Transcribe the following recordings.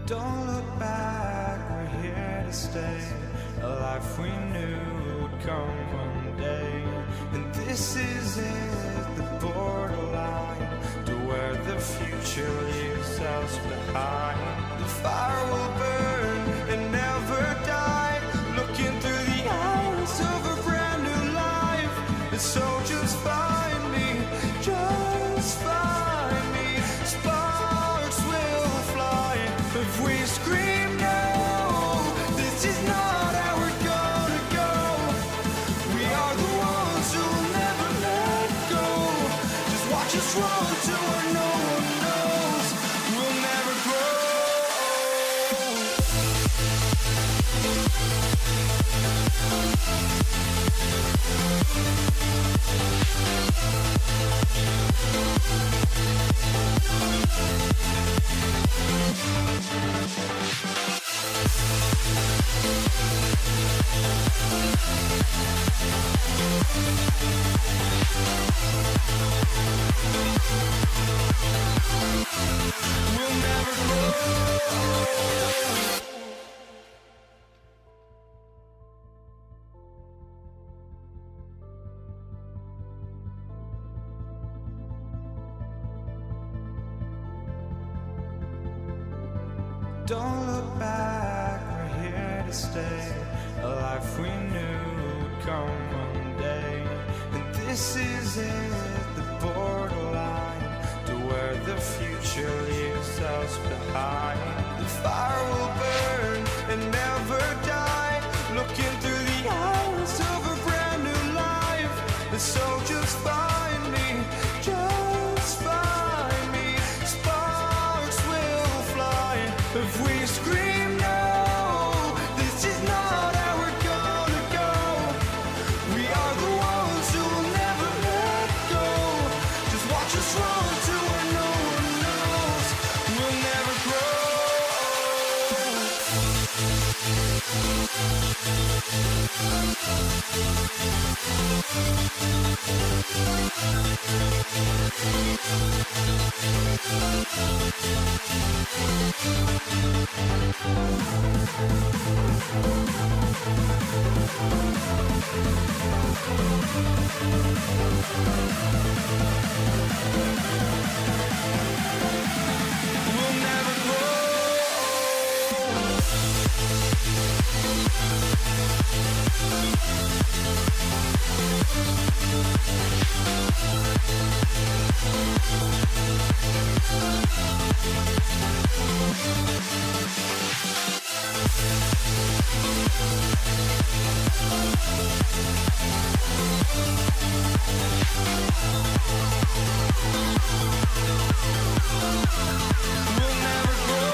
Don't look back, we're here to stay. A life we knew would come one day. And this is it, the borderline to where the future leaves us behind. The fire will burn and never die, looking through the eyes of a brand new life. And so just find me, just find me. Sparks will fly if we scream no. This is not how we're gonna go. We are the ones who will never let go. Just watch us run to where no one knows. We'll never grow. We'll never grow. Don't look back, we're here to stay. A life we knew would come one day. And this is it, the borderline to where the future leaves us behind. The fire will burn and never die, looking through the eyes of a brand new life. And so just find me, just find me. Sparks will fly if we scream no. This is not how we're gonna go. We are the ones who will never let go. Just watch us run to where no one knows. We'll never grow. We'll never grow. We'll never grow.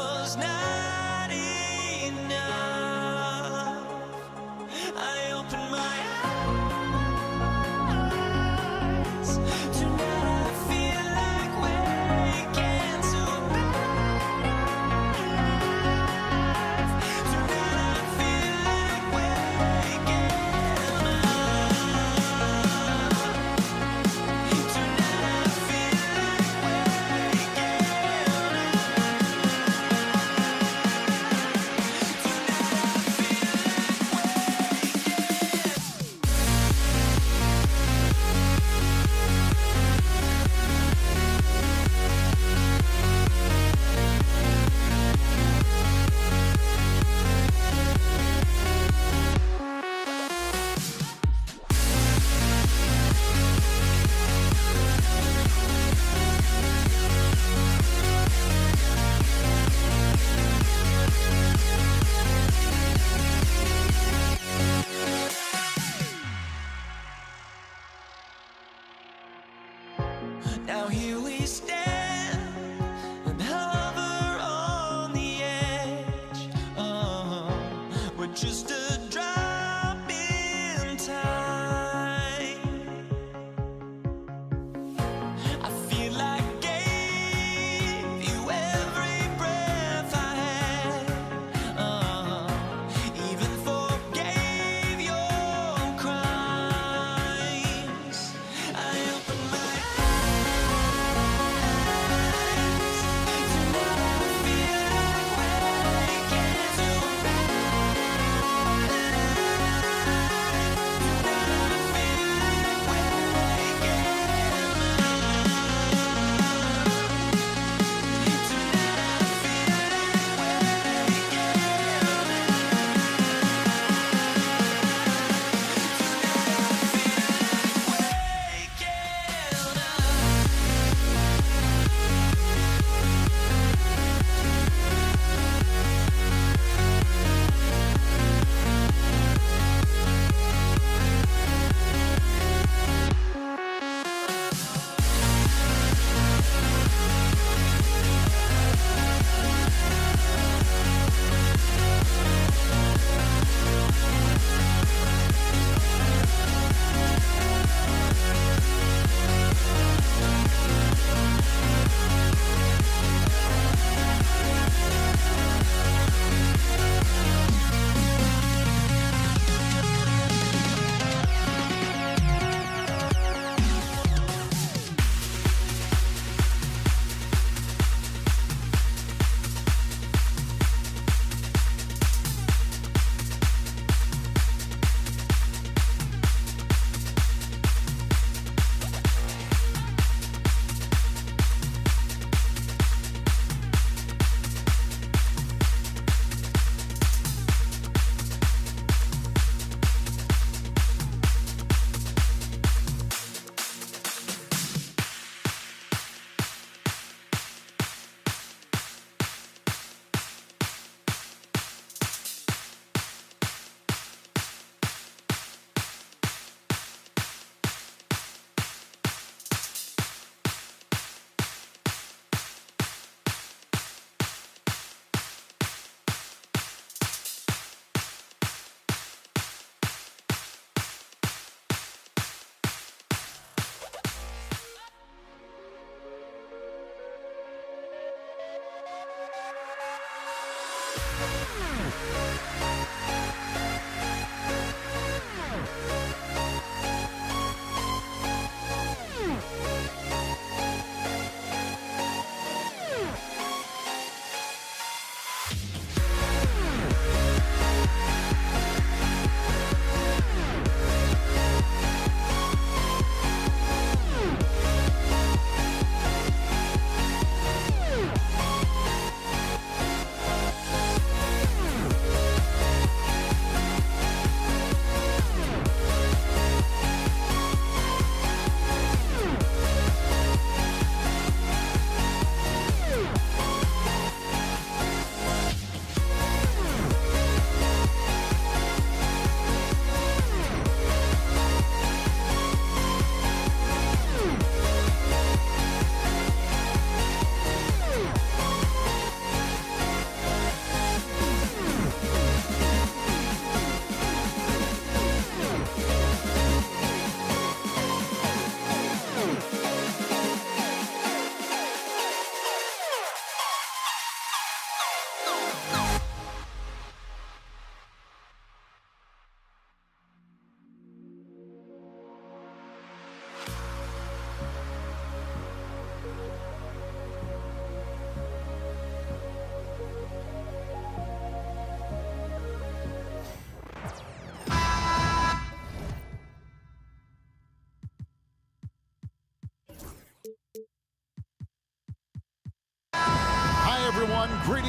was not enough. I opened my eyes. Tonight I feel like waking to life. Tonight I feel like waking up. Tonight I feel like waking now here we stand and hover on the edge. We're just a drop in time. I feel like gave you every breath I had. Even forgave your crimes. I opened my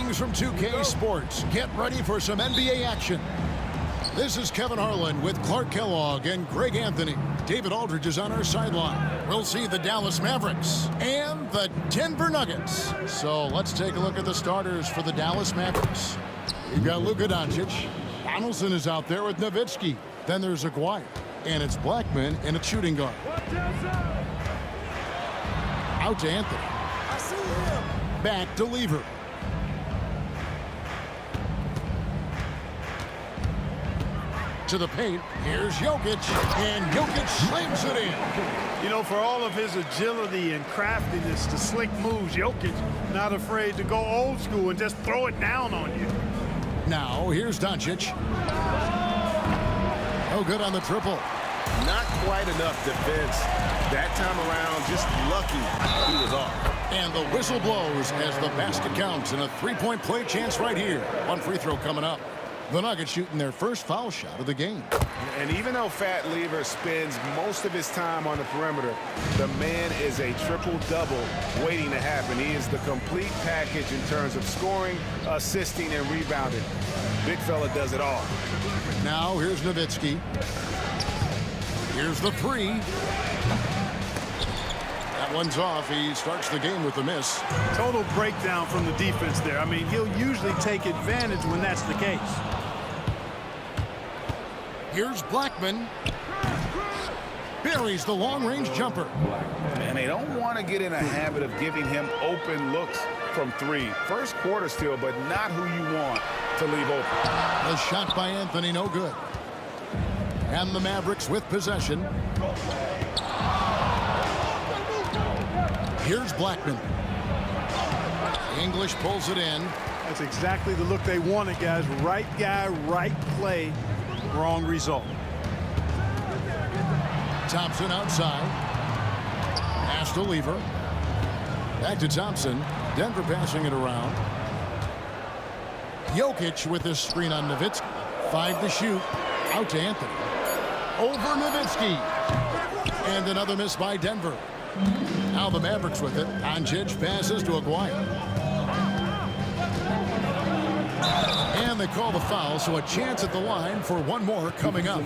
Greetings from 2K Sports. Get ready for some NBA action. This is Kevin Harlan with Clark Kellogg and Greg Anthony. David Aldridge is on our sideline. We'll see the Dallas Mavericks and the Denver Nuggets. So let's take a look at the starters for the Dallas Mavericks. We've got Luka Doncic. Donaldson is out there with Nowitzki. Then there's Aguirre. And it's Blackman in a shooting guard. Out to Anthony. I see him. Back to Lever. To the paint. Here's Jokic. And Jokic slams it in. You know, for all of his agility and craftiness, the slick moves, Jokic not afraid to go old school and just throw it down on you. Now, here's Doncic. No good on the triple. Not quite enough defense. That time around, just lucky he was off. And the whistle blows as the basket counts and a three-point play chance right here. One free throw coming up. The Nuggets shooting their first foul shot of the game. And even though Fat Lever spends most of his time on the perimeter, the man is a triple-double waiting to happen. He is the complete package in terms of scoring, assisting, and rebounding. Big fella does it all. Now here's Nowitzki. Here's the three. That one's off. He starts the game with a miss. Total breakdown from the defense there. I mean, he'll usually take advantage when that's the case. Here's Blackman. Buries the long-range jumper. And they don't want to get in a habit of giving him open looks from three. First quarter still, but not who you want to leave open. The shot by Anthony, no good. And the Mavericks with possession. Here's Blackman. English pulls it in. That's exactly the look they wanted, guys. Right guy, right play, wrong result. Thompson outside. Pass to Lever. Back to Thompson. Denver passing it around. Jokic with this screen on Nowitzki. 5 to shoot. Out to Anthony. Over Nowitzki. And another miss by Denver. Now the Mavericks with it. Doncic passes to Aguirre. And they call the foul, so a chance at the line for one more coming up.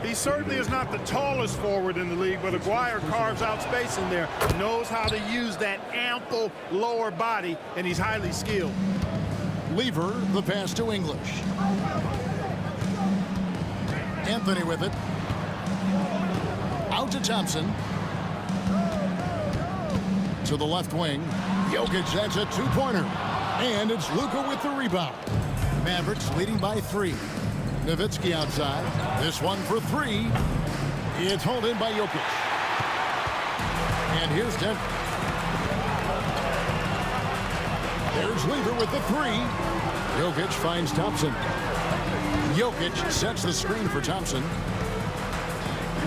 He certainly is not the tallest forward in the league, but Aguirre carves out space in there, knows how to use that ample lower body, and he's highly skilled. Lever, the pass to English. Anthony with it. Out to Thompson. To the left wing. Jokic, that's a two-pointer. And it's Luka with the rebound. Mavericks leading by 3. Nowitzki outside. This one for 3. It's hauled in by Jokic. And here's Denver. There's Lever with the 3. Jokic finds Thompson. Jokic sets the screen for Thompson.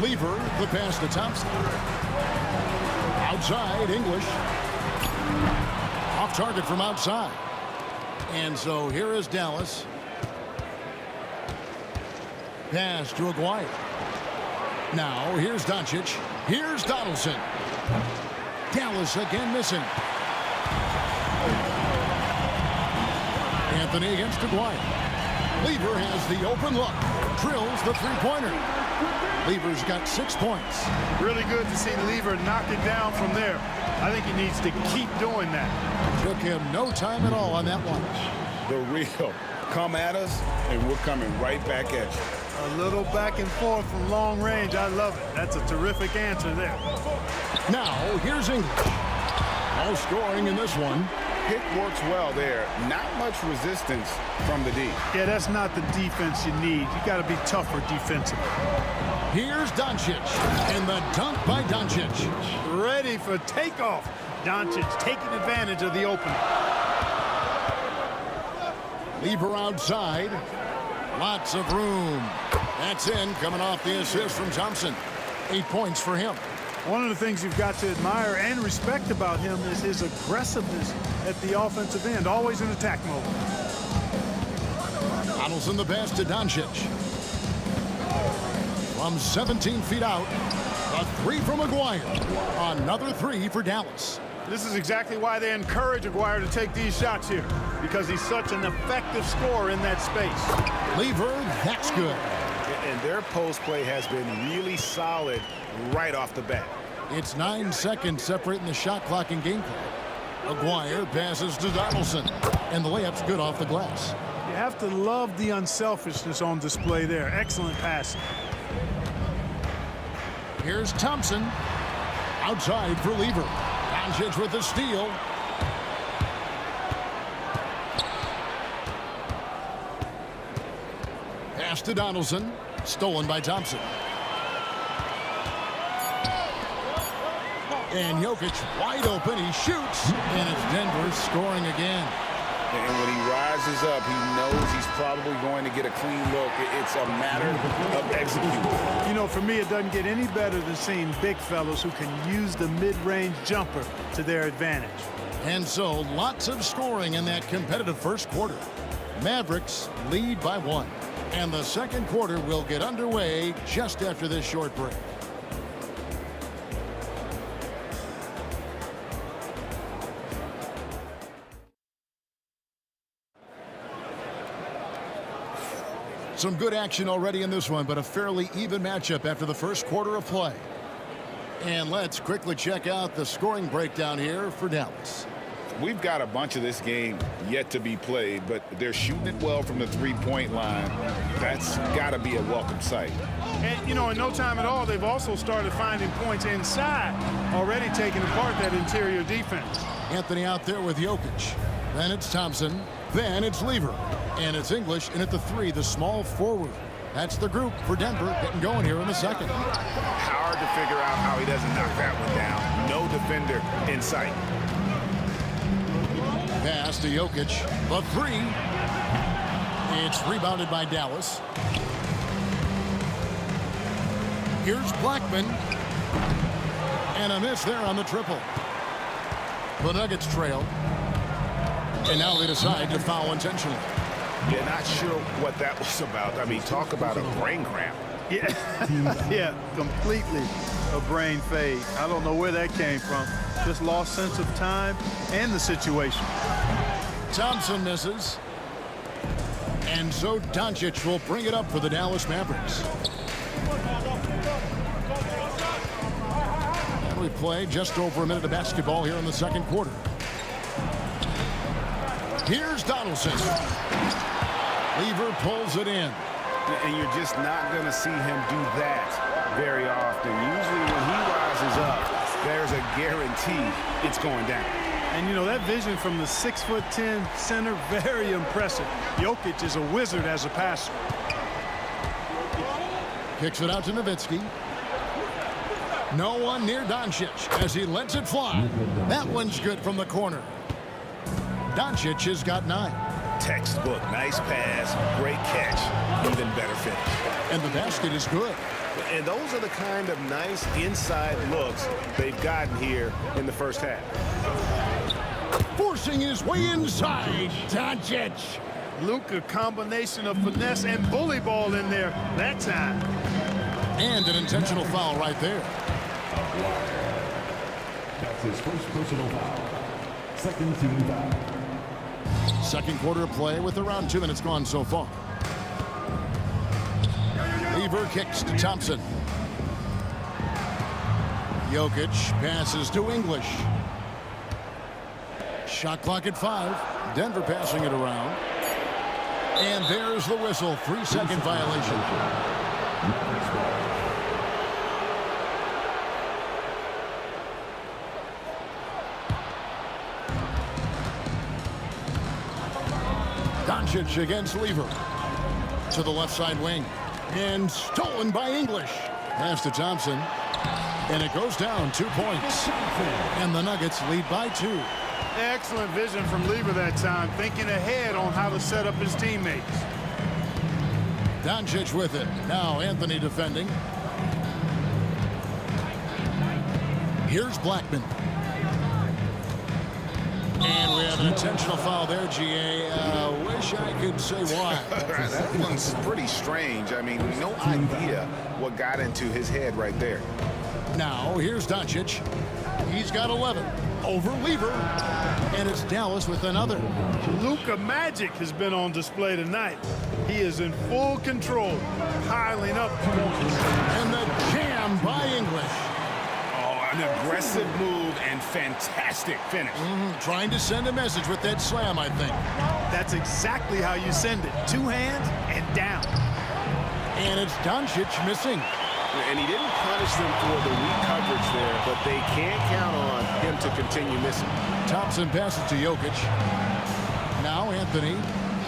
Lever, the pass to Thompson. Outside, English. Off target from outside. And so here is Dallas. Pass to Aguirre. Now here's Doncic. Here's Donaldson. Dallas again missing. Anthony against Aguirre. Lever has the open look. Drills the three-pointer. Lever's got 6 points. Really good to see Lever knock it down from there. I think he needs to keep doing that. Took him no time at all on that one. The real. Come at us, and we're coming right back at you. A little back and forth from long range. I love it. That's a terrific answer there. Now, here's English. No scoring in this one. Pick works well there. Not much resistance from the D. Yeah, that's not the defense you need. You got to be tougher defensively. Here's Doncic. And the dunk by Doncic. Ready for takeoff. Doncic taking advantage of the opening. Lever outside. Lots of room. That's in, coming off the assist from Thompson. 8 points for him. One of the things you've got to admire and respect about him is his aggressiveness at the offensive end, always in attack mode. Donaldson the pass to Doncic. From 17 feet out, a 3 from Aguirre. Another 3 for Dallas. This is exactly why they encourage Aguirre to take these shots here, because he's such an effective scorer in that space. Lever, that's good. And their post play has been really solid right off the bat. It's 9 seconds separating the shot clock and game clock. Aguirre passes to Donaldson, and the layup's good off the glass. You have to love the unselfishness on display there. Excellent pass. Here's Thompson. Outside for Lever. Doncic with the steal. Pass to Donaldson. Stolen by Thompson. And Jokic wide open. He shoots. And it's Denver scoring again. And when he rises up, he knows he's probably going to get a clean look. It's a matter of executing. You know, for me, it doesn't get any better than seeing big fellows who can use the mid-range jumper to their advantage. And so, lots of scoring in that competitive first quarter. Mavericks lead by 1. And the second quarter will get underway just after this short break. Some good action already in this one, but a fairly even matchup after the first quarter of play. And let's quickly check out the scoring breakdown here for Dallas. We've got a bunch of this game yet to be played, but they're shooting it well from the three-point line. That's got to be a welcome sight. And, you know, in no time at all, they've also started finding points inside, already taking apart that interior defense. Anthony out there with Jokic. Then it's Thompson. Then it's Lever. And it's English in at the 3, the small forward. That's the group for Denver getting going here in the second. Hard to figure out how he doesn't knock that one down. No defender in sight. Pass to Jokic. The 3. It's rebounded by Dallas. Here's Blackman. And a miss there on the triple. The Nuggets trail. And now they decide to foul intentionally. Yeah, not sure what that was about. I mean, talk about a brain cramp. Yeah, completely a brain fade. I don't know where that came from. Just lost sense of time and the situation. Thompson misses. And so Doncic will bring it up for the Dallas Mavericks. And we play just over a minute of basketball here in the second quarter. Here's Donaldson. Lever pulls it in. And you're just not going to see him do that very often. Usually when he rises up, there's a guarantee it's going down. And, you know, that vision from the 6'10" center, very impressive. Jokic is a wizard as a passer. Kicks it out to Nowitzki. No one near Doncic as he lets it fly. That one's good from the corner. Doncic has got 9. Textbook, nice pass, great catch, even better finish. And the basket is good. And those are the kind of nice inside looks they've gotten here in the first half. Forcing his way inside, Doncic. Luka, combination of finesse and bully ball in there that time. And an intentional foul right there. That's his first personal foul. Second team foul. Second quarter of play with around 2 minutes gone so far. Lever kicks to Thompson. Jokic passes to English. Shot clock at 5. Denver passing it around. And there's the whistle. 3-second violation. Doncic against Lever. To the left side wing. And stolen by English. Pass to Thompson. And it goes down 2 points. And the Nuggets lead by 2. Excellent vision from Lever that time, thinking ahead on how to set up his teammates. Doncic with it. Now Anthony defending. Here's Blackman. And we have an intentional foul there, GA. Wish I could say why. That one's pretty strange. I mean, no idea what got into his head right there. Now, here's Doncic. He's got 11. over Lever. And it's Dallas with another. Luka Magic has been on display tonight. He is in full control, piling up points. And the jam by English. Oh, an aggressive move and fantastic finish. Trying to send a message with that slam, I think. That's exactly how you send it. Two hands and down. And it's Doncic missing. And he didn't punish them for the weak coverage there, but they can't count on him to continue missing. Thompson passes to Jokic. Now Anthony.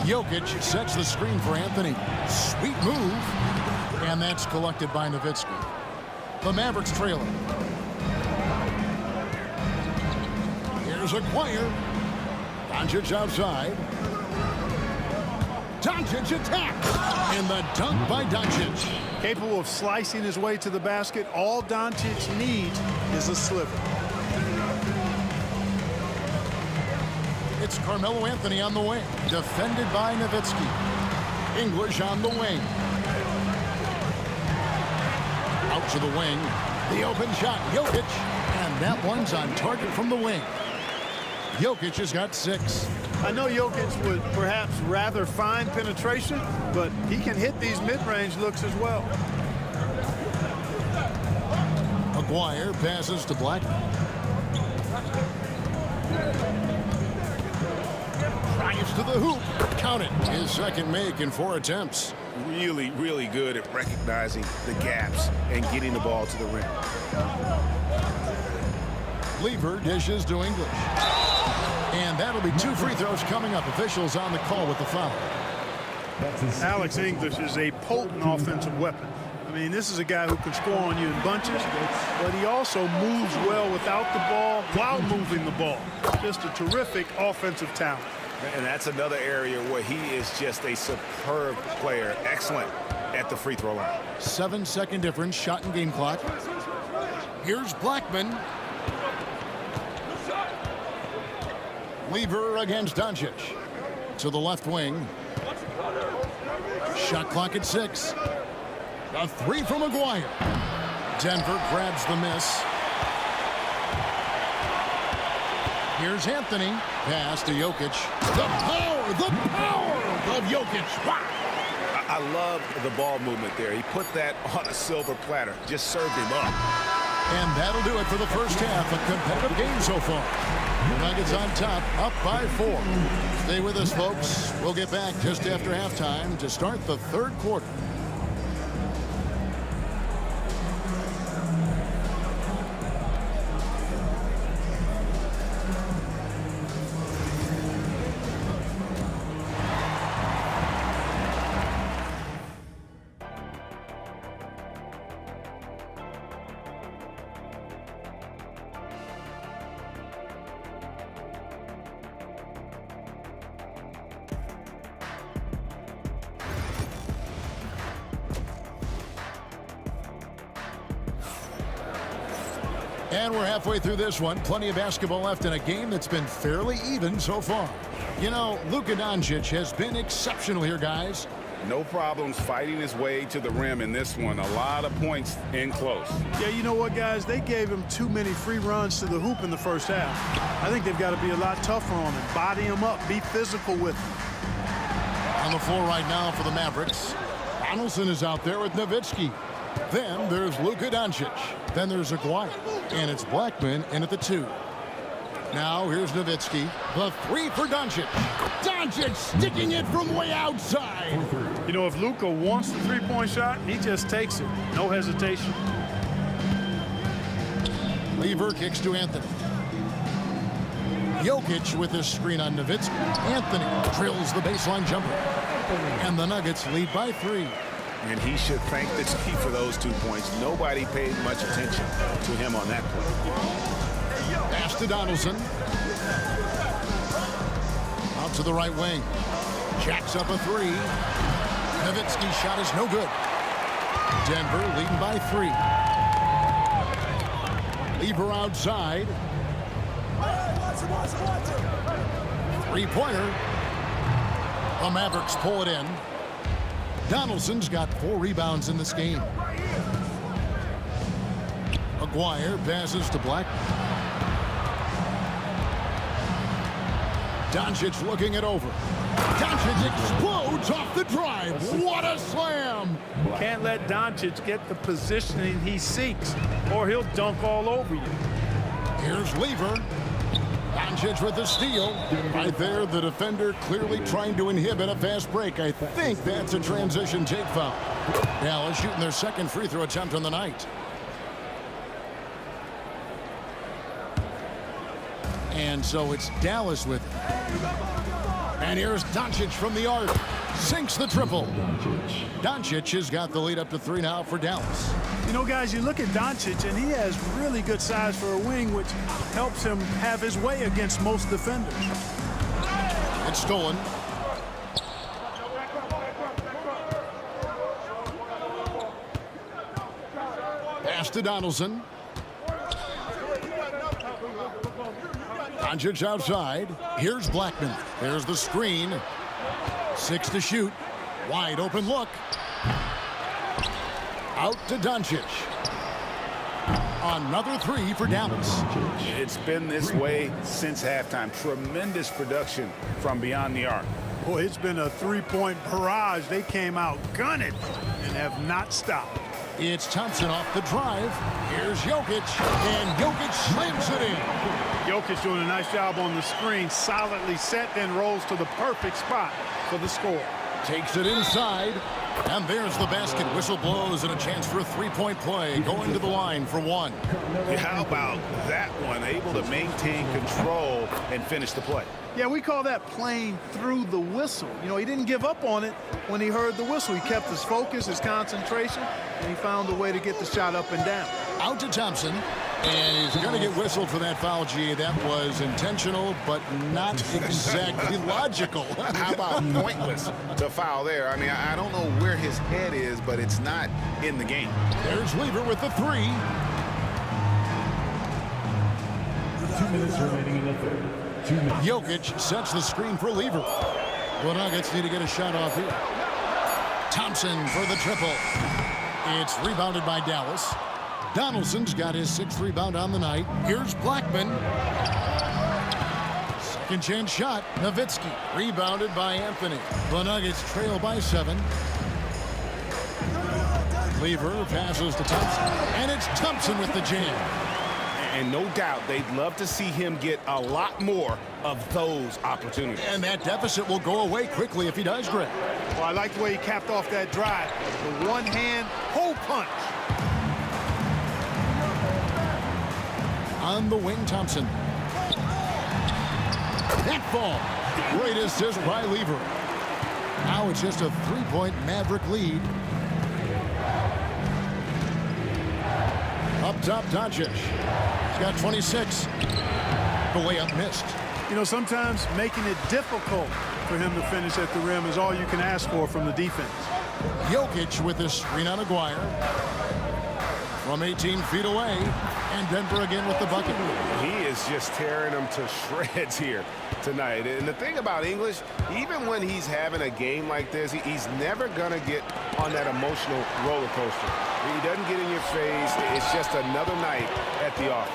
Jokic sets the screen for Anthony. Sweet move. And that's collected by Nowitzki. The Mavericks trailer. Here's Aguirre. Doncic outside. Doncic attacks. And the dunk by Doncic. Capable of slicing his way to the basket. All Doncic needs is a sliver. It's Carmelo Anthony on the wing. Defended by Nowitzki. English on the wing. Out to the wing. The open shot. Jokic. And that one's on target from the wing. Jokic has got 6. I know Jokic would perhaps rather find penetration, but he can hit these mid-range looks as well. Aguirre passes to Black. Drives to the hoop. Count it. His second make in 4 attempts. Really, really good at recognizing the gaps and getting the ball to the rim. Lever dishes to English. And that'll be 2 free throws coming up. Officials on the call with the foul. Alex English is a potent offensive weapon. I mean, this is a guy who can score on you in bunches, but he also moves well without the ball while moving the ball. Just a terrific offensive talent. And that's another area where he is just a superb player. Excellent at the free throw line. 7-second difference. Shot and game clock. Here's Blackman. Lever against Doncic. To the left wing. Shot clock at 6. A 3 from Aguirre. Denver grabs the miss. Here's Anthony. Pass to Jokic. The power of Jokic. Wow. I love the ball movement there. He put that on a silver platter. Just served him up. And that'll do it for the first half. A competitive game so far. The Nuggets on top, up by 4. Stay with us, folks. We'll get back just after halftime to start the third quarter. And we're halfway through this one. Plenty of basketball left in a game that's been fairly even so far. You know, Luka Doncic has been exceptional here, guys. No problems fighting his way to the rim in this one. A lot of points in close. Yeah, you know what, guys? They gave him too many free runs to the hoop in the first half. I think they've got to be a lot tougher on him. Body him up. Be physical with him. On the floor right now for the Mavericks. Donaldson is out there with Nowitzki. Then there's Luka Doncic. Then there's Aguirre. And it's Blackman in at the 2. Now here's Nowitzki. The 3 for Doncic. Doncic sticking it from way outside. You know, if Luka wants the three-point shot, he just takes it. No hesitation. Lever kicks to Anthony. Jokic with his screen on Nowitzki. Anthony drills the baseline jumper. And the Nuggets lead by 3. And he should thank the team for those 2 points. Nobody paid much attention to him on that play. Pass to Donaldson. Out to the right wing. Jacks up a 3. Nowitzki's shot is no good. Denver leading by 3. Lever outside. 3-pointer. The Mavericks pull it in. Donaldson's got 4 rebounds in this game. Aguirre passes to Black. Doncic looking it over. Doncic explodes off the drive. What a slam! Can't let Doncic get the positioning he seeks, or he'll dunk all over you. Here's Lever. Doncic with the steal. Right there, the defender clearly trying to inhibit a fast break. I think that's a transition take foul. Dallas shooting their second free throw attempt on the night. And so it's Dallas with it. And here's Doncic from the arc. Sinks the triple. Doncic has got the lead up to 3 now for Dallas. You know, guys, you look at Doncic, and he has really good size for a wing, which helps him have his way against most defenders. It's stolen. Pass to Donaldson. Doncic outside. Here's Blackman. There's the screen. 6 to shoot. Wide open look. Out to Doncic. Another 3 for Dallas. It's been this way since halftime. Tremendous production from beyond the arc. Boy, it's been a three-point barrage. They came out gunning and have not stopped. It's Thompson off the drive. Here's Jokic, and Jokic slams it in. Jokic doing a nice job on the screen, solidly set, then rolls to the perfect spot for the score. Takes it inside, and there's the basket. Whistle blows, and a chance for a three-point play. Going to the line for 1. How about that one? Able to maintain control and finish the play. Yeah, we call that playing through the whistle. You know, he didn't give up on it when he heard the whistle. He kept his focus, his concentration, and he found a way to get the shot up and down. Out to Thompson, and he's going to get whistled for that foul, G. That was intentional, but not exactly logical. How about pointless to foul there? I mean, I don't know where his head is, but it's not in the game. There's Lever with the 3. 2 minutes remaining in the third. Jokic sets the screen for Lever. The Nuggets need to get a shot off here. Thompson for the triple. It's rebounded by Dallas. Donaldson's got his 6th rebound on the night. Here's Blackman. Second chance shot. Nowitzki rebounded by Anthony. The Nuggets trail by 7. Lever passes to Thompson. And it's Thompson with the jam. And no doubt they'd love to see him get a lot more of those opportunities. And that deficit will go away quickly if he does, Greg. Well, I like the way he capped off that drive. The one-hand hole punch. On the wing, Thompson. That ball. Great assist by Lever. Now it's just a 3-point Maverick lead. Up top, Doncic. He's got 26. The layup missed. You know, sometimes making it difficult for him to finish at the rim is all you can ask for from the defense. Jokic with the screen on Aguirre. From 18 feet away. And Denver again with the bucket. He is just tearing them to shreds here tonight. And the thing about English, even when he's having a game like this, he's never going to get on that emotional roller coaster. He doesn't get in your face. It's just another night at the office.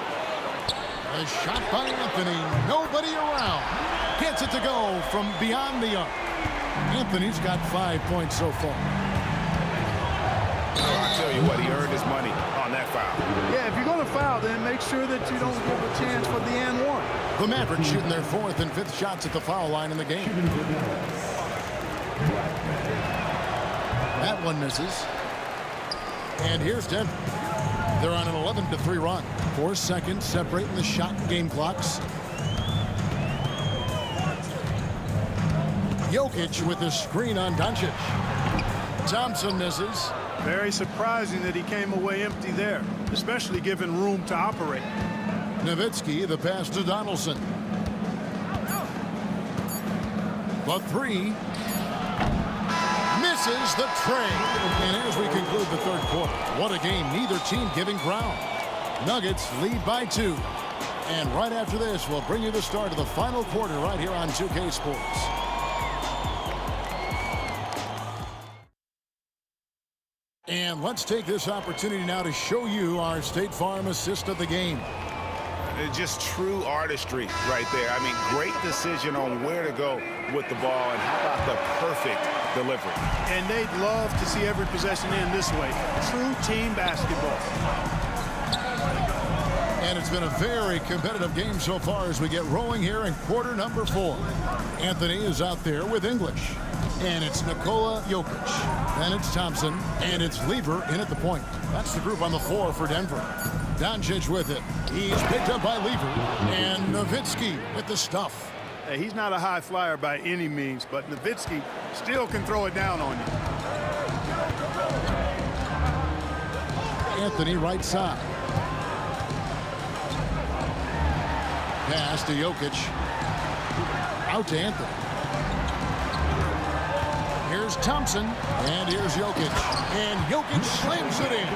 A shot by Anthony. Nobody around. Gets it to go from beyond the arc. Anthony's got 5 points so far. I'll tell you what, he earned his money on that foul. Yeah, if you're going to foul, then make sure that you don't give a chance for the and 1. The Mavericks shooting their 4th and 5th shots at the foul line in the game. That one misses. And here's Denver. They're on an 11-3 run. 4 seconds separating the shot and game clocks. Jokic with the screen on Doncic. Thompson misses. Very surprising that he came away empty there, especially given room to operate. Nowitzki, the pass to Donaldson. The 3. Misses the tray. And as we conclude the 3rd quarter, what a game. Neither team giving ground. Nuggets lead by 2. And right after this, we'll bring you the start of the final quarter right here on 2K Sports. And let's take this opportunity now to show you our State Farm assist of the game. Just true artistry right there. I mean, great decision on where to go with the ball, and how about the perfect delivery. And they'd love to see every possession end this way. True team basketball. And it's been a very competitive game so far as we get rolling here in quarter number 4. Anthony is out there with English. And it's Nikola Jokic. And it's Thompson. And it's Lever in at the point. That's the group on the floor for Denver. Doncic with it. He's picked up by Lever. And Nowitzki with the stuff. Hey, he's not a high flyer by any means, but Nowitzki still can throw it down on you. Anthony right side. Pass to Jokic. Out to Anthony. Here's Thompson. And here's Jokic. And Jokic slams it in.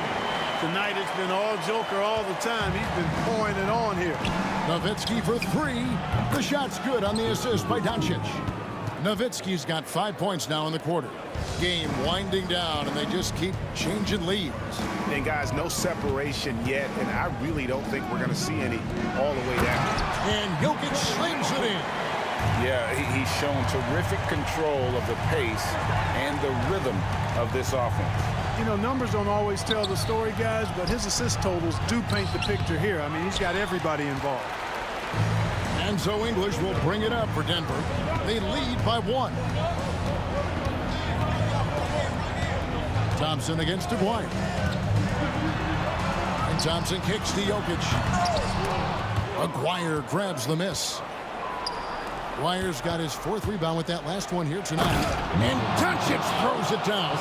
Tonight it's been all Joker all the time. He's been pouring it on here. Nowitzki for 3. The shot's good on the assist by Doncic. Nowitzki's got 5 points now in the quarter. Game winding down, and they just keep changing leads. And guys, no separation yet, and I really don't think we're going to see any all the way down. And Jokic slams it in. Yeah, he's shown terrific control of the pace and the rhythm of this offense. You know, numbers don't always tell the story, guys, but his assist totals do paint the picture here. I mean, he's got everybody involved. And so English will bring it up for Denver. They lead by 1. Thompson against Dwyer. And Thompson kicks to Jokic. Aguirre grabs the miss. Dwyer's got his 4th rebound with that last one here tonight. And Doncic throws it down.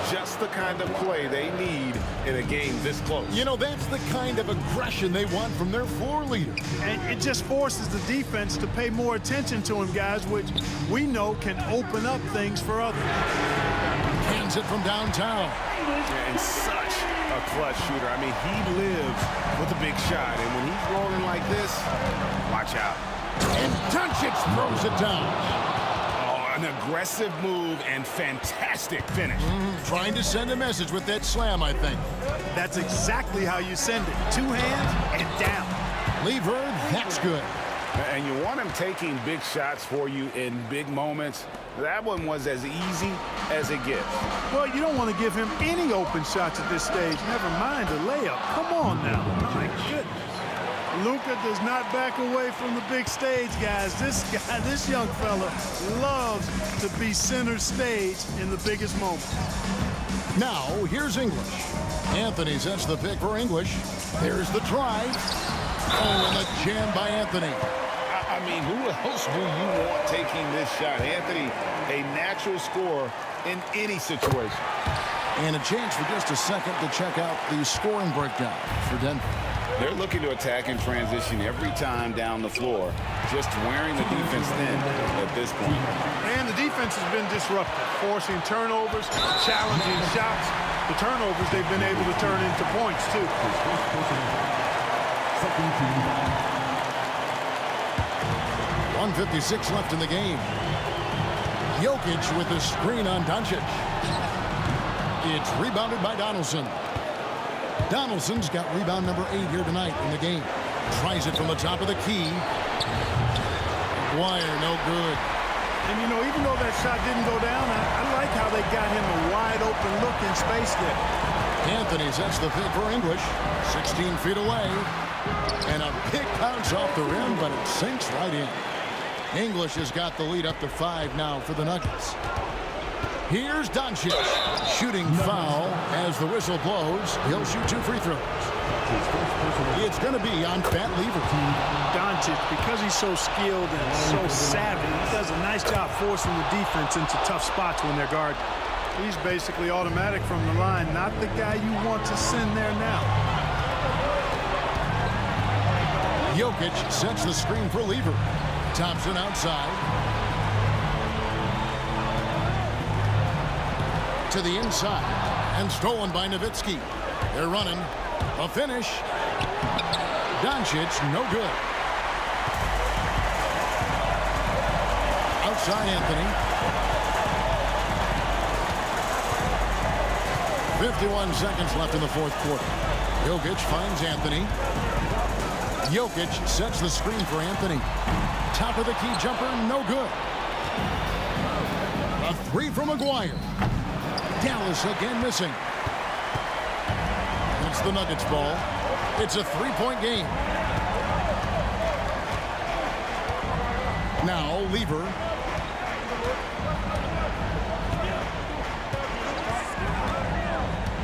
Just the kind of play they need in a game this close. You know, that's the kind of aggression they want from their floor leader. And it just forces the defense to pay more attention to him, guys, which we know can open up things for others. Hands it from downtown. And such a clutch shooter. I mean, he lives with a big shot. And when he's rolling like this, watch out. And Doncic throws it down. Oh, an aggressive move and fantastic finish. Trying to send a message with that slam, I think. That's exactly how you send it. 2 hands and down. Lever, that's good. And you want him taking big shots for you in big moments. That one was as easy as it gets. Well, you don't want to give him any open shots at this stage. Never mind a layup. Come on now. My goodness. Luka does not back away from the big stage, guys. This young fella loves to be center stage in the biggest moments. Now, here's English. Anthony sets the pick for English. There's the drive. Oh, and the jam by Anthony. I mean, who else do you want taking this shot? Anthony, a natural scorer in any situation. And a chance for just a second to check out the scoring breakdown for Denver. They're looking to attack and transition every time down the floor, just wearing the defense thin at this point. And the defense has been disruptive, forcing turnovers, challenging shots. The turnovers they've been able to turn into points, too. 1:56 left in the game. Jokic with the screen on Doncic. It's rebounded by Donaldson. Donaldson's got rebound number 8 here tonight in the game. Tries it from the top of the key. Dwyer, no good. And, you know, even though that shot didn't go down, I like how they got him a wide open look in space there. Anthony sets the pick for English. 16 feet away. And a big bounce off the rim, but it sinks right in. English has got the lead up to 5 now for the Nuggets. Here's Doncic. Shooting foul as the whistle blows. He'll shoot 2 free throws. It's going to be on Pat Lever. Doncic, because he's so skilled and so savvy, he does a nice job forcing the defense into tough spots when they're guarded. He's basically automatic from the line, not the guy you want to send there now. Jokic sets the screen for Lever. Thompson outside. To the inside. And stolen by Nowitzki. They're running. A finish. Doncic, no good. Outside Anthony. 51 seconds left in the 4th quarter. Jokic finds Anthony. Jokic sets the screen for Anthony. Top of the key jumper, no good. A three from Maguire. Dallas again missing. It's the Nuggets ball. It's a three-point game. Now, Lever.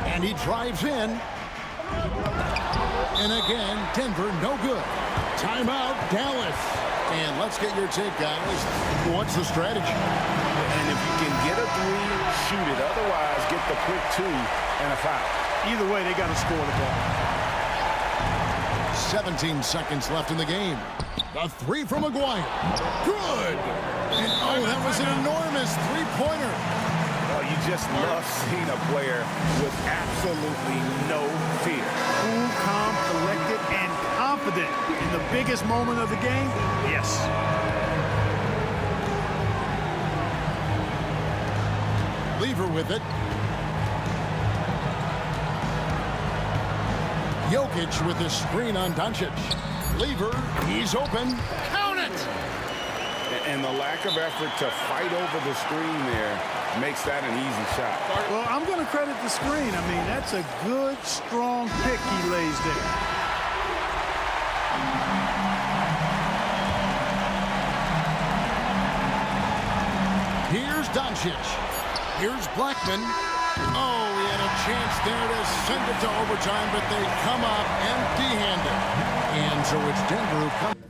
And he drives in. And again, Denver, no good. Timeout, Dallas. And let's get your take, guys. What's the strategy? And if you can get a three, shoot it. Otherwise, get the quick two and a foul. Either way, they got to score the ball. 17 seconds left in the game. A three from Maguire. Good. And oh, that was an enormous three-pointer. Well, you just love seeing a player with absolutely no fear. Cool, calm, collected, and confident in the biggest moment of the game. Yes. Lever with it. Jokic with his screen on Doncic. Lever, he's open. Count it! And the lack of effort to fight over the screen there makes that an easy shot. Well, I'm going to credit the screen. I mean, that's a good, strong pick he lays there. Here's Doncic. Here's Blackman. Oh, he had a chance there to send it to overtime, but they come up empty-handed. And so it's Denver who comes.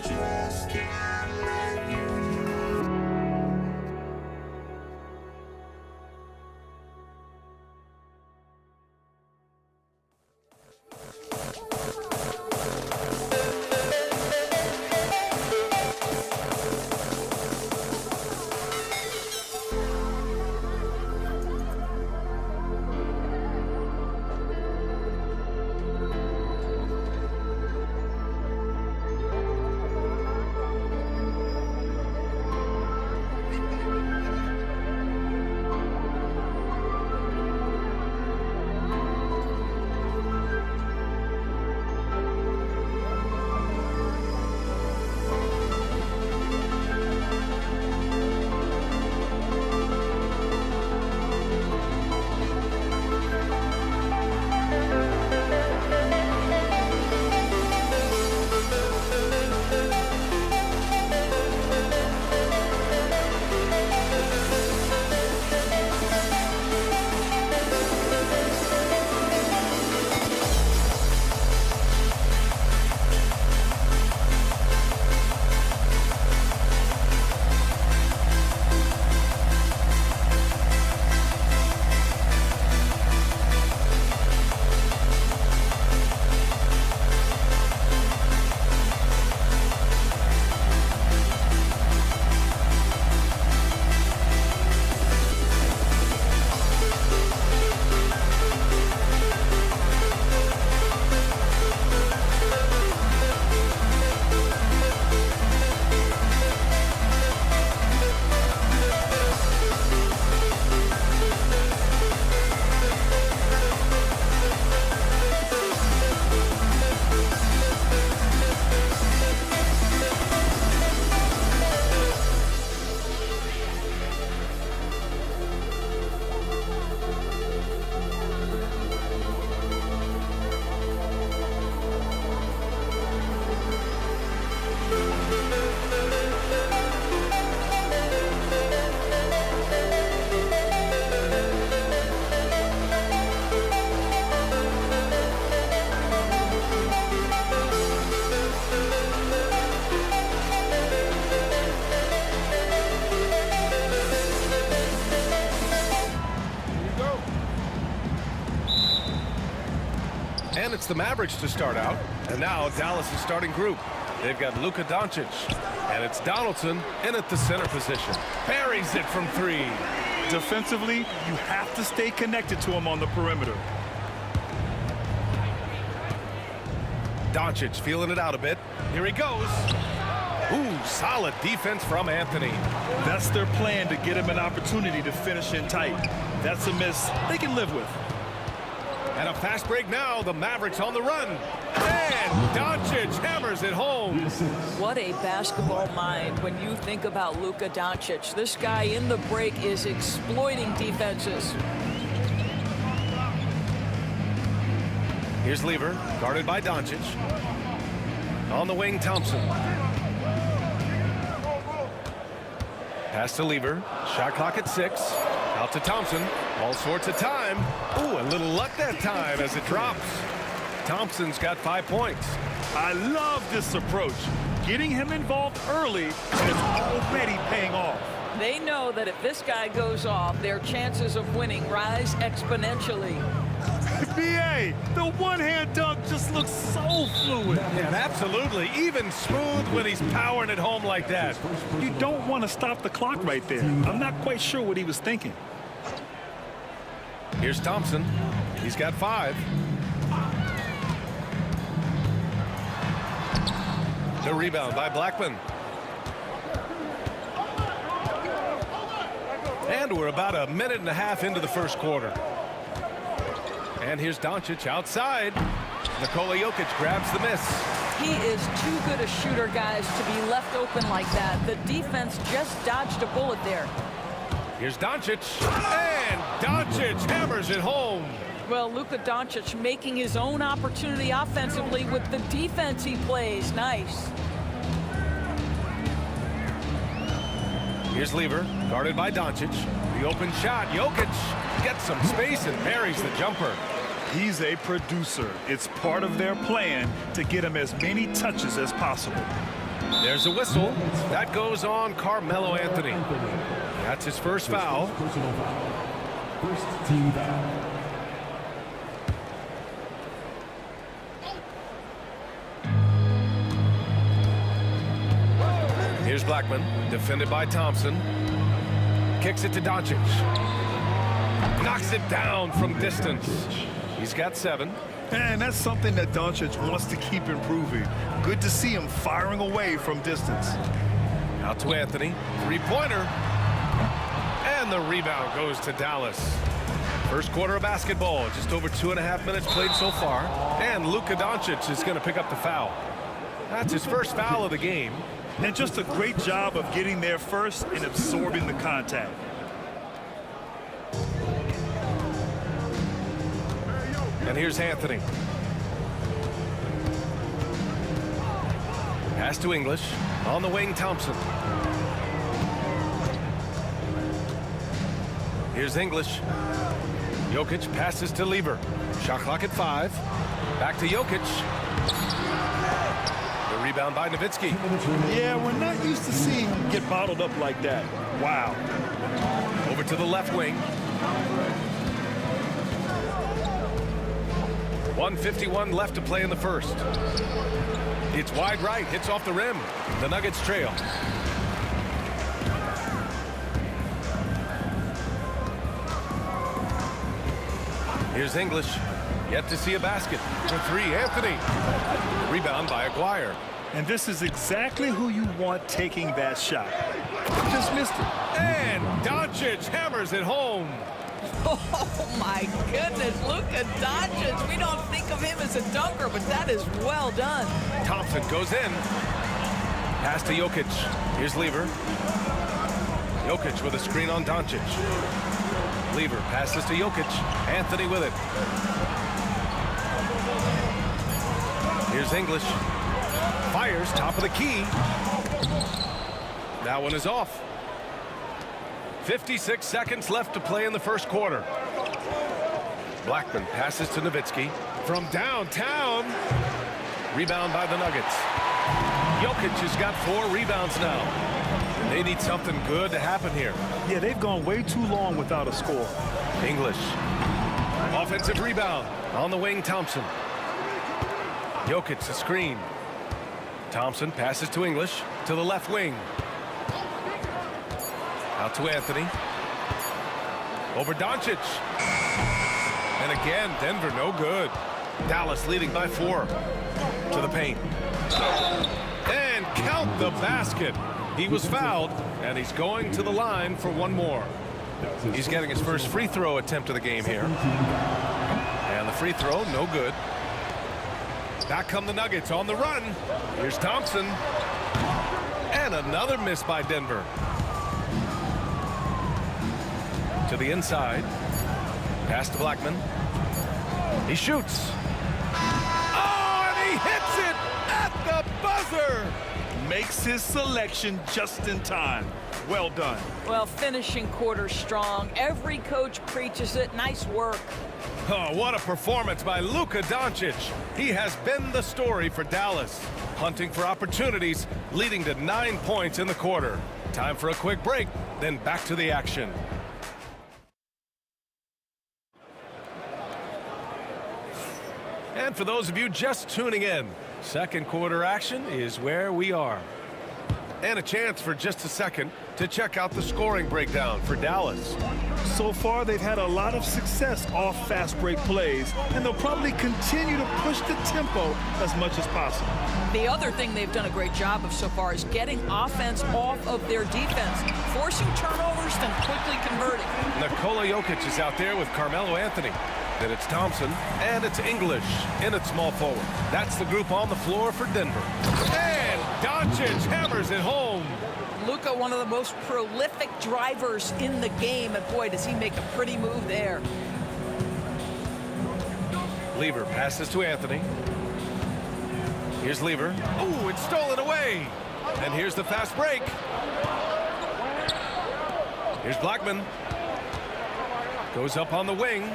just can't let you know. it's the Mavericks to start out. And now Dallas' starting group. They've got Luka Doncic. And it's Donaldson in at the center position. Buries it from 3. Defensively, you have to stay connected to him on the perimeter. Doncic feeling it out a bit. Here he goes. Ooh, solid defense from Anthony. That's their plan, to get him an opportunity to finish in tight. That's a miss they can live with. And a fast break now. The Mavericks on the run. And Doncic hammers it home. What a basketball mind when you think about Luka Doncic. This guy in the break is exploiting defenses. Here's Lever, guarded by Doncic. On the wing, Thompson. Pass to Lever. Shot clock at 6. Out to Thompson. All sorts of time. Ooh, a little luck that time as it drops. Thompson's got 5 points. I love this approach. Getting him involved early, and it's already paying off. They know that if this guy goes off, their chances of winning rise exponentially. B.A., the one-hand dunk just looks so fluid. Yeah, absolutely. Even smooth when he's powering it home like that. You don't want to stop the clock right there. I'm not quite sure what he was thinking. Here's Thompson. He's got 5. The rebound by Blackman. And we're about a minute and a half into the first quarter. And here's Doncic outside. Nikola Jokic grabs the miss. He is too good a shooter, guys, to be left open like that. The defense just dodged a bullet there. Here's Doncic. And Doncic hammers it home. Well, Luka Doncic making his own opportunity offensively with the defense he plays. Nice. Here's Lever, guarded by Doncic. The open shot. Jokic gets some space and buries the jumper. He's a producer. It's part of their plan to get him as many touches as possible. There's a whistle. That goes on Carmelo Anthony. That's his first foul. Personal foul. First team foul. Here's Blackman, defended by Thompson. Kicks it to Doncic. Knocks it down from distance. He's got 7. And that's something that Doncic wants to keep improving. Good to see him firing away from distance. Out to Anthony. 3-pointer. And the rebound goes to Dallas. First quarter of basketball. Just over 2.5 minutes played so far. And Luka Doncic is going to pick up the foul. That's his first foul of the game. And just a great job of getting there first and absorbing the contact. And here's Anthony. Pass to English. On the wing, Thompson. Here's English. Jokic passes to Lever. Shot clock at 5. Back to Jokic. The rebound by Nowitzki. Yeah, we're not used to seeing him get bottled up like that. Wow. Over to the left wing. 1:51 left to play in the first. It's wide right, hits off the rim. The Nuggets trail. Here's English. Yet to see a basket. For 3, Anthony. Rebound by Aguirre. And this is exactly who you want taking that shot. Just missed it. And Doncic hammers it home. Oh, my goodness. Luka Doncic. We don't think of him as a dunker, but that is well done. Thompson goes in. Pass to Jokic. Here's Lever. Jokic with a screen on Doncic. Lever passes to Jokic. Anthony with it. Here's English. Fires top of the key. That one is off. 56 seconds left to play in the first quarter. Blackman passes to Nowitzki. From downtown. Rebound by the Nuggets. Jokic has got 4 rebounds now. They need something good to happen here. Yeah, they've gone way too long without a score. English. Offensive rebound. On the wing, Thompson. Jokic the screen. Thompson passes to English to the left wing. Out to Anthony. Over Doncic. And again, Denver no good. Dallas leading by 4. To the paint. And count the basket. He was fouled, and he's going to the line for one more. He's getting his first free throw attempt of the game here. And the free throw, no good. Back come the Nuggets on the run. Here's Thompson. And another miss by Denver. To the inside. Pass to Blackman. He shoots. Oh, and he hits it at the buzzer. Makes his selection just in time. Well done. Well, finishing quarter strong. Every coach preaches it. Nice work. Oh, what a performance by Luka Doncic. He has been the story for Dallas. Hunting for opportunities, leading to 9 points in the quarter. Time for a quick break, then back to the action. And for those of you just tuning in, second quarter action is where we are. And a chance for just a second to check out the scoring breakdown for Dallas. So far, they've had a lot of success off fast break plays, and they'll probably continue to push the tempo as much as possible. The other thing they've done a great job of so far is getting offense off of their defense, forcing turnovers, then quickly converting. Nikola Jokic is out there with Carmelo Anthony. Then it's Thompson, and it's English in at small forward. That's the group on the floor for Denver. And Doncic hammers it home. Luka, one of the most prolific drivers in the game, and boy, does he make a pretty move there. Lever passes to Anthony. Here's Lever. Oh, it's stolen away. And here's the fast break. Here's Blackman. Goes up on the wing.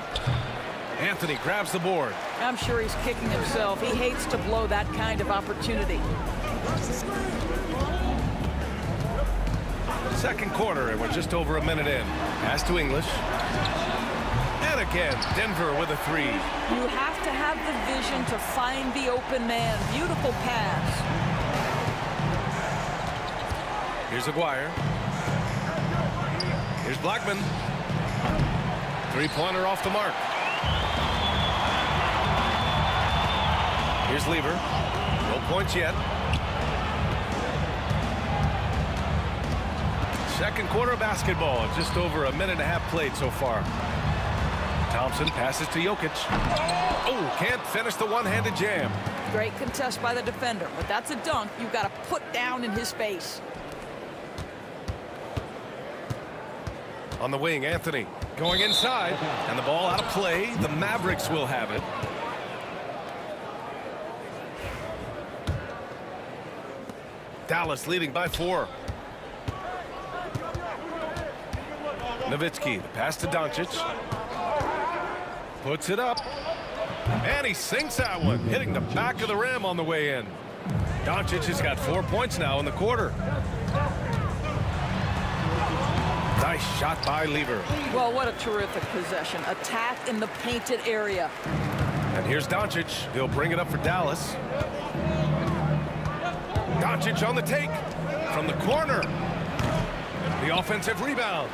Anthony grabs the board. I'm sure he's kicking himself. He hates to blow that kind of opportunity. Second quarter, and we're just over a minute in. Pass to English. And again, Denver with a 3. You have to have the vision to find the open man. Beautiful pass. Here's Aguirre. Here's Blackman. Three-pointer off the mark. Here's Lever. No points yet. Second quarter of basketball. Just over a minute and a half played so far. Thompson passes to Jokic. Oh, can't finish the one-handed jam. Great contest by the defender, but that's a dunk you've got to put down in his face. On the wing, Anthony going inside, and the ball out of play. The Mavericks will have it. Dallas leading by 4. Nowitzki, pass to Doncic. Puts it up. And he sinks that one, hitting the back of the rim on the way in. Doncic has got 4 points now in the quarter. Nice shot by Lever. Well, what a terrific possession. Attack in the painted area. And here's Doncic. He'll bring it up for Dallas. Doncic on the take from the corner. The offensive rebound.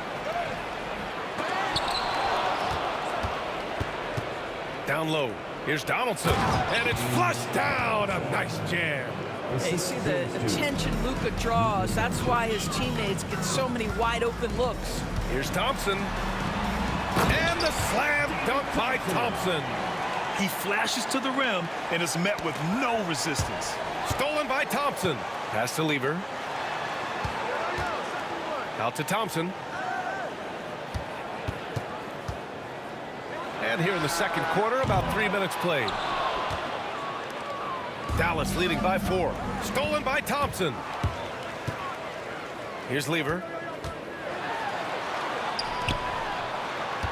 Down low. Here's Donaldson. And it's flushed down. A nice jam. Hey, see the attention Luka draws. That's why his teammates get so many wide open looks. Here's Thompson. And the slam dunk by Thompson. He flashes to the rim and is met with no resistance. Stolen by Thompson. Pass to Lever. Out to Thompson. And here in the second quarter, about 3 minutes played. Dallas leading by 4. Stolen by Thompson. Here's Lever.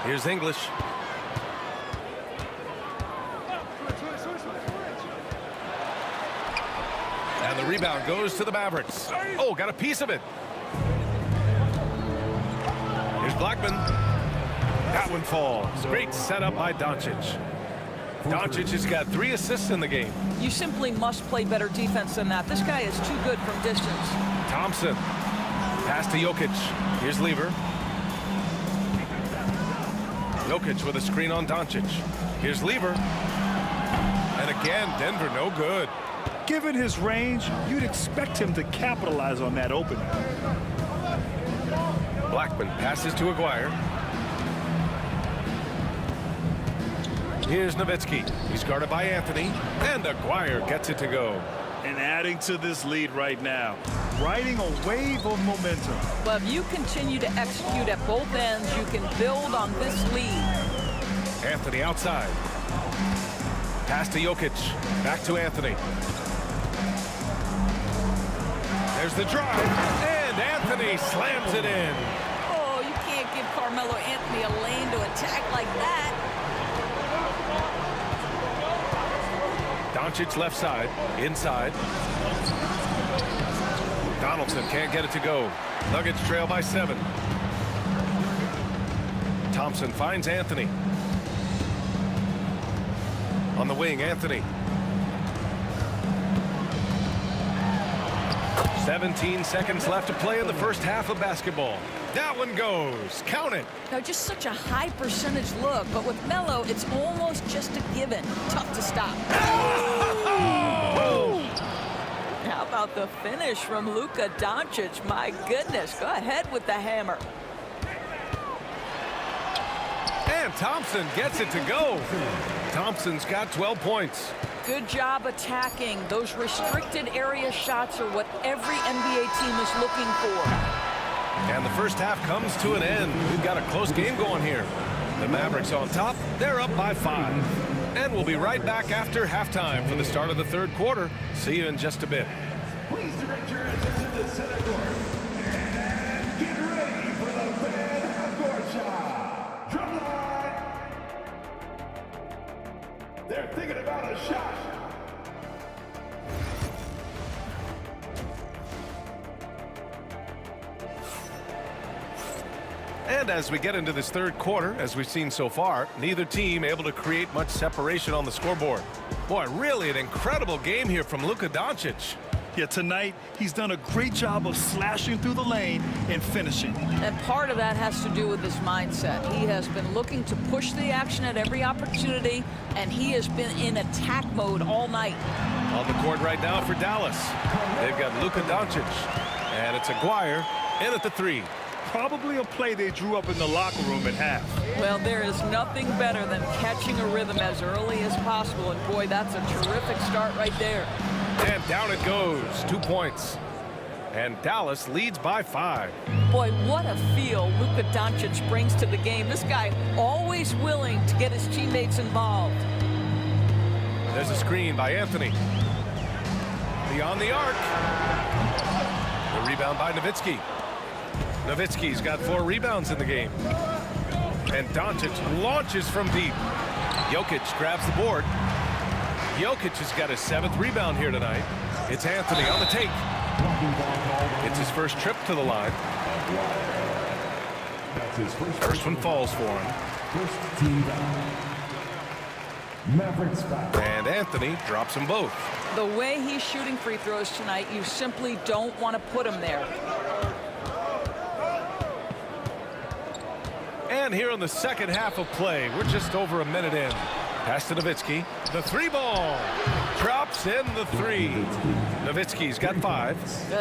Here's English. And the rebound goes to the Mavericks. Oh, got a piece of it. Here's Blackman. That one falls. Great setup by Doncic. Doncic has got 3 assists in the game. You simply must play better defense than that. This guy is too good from distance. Thompson. Pass to Jokic. Here's Lever. Jokic with a screen on Doncic. Here's Lever. And again, Denver no good. Given his range, you'd expect him to capitalize on that opening. Blackman passes to Aguirre. Here's Nowitzki. He's guarded by Anthony. And Aguirre gets it to go. And adding to this lead right now, riding a wave of momentum. Well, if you continue to execute at both ends, you can build on this lead. Anthony outside. Pass to Jokic. Back to Anthony. There's the drive. And Anthony slams it in. Oh, you can't give Carmelo Anthony a lane to attack like that. Doncic left side, inside. Donaldson can't get it to go. Nuggets trail by 7. Thompson finds Anthony. On the wing, Anthony. 17 seconds left to play in the first half of basketball. That one goes. Count it. Now, just such a high percentage look, but with Melo, it's almost just a given. Tough to stop. Oh! How about the finish from Luka Doncic? My goodness, go ahead with the hammer. And Thompson gets it to go. Thompson's got 12 points. Good job attacking. Those restricted area shots are what every NBA team is looking for. And the first half comes to an end. We've got a close game going here. The Mavericks on top. They're up by 5. And we'll be right back after halftime for the start of the third quarter. See you in just a bit. Please direct your attention to center court. And get ready for the fan half-court shot. Drum line. They're thinking about a shot. And as we get into this third quarter, as we've seen so far, neither team able to create much separation on the scoreboard. Boy, really an incredible game here from Luka Doncic. Yeah, tonight, he's done a great job of slashing through the lane and finishing. And part of that has to do with his mindset. He has been looking to push the action at every opportunity, and he has been in attack mode all night. On the court right now for Dallas. They've got Luka Doncic, and it's Aguirre in at the 3. Probably a play they drew up in the locker room at half. Well, there is nothing better than catching a rhythm as early as possible, and boy, that's a terrific start right there. And down it goes, 2 points. And Dallas leads by 5. Boy, what a feel Luka Doncic brings to the game. This guy always willing to get his teammates involved. There's a screen by Anthony. Beyond the arc. The rebound by Nowitzki. Nowitzki's got 4 rebounds in the game. And Doncic launches from deep. Jokic grabs the board. Jokic has got his 7th rebound here tonight. It's Anthony on the take. It's his first trip to the line. That's his First one falls for him. First team foul. Mavericks foul. And Anthony drops them both. The way he's shooting free throws tonight, you simply don't want to put him there. And here in the second half of play, we're just over a minute in. Pass to Nowitzki. The 3 ball. Drops in the 3. Nowitzki's got 5.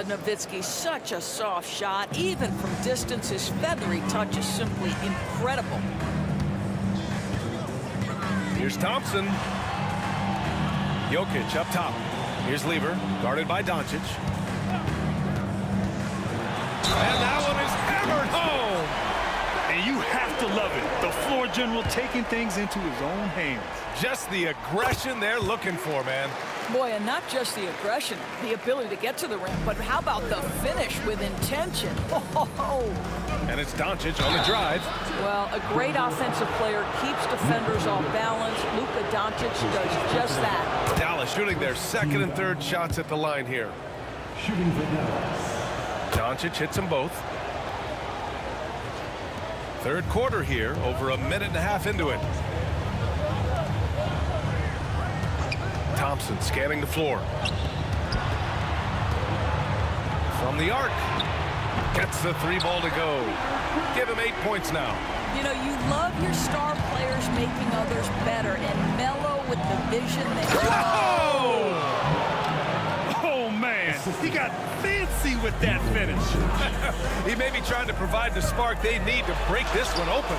Nowitzki, such a soft shot. Even from distance, his feathery touch is simply incredible. Here's Thompson. Jokic up top. Here's Lever, guarded by Doncic. And that one is hammered home. And you have to love it. The floor general taking things into his own hands. Just the aggression they're looking for, man. Boy, and not just the aggression, the ability to get to the rim, but how about the finish with intention? Oh. And it's Doncic on the drive. Well, a great offensive player keeps defenders off balance. Luka Doncic does just that. Dallas shooting their second and third shots at the line here. Shooting for Dallas. Doncic hits them both. Third quarter here, over a minute and a half into it. Thompson scanning the floor. From the arc. Gets the 3 ball to go. Give him 8 points now. You know, you love your star players making others better, and Melo with the vision that Oh, man. He got fancy with that finish. He may be trying to provide the spark they need to break this one open.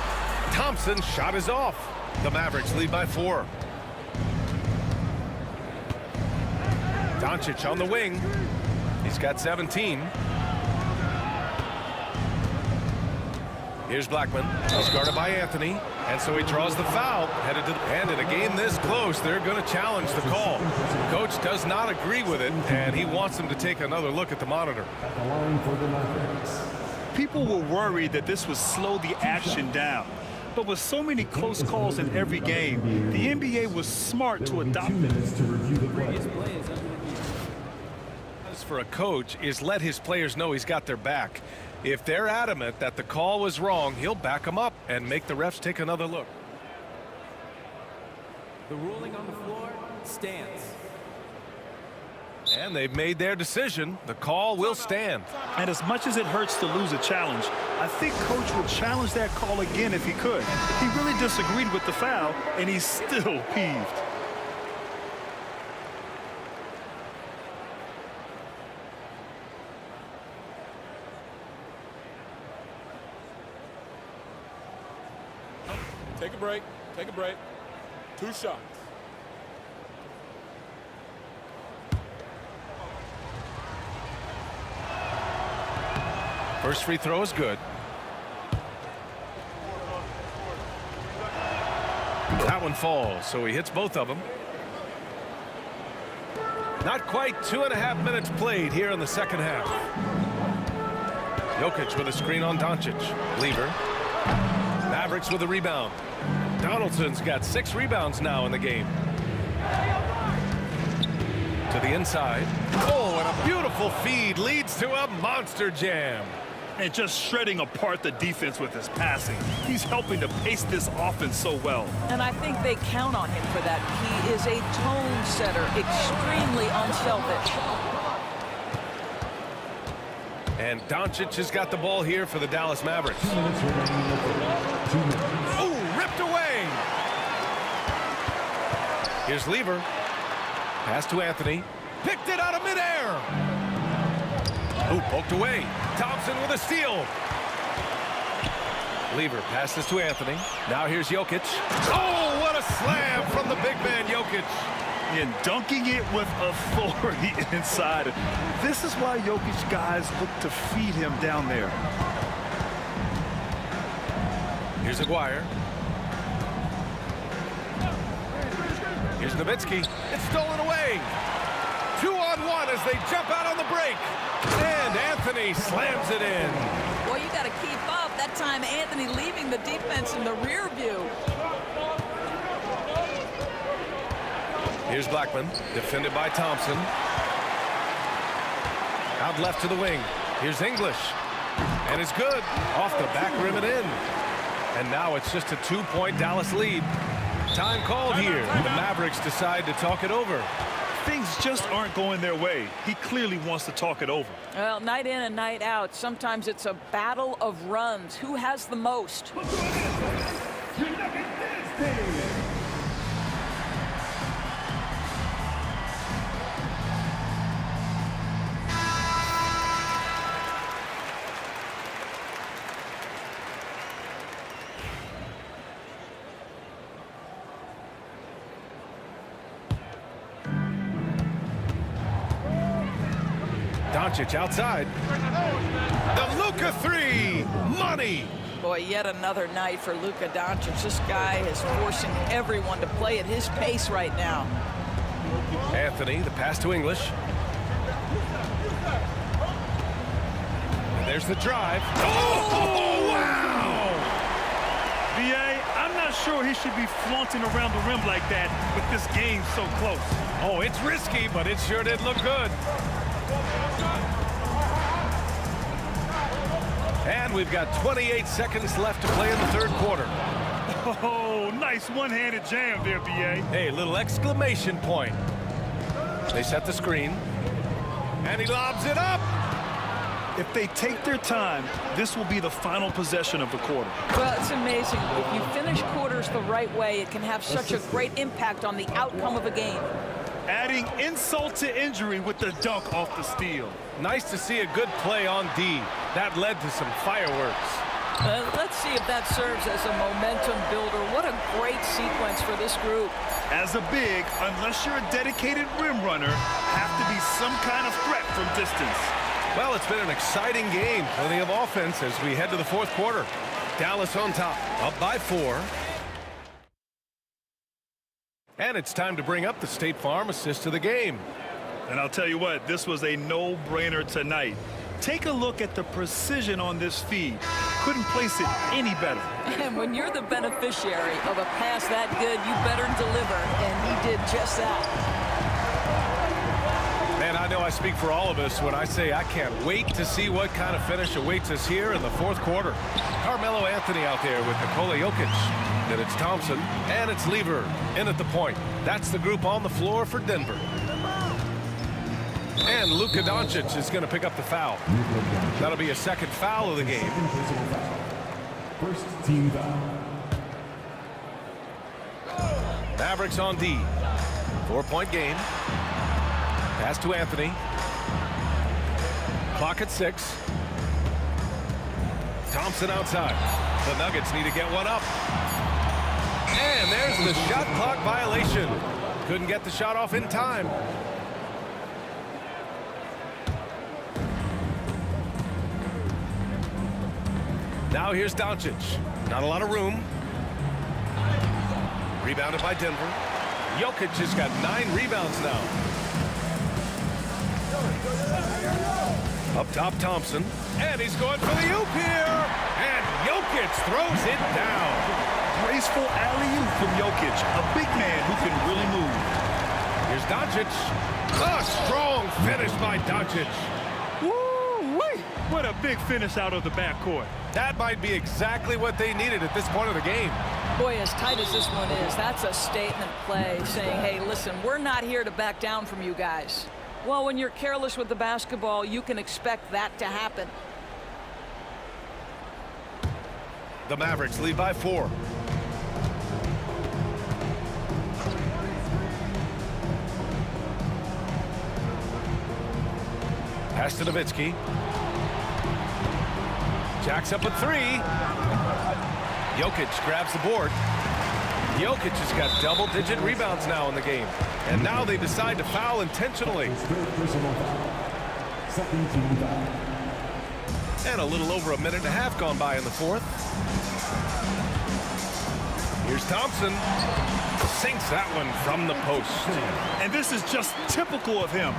Thompson's shot is off. The Mavericks lead by 4. Doncic on the wing. He's got 17. Here's Blackman. He's guarded by Anthony. And so he draws the foul. Headed to the end. In a game this close, they're going to challenge the call. Coach does not agree with it, and he wants them to take another look at the monitor. People were worried that this would slow the action down. But with so many close calls in every game, the NBA was smart to adopt it. For a coach is let his players know he's got their back. If they're adamant that the call was wrong, he'll back them up and make the refs take another look. The ruling on the floor stands. And they've made their decision. The call will stand. And as much as it hurts to lose a challenge, I think Coach would challenge that call again if he could. He really disagreed with the foul, and he's still peeved. Take a break. Take a break. 2 shots. First free throw is good. That one falls, so he hits both of them. Not quite 2.5 minutes played here in the second half. Jokic with a screen on Doncic. Lever. Mavericks with a rebound. Donaldson's got 6 rebounds now in the game. To the inside. Oh, and a beautiful feed leads to a monster jam. And just shredding apart the defense with his passing. He's helping to pace this offense so well. And I think they count on him for that. He is a tone setter, extremely unselfish. And Doncic has got the ball here for the Dallas Mavericks. Oh, ripped away. Here's Lever. Pass to Anthony. Picked it out of midair. Oh, poked away. Thompson with a steal. Lever passes to Anthony. Now here's Jokic. Oh, what a slam from the big man Jokic. And dunking it with authority inside. This is why Jokic guys look to feed him down there. Here's Aguirre. Here's Nowitzki. It's stolen away. 2-on-1 as they jump out on the break. And Anthony slams it in. Well, you got to keep up. That time, Anthony leaving the defense in the rear view. Here's Blackman, defended by Thompson. Out left to the wing. Here's English. And it's good. Off the back rim and in. And now it's just a 2-point Dallas lead. Time called here. The Mavericks decide to talk it over. Things just aren't going their way. He clearly wants to talk it over. Well, night in and night out, sometimes it's a battle of runs. Who has the most? Doncic outside. The Luka 3. Money. Boy, yet another night for Luka Doncic. This guy is forcing everyone to play at his pace right now. Anthony, the pass to English. And there's the drive. Oh, wow! B.A., I'm not sure he should be flaunting around the rim like that with this game so close. Oh, it's risky, but it sure did look good. And we've got 28 seconds left to play in the third quarter. Oh, nice one-handed jam there, B.A. Hey, little exclamation point. They set the screen. And he lobs it up. If they take their time, this will be the final possession of the quarter. Well, it's amazing. If you finish quarters the right way, it can have such a great impact on the outcome of a game. Adding insult to injury with the dunk off the steal. Nice to see a good play on D. That led to some fireworks. Let's see if that serves as a momentum builder. What a great sequence for this group. As a big, unless you're a dedicated rim runner, have to be some kind of threat from distance. Well, it's been an exciting game. Plenty of offense as we head to the fourth quarter. Dallas on top, up by 4. And it's time to bring up the State Farm assist of the game. And I'll tell you what, this was a no-brainer tonight. Take a look at the precision on this feed. Couldn't place it any better. And when you're the beneficiary of a pass that good, you better deliver, and he did just that. Man, I know I speak for all of us when I say I can't wait to see what kind of finish awaits us here in the fourth quarter. Carmelo Anthony out there with Nikola Jokic. Then it's Thompson, and it's Lever in at the point. That's the group on the floor for Denver. And Luka Doncic is going to pick up the foul. That'll be a second foul of the game. First team foul. Mavericks on D. 4-point game. Pass to Anthony. Clock at 6. Thompson outside. The Nuggets need to get one up. And there's the shot clock violation. Couldn't get the shot off in time. Now here's Doncic. Not a lot of room. Rebounded by Denver. Jokic has got 9 rebounds now. Up top, Thompson. And he's going for the oop here. And Jokic throws it down. Graceful alley-oop from Jokic, a big man who can really move. Here's Doncic. A strong finish by Doncic. Woo-wee! What a big finish out of the backcourt. That might be exactly what they needed at this point of the game. Boy, as tight as this one is, that's a statement play saying, hey, listen, we're not here to back down from you guys. Well, when you're careless with the basketball, you can expect that to happen. The Mavericks lead by 4. Pass to Nowitzki. Jacks up at 3. Jokic grabs the board. Jokic has got double-digit rebounds now in the game. And now they decide to foul intentionally. Second team foul. And a little over a minute and a half gone by in the fourth. Here's Thompson. Sinks that one from the post. And this is just typical of him.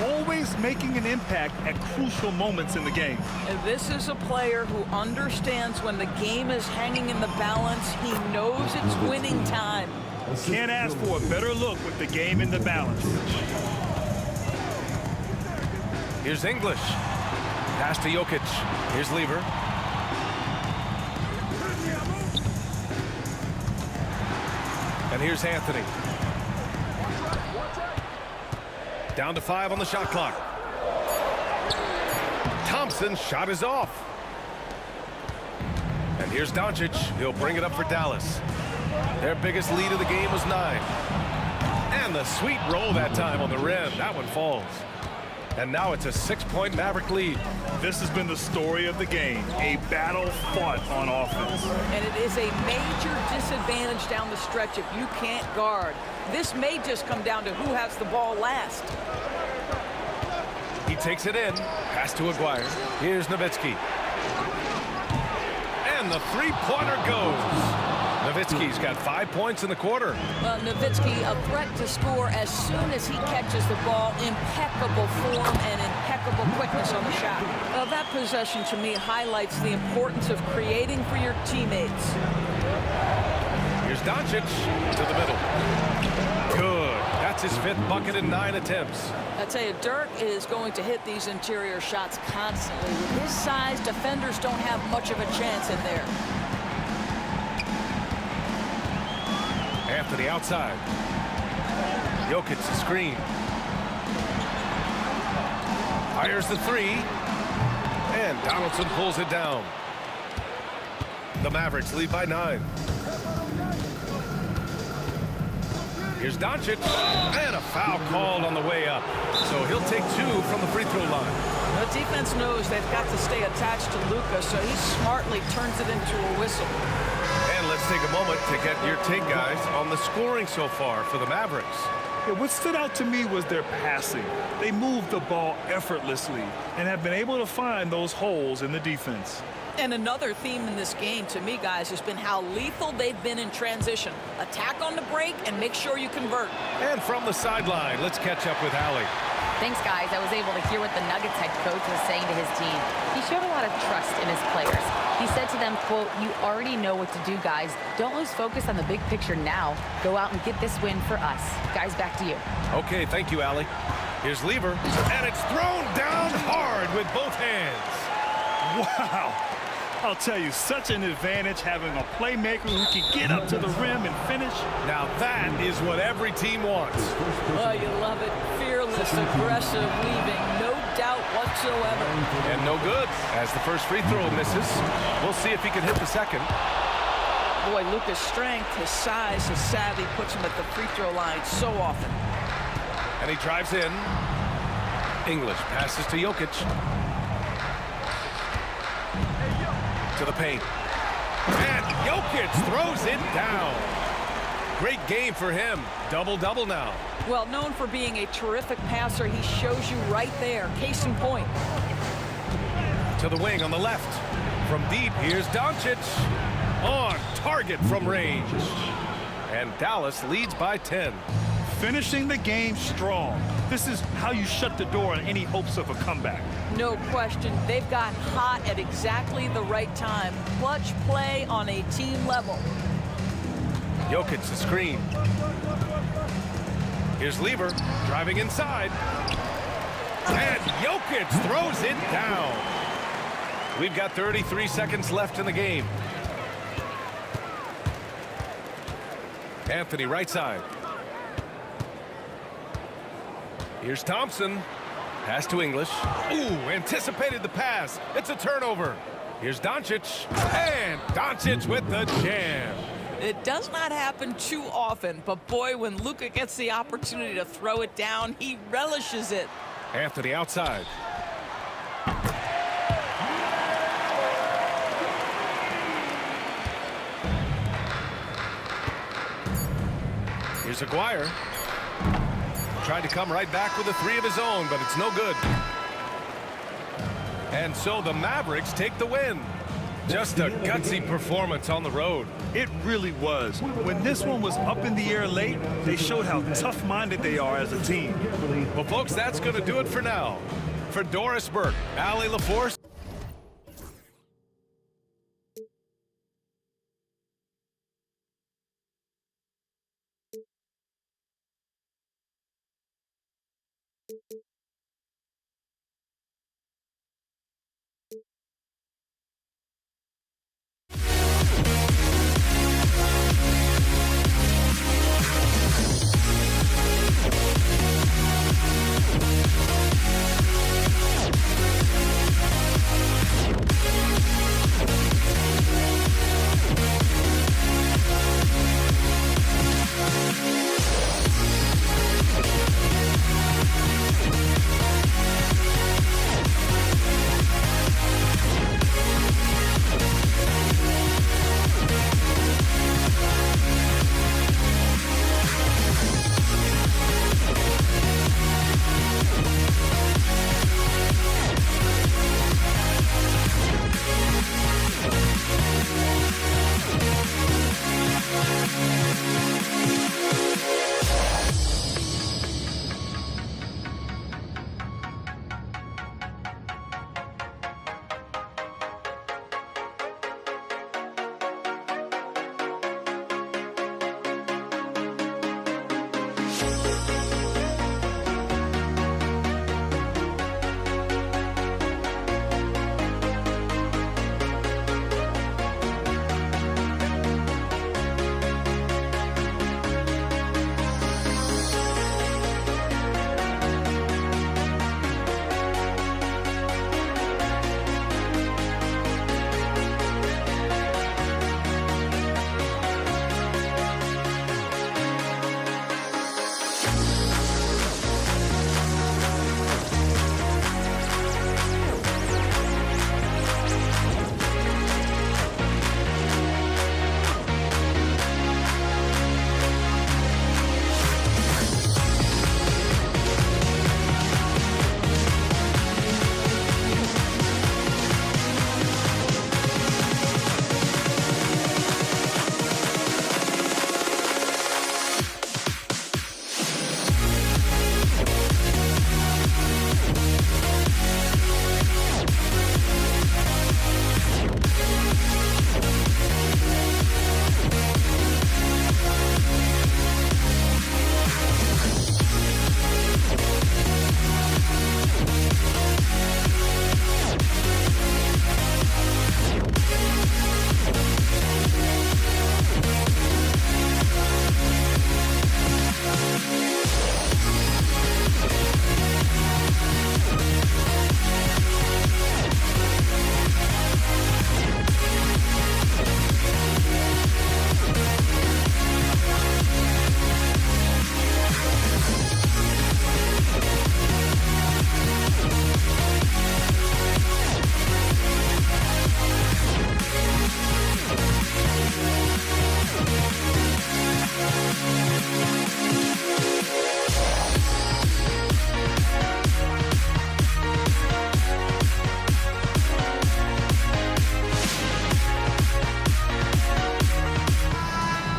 Always making an impact at crucial moments in the game. And this is a player who understands when the game is hanging in the balance. He knows it's winning time. Can't ask for a better look with the game in the balance. Here's English. Pass to Jokic. Here's Lever. And here's Anthony. Down to 5 on the shot clock. Thompson's shot is off. And here's Doncic. He'll bring it up for Dallas. Their biggest lead of the game was 9. And the sweet roll that time on the rim. That one falls. And now it's a 6-point Maverick lead. This has been the story of the game. A battle fought on offense. And it is a major disadvantage down the stretch if you can't guard. This may just come down to who has the ball last. He takes it in. Pass to Aguirre. Here's Nowitzki. And the three-pointer goes. Nowitzki's got 5 points in the quarter. Well, Nowitzki, a threat to score as soon as he catches the ball. Impeccable form and impeccable quickness on the shot. Well, that possession to me highlights the importance of creating for your teammates. Here's Doncic to the middle. Good. That's his 5th bucket in 9 attempts. I tell you, Dirk is going to hit these interior shots constantly. With his size, defenders don't have much of a chance in there. Anthony outside. Jokic the screen. Fires the three. And Donaldson pulls it down. The Mavericks lead by 9. Here's Doncic. And a foul called on the way up. So he'll take 2 from the free throw line. The defense knows they've got to stay attached to Luka, so he smartly turns it into a whistle. And let's take a moment to get your take, guys, on the scoring so far for the Mavericks. Yeah, what stood out to me was their passing. They moved the ball effortlessly and have been able to find those holes in the defense. And another theme in this game, to me, guys, has been how lethal they've been in transition. Attack on the break and make sure you convert. And from the sideline, let's catch up with Allie. Thanks, guys. I was able to hear what the Nuggets head coach was saying to his team. He showed a lot of trust in his players. He said to them, quote, "You already know what to do, guys. Don't lose focus on the big picture now. Go out and get this win for us." Guys, back to you. Okay, thank you, Allie. Here's Lever, and it's thrown down hard with both hands. Wow. I'll tell you, such an advantage having a playmaker who can get up to the rim and finish. Now that is what every team wants. Oh, you love it. Fearless, aggressive, leaving. No doubt whatsoever. And no good, as the first free throw misses. We'll see if he can hit the second. Boy, Luka's strength, his size, his savvy puts him at the free throw line so often. And he drives in. English passes to Jokic. To the paint. And Jokic throws it down. Great game for him. Double-double now. Well, known for being a terrific passer, he shows you right there. Case in point. To the wing on the left. From deep, here's Doncic. On target from range. And Dallas leads by 10. Finishing the game strong. This is how you shut the door on any hopes of a comeback. No question. They've gotten hot at exactly the right time. Clutch play on a team level. Jokic the screen. Here's Lever driving inside. And Jokic throws it down. We've got 33 seconds left in the game. Anthony right side. Here's Thompson. Pass to English. Ooh, anticipated the pass. It's a turnover. Here's Doncic. And Doncic with the jam. It does not happen too often, but boy, when Luka gets the opportunity to throw it down, he relishes it. Anthony outside. Here's Aguirre. Tried to come right back with a 3 of his own, but it's no good. And so the Mavericks take the win. Just a gutsy performance on the road. It really was. When this one was up in the air late, they showed how tough-minded they are as a team. Well, folks, that's going to do it for now. For Doris Burke, Allie LaForce.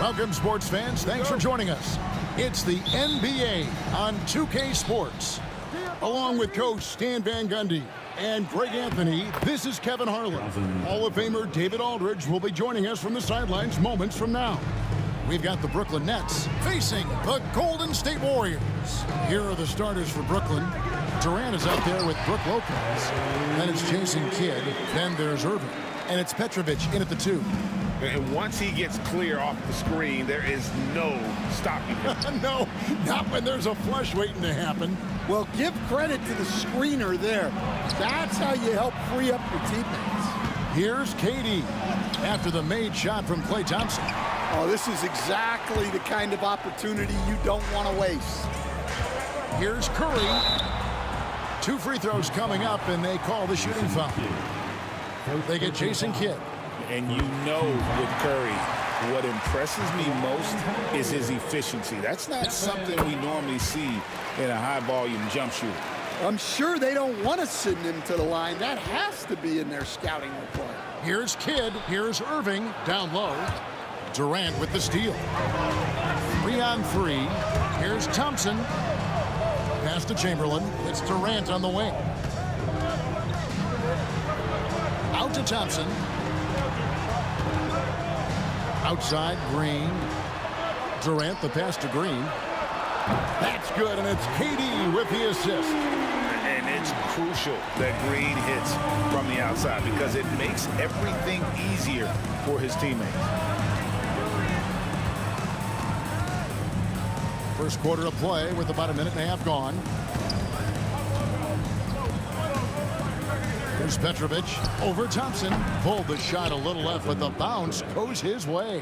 Welcome, sports fans. Thanks for joining us. It's the NBA on 2K Sports. Along with Coach Stan Van Gundy and Greg Anthony, this is Kevin Harlan. Hall of Famer David Aldridge will be joining us from the sidelines moments from now. We've got the Brooklyn Nets facing the Golden State Warriors. Here are the starters for Brooklyn. Durant is out there with Brook Lopez. Then it's Jason Kidd. Then there's Irving. And it's Petrovic in at the 2. And once he gets clear off the screen, there is no stopping him. No, not when there's a flush waiting to happen. Well, give credit to the screener there. That's how you help free up your teammates. Here's KD after the made shot from Klay Thompson. Oh, this is exactly the kind of opportunity you don't want to waste. Here's Curry. 2 free throws coming up, and they call the shooting foul. They get Jason Kidd. And you know with Curry, what impresses me most is his efficiency. That's not something we normally see in a high-volume jump shooter. I'm sure they don't want to send him to the line. That has to be in their scouting report. Here's Kidd. Here's Irving down low. Durant with the steal. 3-on-3. Here's Thompson. Pass to Chamberlain. It's Durant on the wing. Out to Thompson. Outside, Green. Durant, the pass to Green. That's good, and it's KD with the assist. And it's crucial that Green hits from the outside because it makes everything easier for his teammates. First quarter of play with about a minute and a half gone. Here's Petrovic over Thompson. Pulled the shot a little left, but the bounce goes his way.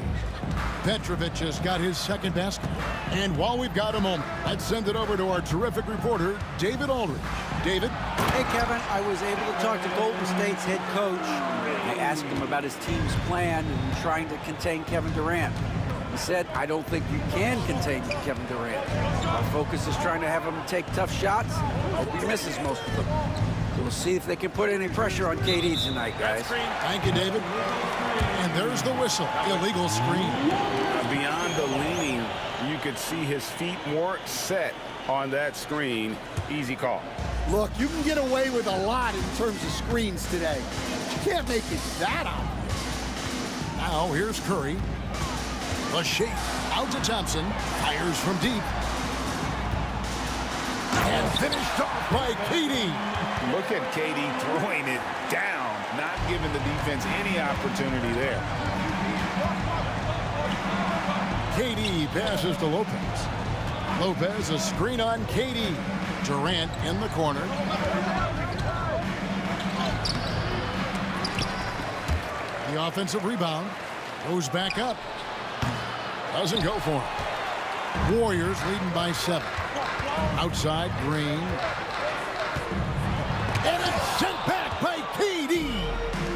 Petrovic has got his second basket. And while we've got a moment, let's send it over to our terrific reporter, David Aldridge. David? Hey, Kevin. I was able to talk to Golden State's head coach. I asked him about his team's plan in trying to contain Kevin Durant. He said, I don't think you can contain Kevin Durant. Our focus is trying to have him take tough shots. Hope he misses most of them. We'll see if they can put any pressure on KD tonight, guys. Thank you, David. And there's the whistle. Illegal screen. Beyond the leaning, you could see his feet more set on that screen. Easy call. Look, you can get away with a lot in terms of screens today. You can't make it that obvious. Now here's Curry. The shake out to Thompson. Fires from deep. And finished off by KD. Look at KD throwing it down, not giving the defense any opportunity there. KD passes to Lopez. Lopez, a screen on KD. Durant in the corner. The offensive rebound goes back up. Doesn't go for him. Warriors leading by 7. Outside, Green. And it's sent back by KD.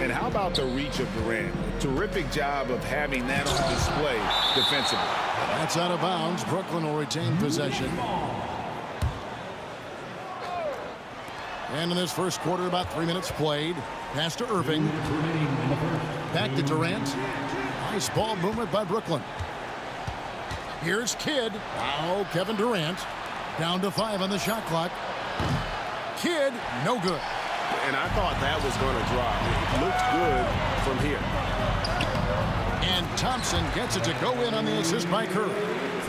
And how about the reach of Durant? A terrific job of having that on display defensively. That's out of bounds. Brooklyn will retain possession. And in this first quarter, about 3 minutes played. Pass to Irving. Back to Durant. Nice ball movement by Brooklyn. Here's Kidd. Now Kevin Durant. Down to 5 on the shot clock. Kidd, no good. And I thought that was going to drop. It looked good from here. And Thompson gets it to go in on the assist by Curry.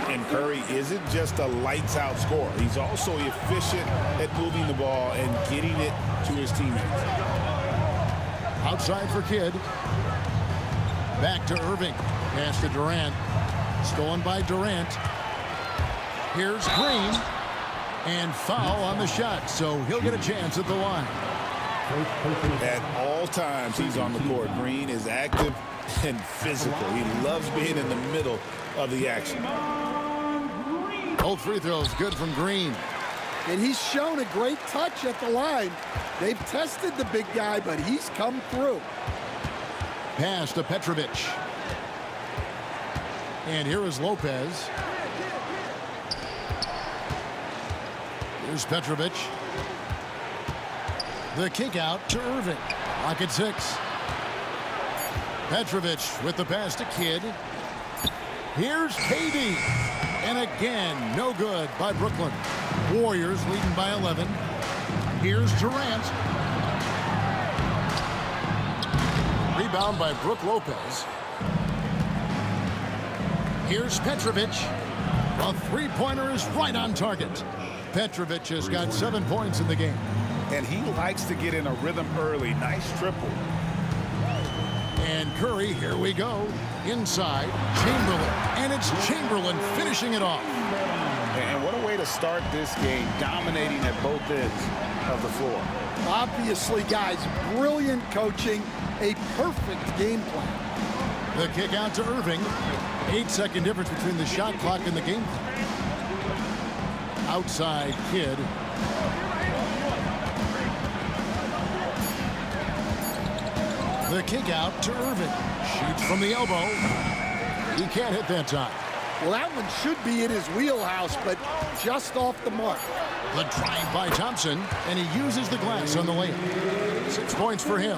And Curry isn't just a lights-out scorer. He's also efficient at moving the ball and getting it to his teammates. Outside for Kidd. Back to Irving. Pass to Durant. Stolen by Durant. Here's Green. And foul on the shot, so he'll get a chance at the line. At all times he's on the court. Green is active and physical. He loves being in the middle of the action. Both free throws good from Green. And he's shown a great touch at the line. They've tested the big guy, but he's come through. Pass to Petrovic. And here is Lopez. Here's Petrovic. The kick out to Irving. Lock at 6. Petrovic with the pass to Kidd. Here's KD. And again, no good by Brooklyn. Warriors leading by 11. Here's Durant. Rebound by Brook Lopez. Here's Petrovic. A three-pointer is right on target. Petrovic has got 7 points in the game. And he likes to get in a rhythm early. Nice triple. And Curry, here we go. Inside, Chamberlain. And it's Chamberlain finishing it off. And what a way to start this game, dominating at both ends of the floor. Obviously, guys, brilliant coaching, a perfect game plan. The kick out to Irving. 8-second difference between the shot clock and the game clock. Outside Kidd. The kick out to Irving. Shoots from the elbow. He can't hit that time. Well, that one should be in his wheelhouse, but just off the mark. The drive by Thompson, and he uses the glass on the layup. 6 points for him.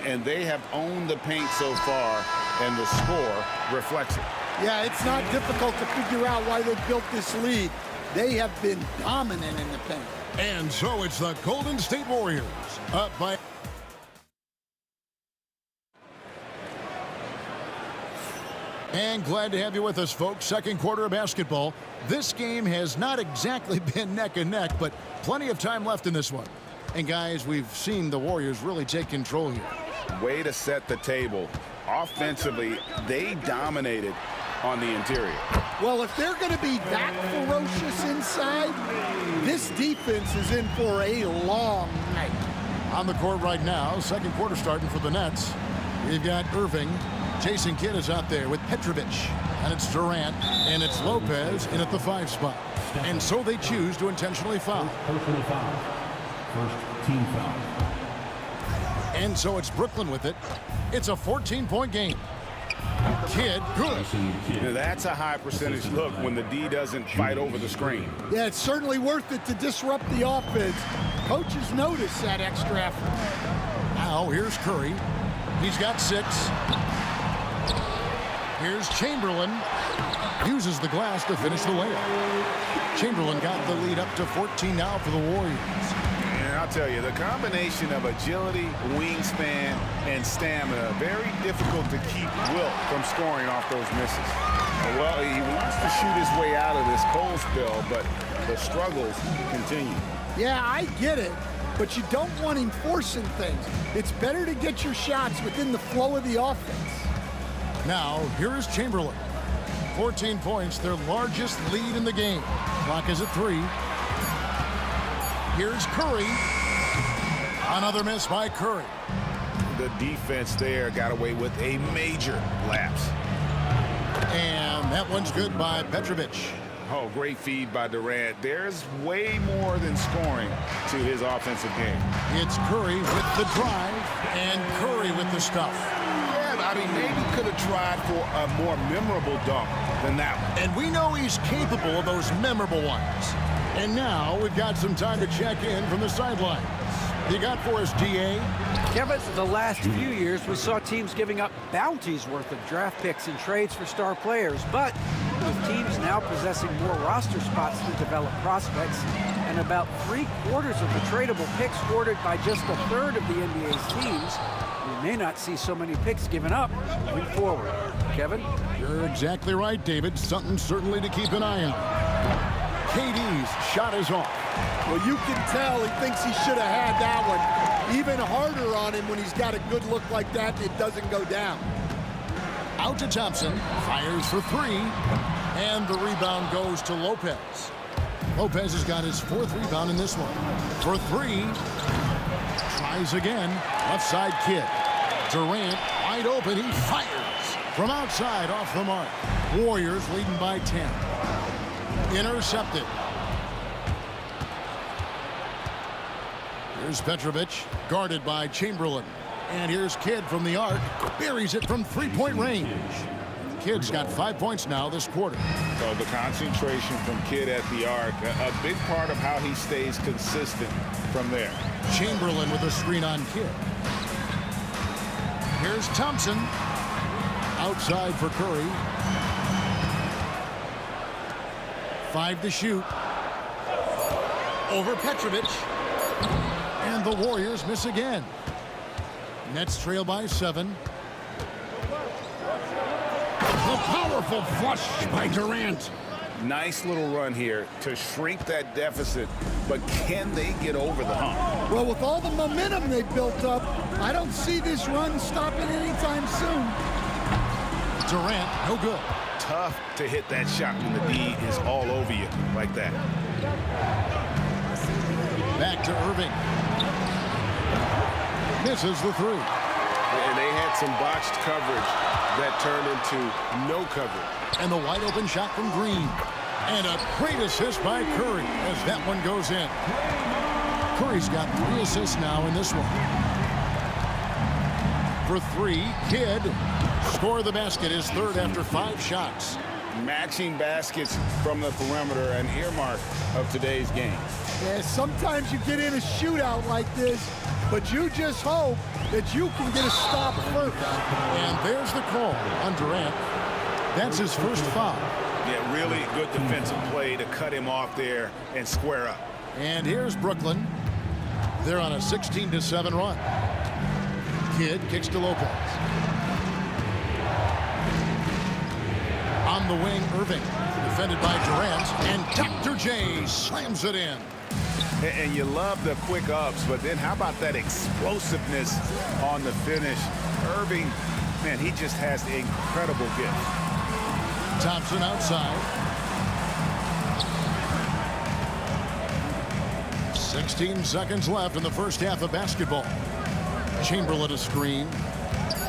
And they have owned the paint so far, and the score reflects it. Yeah, it's not difficult to figure out why they built this lead. They have been dominant in the paint. And so it's the Golden State Warriors up by... And glad to have you with us, folks. Second quarter of basketball. This game has not exactly been neck and neck, but plenty of time left in this one. And guys, we've seen the Warriors really take control here. Way to set the table. Offensively, they dominated on the interior. Well, if they're going to be that ferocious inside, this defense is in for a long night. On the court right now, second quarter starting for the Nets. We've got Irving. Jason Kidd is out there with Petrovic. And it's Durant. And it's Lopez in at the 5 spot. And so they choose to intentionally foul. Personal foul. First team foul. And so it's Brooklyn with it. It's a 14-point game. Kidd, good. Now that's a high percentage look when the D doesn't fight over the screen. Yeah, it's certainly worth it to disrupt the offense. Coaches notice that extra effort. Now here's Curry. He's got 6. Here's Chamberlain. Uses the glass to finish the layup. Chamberlain got the lead up to 14 now for the Warriors. And I'll tell you, the combination of agility, wingspan, and stamina, very difficult to keep Wilt from scoring off those misses. Well, he wants to shoot his way out of this cold spell, but the struggles continue. Yeah, I get it, but you don't want him forcing things. It's better to get your shots within the flow of the offense. Now, here is Chamberlain. 14 points, their largest lead in the game. Clock is at 3. Here's Curry. Another miss by Curry. The defense there got away with a major lapse. And that one's good by Petrovic. Oh, great feed by Durant. There's way more than scoring to his offensive game. It's Curry with the drive and Curry with the stuff. I mean, maybe could have tried for a more memorable dunk than that one. And we know he's capable of those memorable ones. And now we've got some time to check in from the sidelines. You got for us, DA? Kevin, the last few years we saw teams giving up bounties worth of draft picks and trades for star players. But with teams now possessing more roster spots to develop prospects and about 3/4 of the tradable picks ordered by just 1/3 of the NBA's teams, we may not see so many picks given up moving forward. Kevin? You're exactly right, David. Something certainly to keep an eye on. KD's shot is off. Well, you can tell he thinks he should have had that one. Even harder on him when he's got a good look like that and it doesn't go down. Out to Thompson. Fires for 3. And the rebound goes to Lopez. Lopez has got his 4th rebound in this one. For 3. Tries again. Left side Kidd. Durant wide open. He fires from outside off the mark. Warriors leading by 10. Intercepted. Here's Petrovic, guarded by Chamberlain. And here's Kidd from the arc. Buries it from 3-point range. Kidd's got 5 points now this quarter. So the concentration from Kidd at the arc, a big part of how he stays consistent from there. Chamberlain with a screen on Kidd. Here's Thompson. Outside for Curry. 5 to shoot. Over Petrovic. And the Warriors miss again. Nets trail by 7. A powerful flush by Durant. Nice little run here to shrink that deficit, but can they get over the hump? Well, with all the momentum they built up, I don't see this run stopping anytime soon. Durant, no good. Tough to hit that shot when the D is all over you like that. Back to Irving. Misses the 3. And they had some botched coverage that turned into no coverage. And the wide open shot from Green. And a great assist by Curry as that one goes in. Curry's got 3 assists now in this one. For 3, Kidd. Score the basket, his 3rd after 5 shots. Matching baskets from the perimeter, an earmark of today's game. Yeah, sometimes you get in a shootout like this, but you just hope that you can get a stop first. And there's the call on Durant. That's his first foul. Yeah, really good defensive play to cut him off there and square up. And here's Brooklyn. They're on a 16-7 run. Kidd kicks to Lopez. On the wing, Irving. Defended by Durant. And Dr. J slams it in. And you love the quick ups, but then how about that explosiveness on the finish? Irving, man, he just has the incredible gift. Thompson outside. 16 seconds left in the first half of basketball. Chamberlain a screen.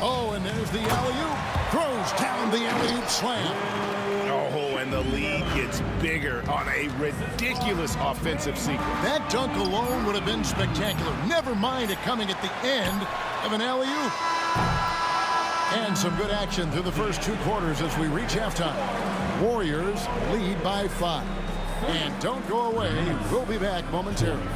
Oh, and there's the alley-oop. Throws down the alley-oop slam. Oh, and the lead gets bigger on a ridiculous offensive sequence. That dunk alone would have been spectacular. Never mind it coming at the end of an alley-oop. And some good action through the first 2 quarters as we reach halftime. Warriors lead by 5. And don't go away. We'll be back momentarily.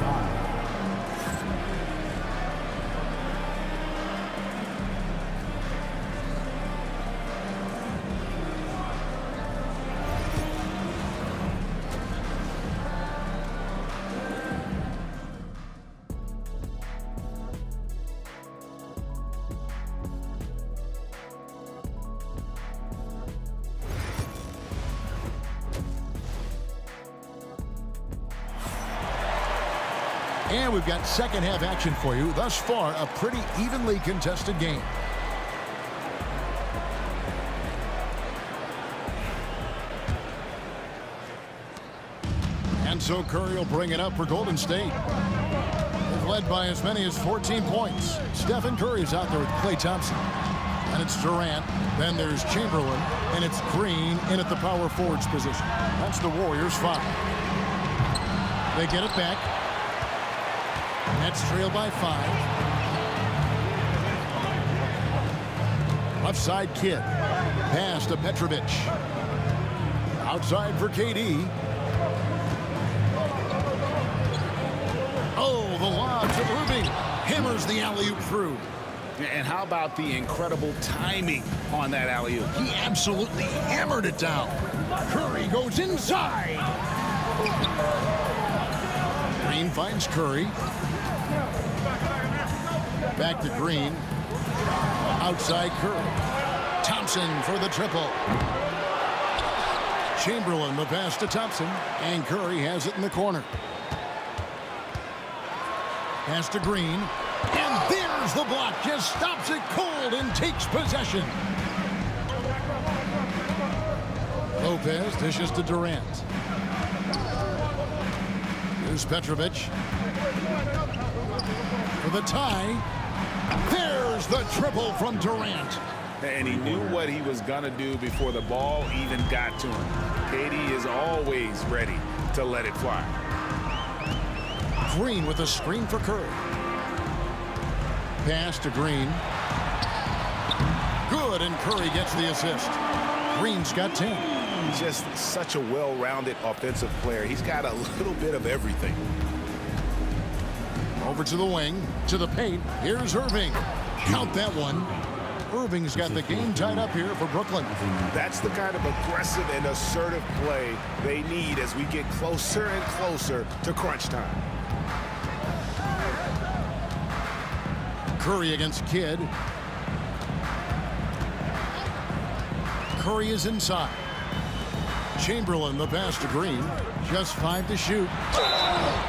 And we've got second half action for you. Thus far, a pretty evenly contested game. And so Curry will bring it up for Golden State. They've led by as many as 14 points. Stephen Curry's out there with Klay Thompson. And it's Durant. Then there's Chamberlain. And it's Green in at the power forwards position. That's the Warriors' 5. They get it back. Nets trail by 5. Left side, Kidd. Pass to Petrovic. Outside for KD. Oh, the lob to Irving. Hammers the alley-oop through. And how about the incredible timing on that alley-oop? He absolutely hammered it down. Curry goes inside. Green finds Curry. Back to Green. Outside Curry. Thompson for the triple. Chamberlain the pass to Thompson. And Curry has it in the corner. Pass to Green. And there's the block. Just stops it cold and takes possession. Lopez dishes to Durant. Here's Petrovic. For the tie. There's the triple from Durant. And he knew what he was going to do before the ball even got to him. KD is always ready to let it fly. Green with a screen for Curry. Pass to Green. Good, and Curry gets the assist. Green's got 10. Just such a well-rounded offensive player. He's got a little bit of everything. Over to the wing, to the paint. Here's Irving. Count that one. Irving's got the game tied up here for Brooklyn. That's the kind of aggressive and assertive play they need as we get closer and closer to crunch time. Curry against Kidd. Curry is inside. Chamberlain, the pass to Green. Just 5 to shoot.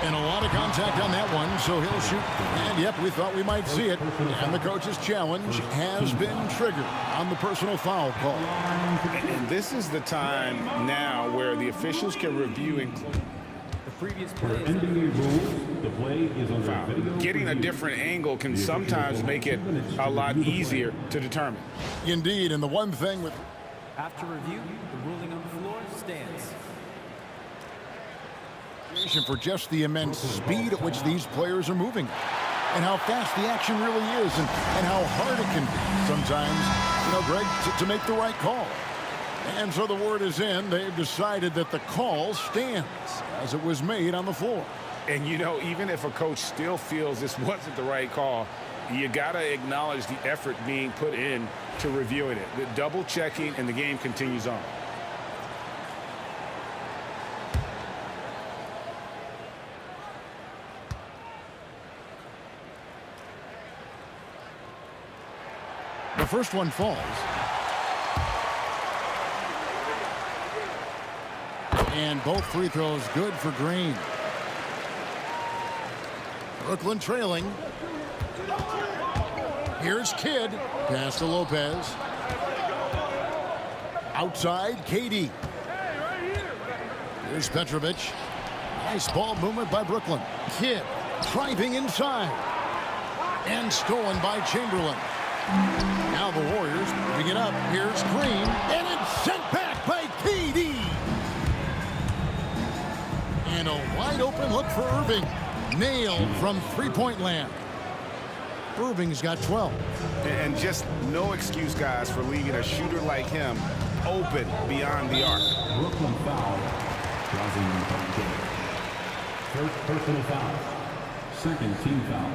And a lot of contact on that one, so he'll shoot. And, yep, we thought we might see it. And the coach's challenge has been triggered on the personal foul call. And this is the time now where the officials can review and Previous play NBA rules, the play is on foul. video. Getting a different angle can sometimes make it a lot easier to determine. Indeed, and the one thing with... After review, the ruling on the floor stands. For just the immense speed at which these players are moving and how fast the action really is and how hard it can be sometimes, you know, Greg, to make the right call. And so the word is in. They've decided that the call stands as it was made on the floor. And, you know, even if a coach still feels this wasn't the right call, you got to acknowledge the effort being put in to reviewing it. The double checking, and the game continues on. The first one falls. And both free throws good for Green. Brooklyn trailing. Here's Kidd. Pass to Lopez. Outside, KD. Here's Petrovic. Nice ball movement by Brooklyn. Kidd driving inside. And stolen by Chamberlain. Now the Warriors moving it up. Here's Green. And it's sent back by KD. And a wide open look for Irving. Nailed from three-point land. Irving's got 12. And just no excuse, guys, for leaving a shooter like him open beyond the arc. Brooklyn foul. Causing first personal foul. Second team foul.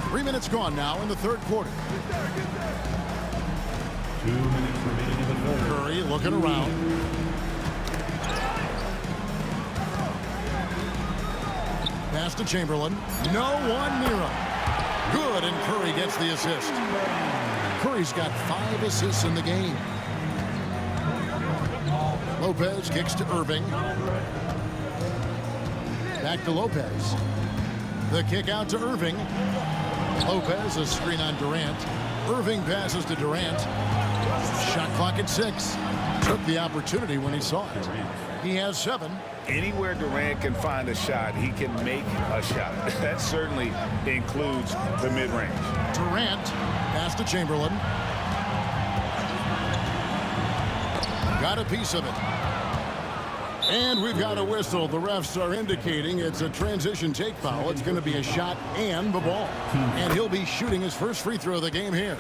3 minutes gone now in the third quarter. 2 minutes remaining in the third. Curry looking around. Pass to Chamberlain. No one near him. Good, and Curry gets the assist. Curry's got 5 assists in the game. Lopez kicks to Irving. Back to Lopez. The kick out to Irving. Lopez, a screen on Durant. Irving passes to Durant. Shot clock at 6. Took the opportunity when he saw it. He has 7. Anywhere Durant can find a shot, he can make a shot. That certainly includes the mid-range. Durant, pass to Chamberlain. Got a piece of it. And we've got a whistle. The refs are indicating it's a transition take foul. It's going to be a shot and the ball. And he'll be shooting his first free throw of the game here.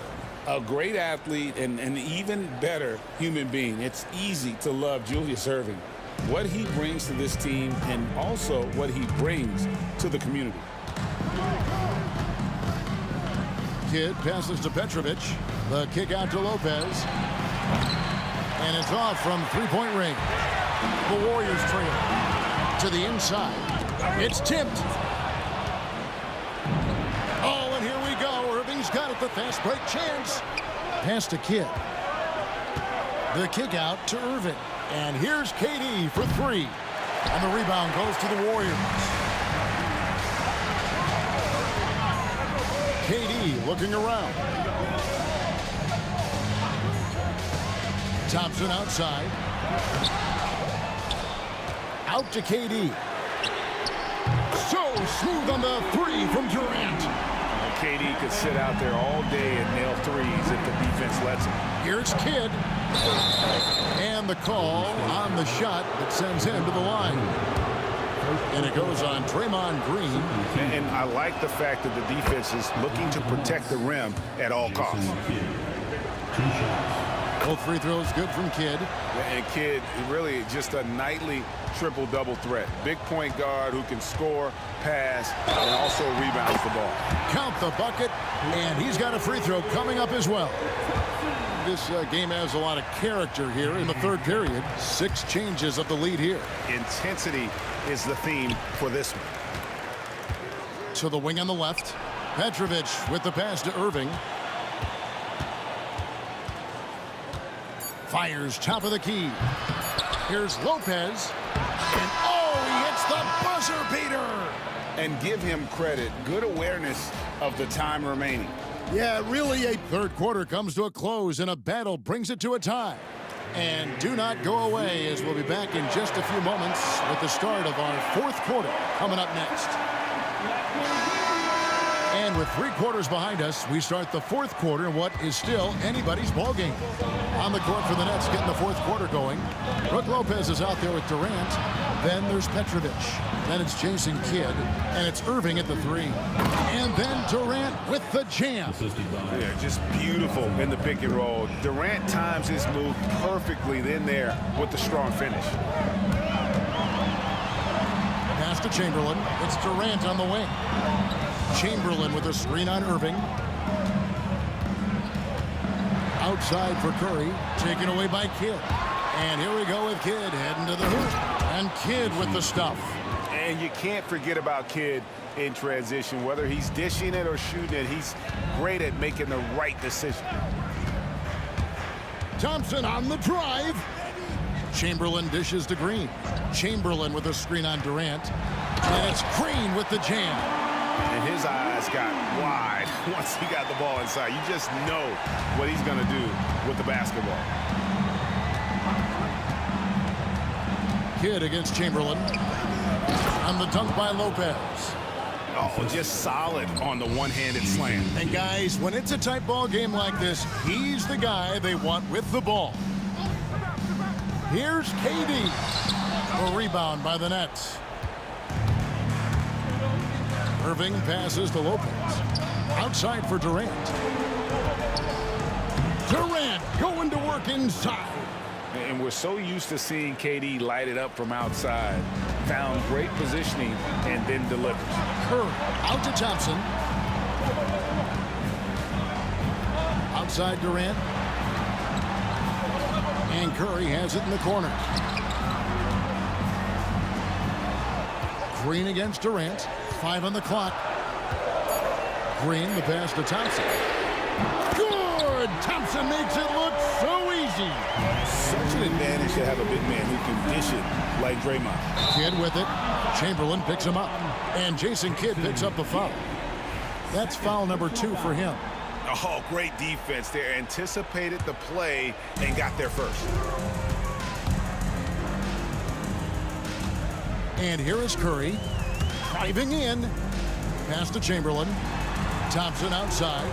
A great athlete and an even better human being. It's easy to love Julius Irving. What he brings to this team and also what he brings to the community. Kidd passes to Petrovic. The kick out to Lopez. And it's off from three-point range. The Warriors trail to the inside. It's tipped. Oh, and here we go. Irving's got it. The fast break chance. Pass to Kidd. The kick out to Irving. And here's KD for 3. And the rebound goes to the Warriors. KD looking around. Thompson outside. Out to KD. So smooth on the 3 from Durant. KD could sit out there all day and nail threes if the defense lets him. Here's Kidd. And the call on the shot that sends him to the line. And it goes on Draymond Green. And I like the fact that the defense is looking to protect the rim at all costs. 2 shots. Both free throws good from Kidd. And Kidd, really just a nightly triple-double threat. Big point guard who can score, pass, and also rebounds the ball. Count the bucket, and he's got a free throw coming up as well. This game has a lot of character here in the third period. 6 changes of the lead here. Intensity is the theme for this one. To the wing on the left. Petrovic with the pass to Irving. Fires top of the key. Here's Lopez. And he hits the buzzer beater. And give him credit. Good awareness of the time remaining. Yeah, really a third quarter comes to a close and a battle brings it to a tie. And do not go away as we'll be back in just a few moments with the start of our fourth quarter coming up next. And with 3 quarters behind us, we start the fourth quarter in what is still anybody's ball game. On the court for the Nets, getting the fourth quarter going. Brook Lopez is out there with Durant. Then there's Petrovic. Then it's Jason Kidd. And it's Irving at the 3. And then Durant with the jam. Yeah, just beautiful in the pick and roll. Durant times his move perfectly then there with the strong finish. Pass to Chamberlain. It's Durant on the wing. Chamberlain with a screen on Irving. Outside for Curry. Taken away by Kidd. And here we go with Kidd heading to the hoop. And Kidd with the stuff. And you can't forget about Kidd in transition. Whether he's dishing it or shooting it, he's great at making the right decision. Thompson on the drive. Chamberlain dishes to Green. Chamberlain with a screen on Durant. And it's Green with the jam. And his eyes got wide once he got the ball inside. You just know what he's going to do with the basketball. Kidd against Chamberlain. On the dunk by Lopez. Oh, just solid on the one-handed slam. And guys, when it's a tight ball game like this, he's the guy they want with the ball. Here's KD. A rebound by the Nets. Irving passes to Lopez. Outside for Durant. Durant going to work inside. And we're so used to seeing KD light it up from outside. Found great positioning and then delivers. Curry out to Thompson. Outside Durant. And Curry has it in the corner. Green against Durant. 5 on the clock. Green, the pass to Thompson. Good! Thompson makes it look so easy. Such an advantage to have a big man who can dish it like Draymond. Kidd with it. Chamberlain picks him up. And Jason Kidd picks up the foul. That's foul number 2 for him. Oh, great defense there. Anticipated the play and got there first. And here is Curry. Driving in. Pass to Chamberlain. Thompson outside.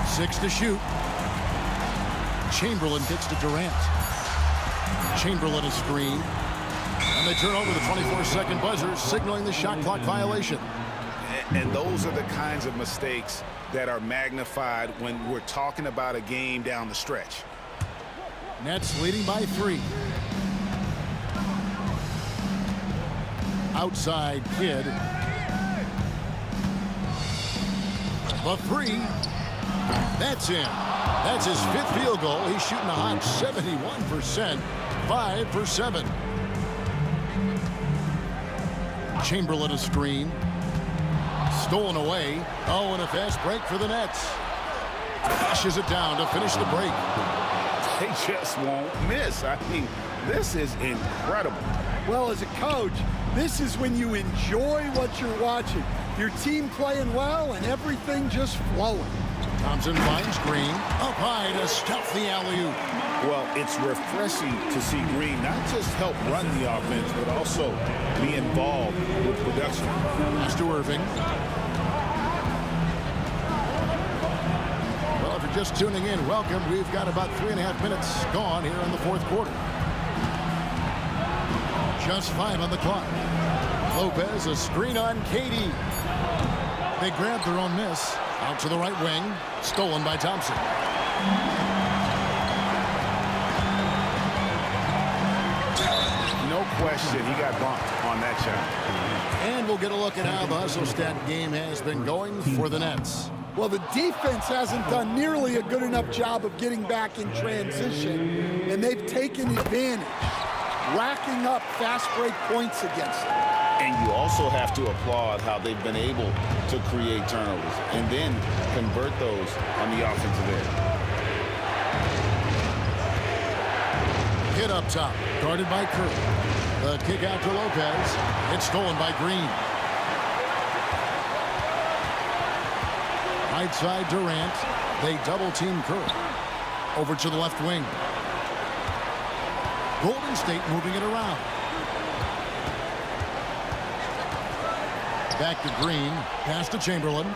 Six to shoot. Chamberlain gets to Durant. Chamberlain a screen. And they turn over the 24-second buzzer, signaling the shot clock violation. And those are the kinds of mistakes that are magnified when we're talking about a game down the stretch. Nets leading by 3. Outside Kidd. The 3. That's in. That's his 5th field goal. He's shooting a hot 71%. 5 for 7. Chamberlain a screen. Stolen away. Oh, and a fast break for the Nets. Flushes it down to finish the break. They just won't miss. I mean, this is incredible. Well, as a coach, this is when you enjoy what you're watching. Your team playing well and everything just flowing. Thompson finds Green. Up high to stuff the alley-oop. Well, it's refreshing to see Green not just help run the offense, but also be involved with production. Pass to Irving. Well, if you're just tuning in, welcome. We've got about 3.5 minutes gone here in the fourth quarter. Just 5 on the clock. Lopez, a screen on KD. They grabbed their own miss. Out to the right wing. Stolen by Thompson. No question, he got bumped on that shot. And we'll get a look at how the hustle stat game has been going for the Nets. Well, the defense hasn't done nearly a good enough job of getting back in transition, and they've taken advantage, racking up fast break points against them. And you also have to applaud how they've been able to create turnovers and then convert those on the offensive end. Hit up top, guarded by Curry. The kick out to Lopez. It's stolen by Green. Right side Durant. They double team Curry. Over to the left wing. Golden State moving it around. Back to Green. Pass to Chamberlain.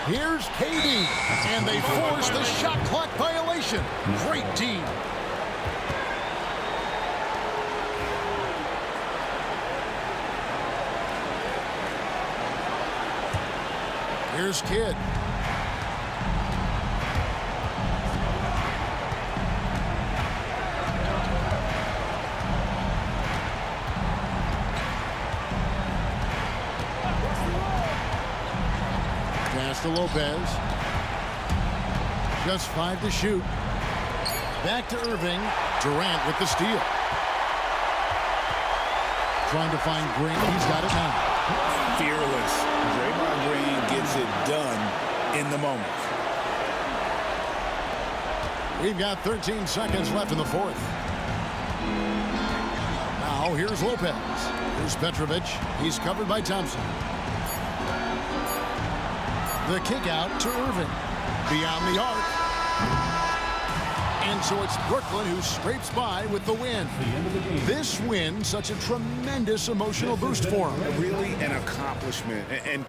Here's KD. And they force the shot clock violation. Great team. Here's Kidd. Pass to Lopez. Just 5 to shoot. Back to Irving. Durant with the steal. Trying to find Green. He's got it now. Fearless. Draymond Green gets it done in the moment. We've got 13 seconds left in the fourth. Now here's Lopez. Here's Petrovic. He's covered by Thompson. The kick out to Irving. Beyond the arc. And so it's Brooklyn who scrapes by with the win. This win, such a tremendous emotional boost for him. Really an accomplishment. And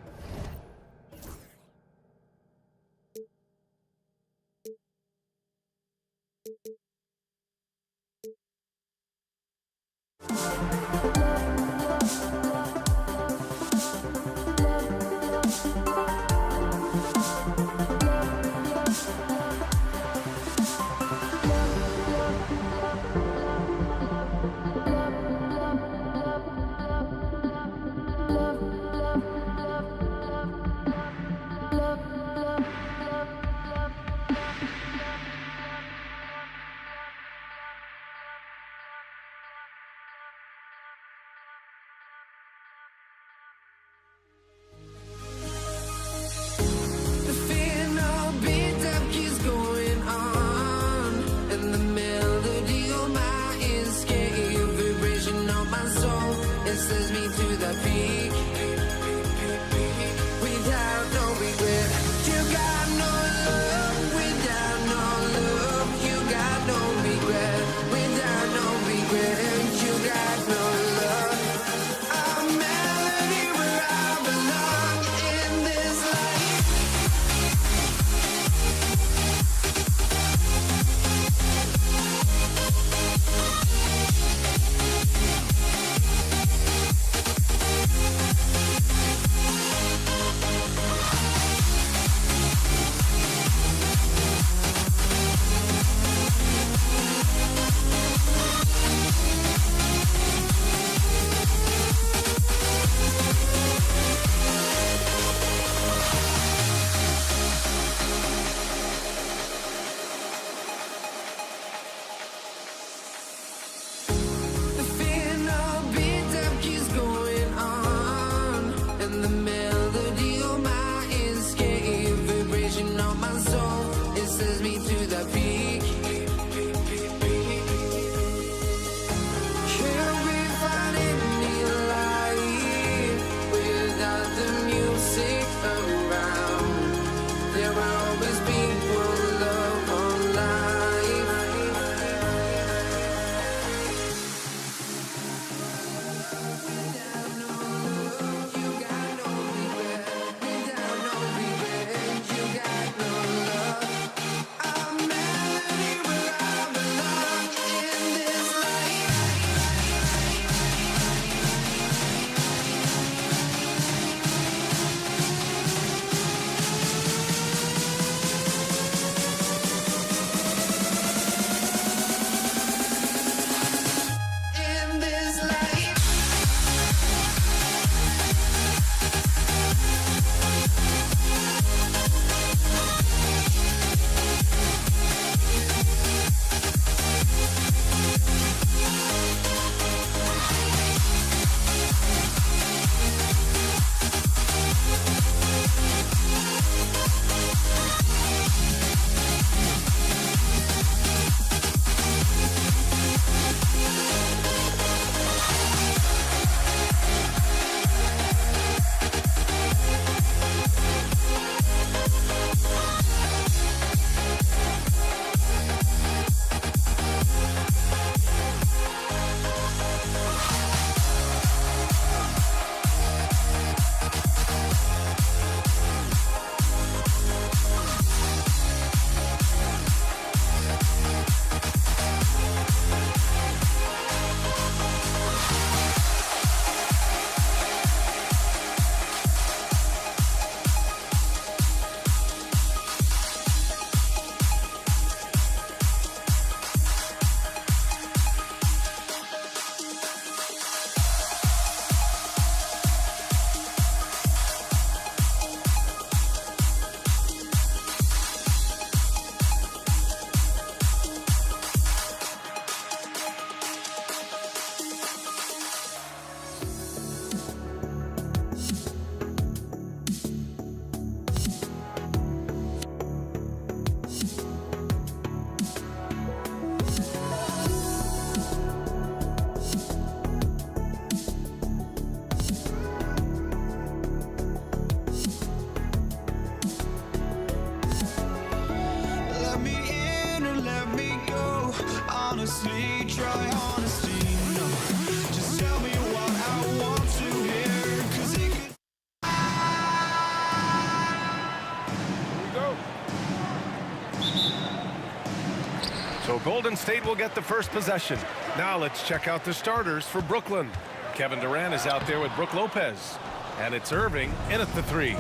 Golden State will get the first possession. Now let's check out the starters for Brooklyn. Kevin Durant is out there with Brook Lopez. And it's Irving in at the 3.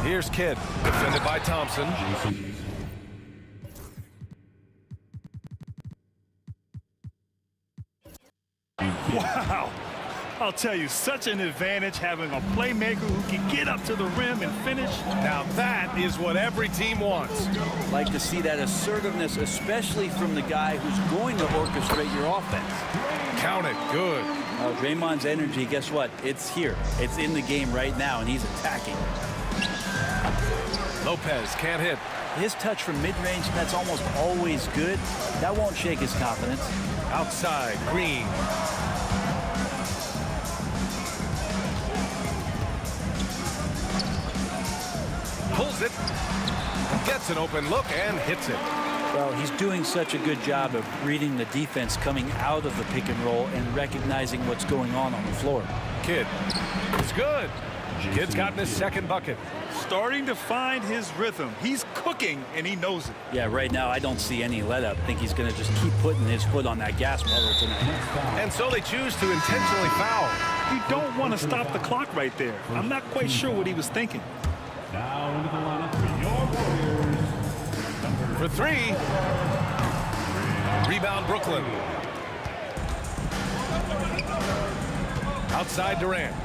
Here's Kidd, defended by Thompson. Wow. I'll tell you, such an advantage having a playmaker who can get up to the rim and finish. Now that is what every team wants. Like to see that assertiveness, especially from the guy who's going to orchestrate your offense. Count it. Good. Draymond's energy, guess what? It's here. It's in the game right now, and he's attacking. Lopez can't hit. His touch from mid-range, that's almost always good. That won't shake his confidence. Outside, Green. Pulls it. Gets an open look and hits it. Well, he's doing such a good job of reading the defense coming out of the pick and roll and recognizing what's going on the floor. Kidd. It's good. Kidd's gotten his second bucket. Starting to find his rhythm. He's cooking, and he knows it. Yeah, right now I don't see any let up. I think he's going to just keep putting his foot on that gas pedal tonight. And so they choose to intentionally foul. You don't want to stop the clock right there. I'm not quite sure what he was thinking. Now into the lineup for your Warriors. For 3. Rebound Brooklyn. Outside Durant.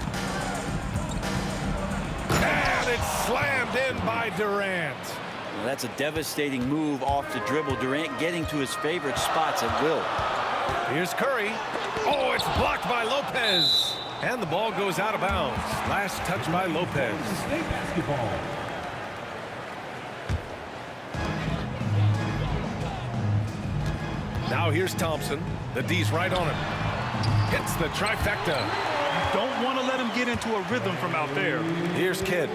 And it's slammed in by Durant. Well, that's a devastating move off the dribble. Durant getting to his favorite spots at will. Here's Curry. Oh, it's blocked by Lopez. And the ball goes out of bounds. Last touch by Lopez. Now here's Thompson. The D's right on him. Hits the trifecta. You don't want to let him get into a rhythm from out there. Here's Kidd.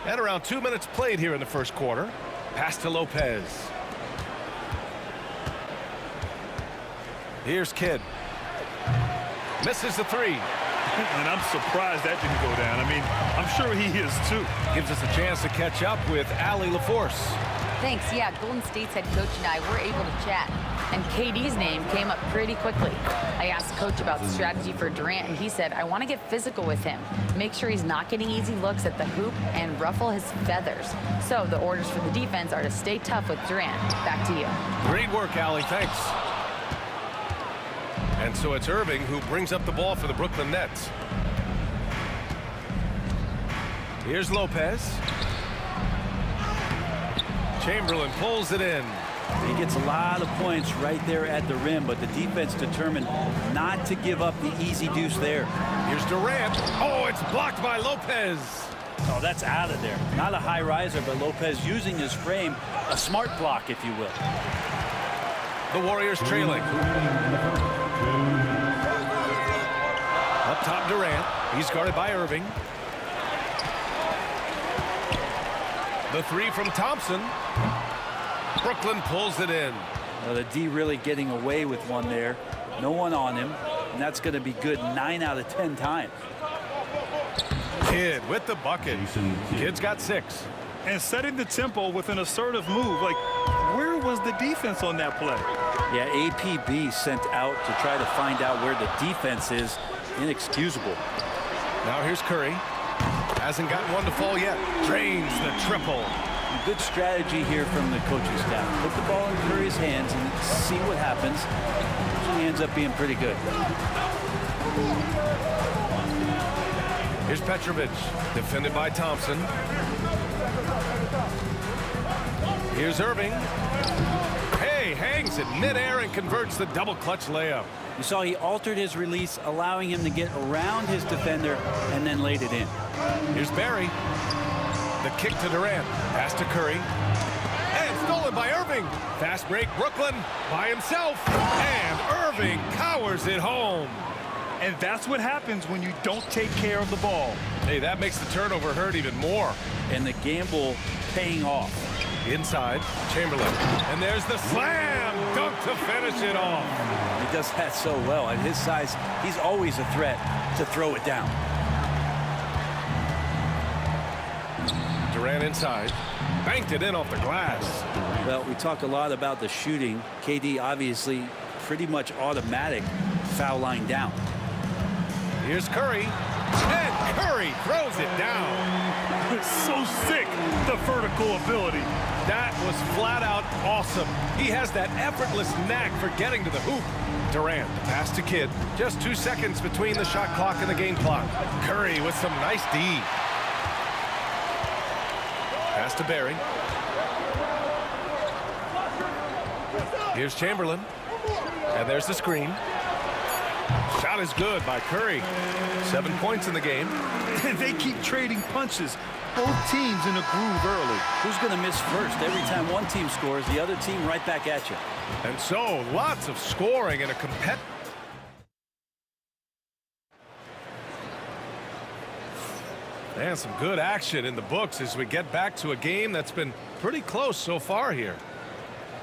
And around 2 minutes played here in the first quarter. Pass to Lopez. Here's Kidd. Misses the 3. And I'm surprised that didn't go down. I mean, I'm sure he is too. Gives us a chance to catch up with Allie LaForce. Thanks. Yeah, Golden State's head coach and I were able to chat. And KD's name came up pretty quickly. I asked Coach about the strategy for Durant, and he said, I want to get physical with him. Make sure he's not getting easy looks at the hoop and ruffle his feathers. So the orders for the defense are to stay tough with Durant. Back to you. Great work, Allie. Thanks. And so it's Irving who brings up the ball for the Brooklyn Nets. Here's Lopez. Chamberlain pulls it in. He gets a lot of points right there at the rim, but the defense determined not to give up the easy deuce there. Here's Durant. Oh, it's blocked by Lopez. Oh, that's out of there. Not a high riser, but Lopez using his frame, a smart block, if you will. The Warriors trailing. Up top, Durant. He's guarded by Irving. The 3 from Thompson. Brooklyn pulls it in. Well, the D really getting away with one there. No one on him, and that's going to be good 9 out of 10 times. Kidd with the bucket. Kidd's got 6. And setting the tempo with an assertive move. Like, where was the defense on that play? Yeah, APB sent out to try to find out where the defense is. Inexcusable. Now here's Curry. Hasn't gotten one to fall yet. Drains the triple. Good strategy here from the coaching staff. Put the ball in Curry's hands and see what happens. Usually ends up being pretty good. Here's Petrovic, defended by Thompson. Here's Irving. Hey, hangs it midair and converts the double clutch layup. You saw he altered his release, allowing him to get around his defender and then laid it in. Here's Barry. The kick to Durant. Pass to Curry. And stolen by Irving. Fast break, Brooklyn by himself. And Irving powers it home. And that's what happens when you don't take care of the ball. Hey, that makes the turnover hurt even more. And the gamble paying off. Inside, Chamberlain. And there's the slam dunk to finish it off. He does that so well. At his size, he's always a threat to throw it down. Durant inside. Banked it in off the glass. Well, we talk a lot about the shooting. KD obviously pretty much automatic foul line down. Here's Curry. And Curry throws it down. It's so sick, the vertical ability. That was flat out awesome. He has that effortless knack for getting to the hoop. Durant, pass to Kidd. Just 2 seconds between the shot clock and the game clock. Curry with some nice D. Pass to Barry. Here's Chamberlain. And there's the screen. Shot is good by Curry. 7 points in the game. They keep trading punches. Both teams in a groove early. Who's going to miss first? Every time one team scores, the other team right back at you. And so, lots of scoring in a competitive. And some good action in the books as we get back to a game that's been pretty close so far here.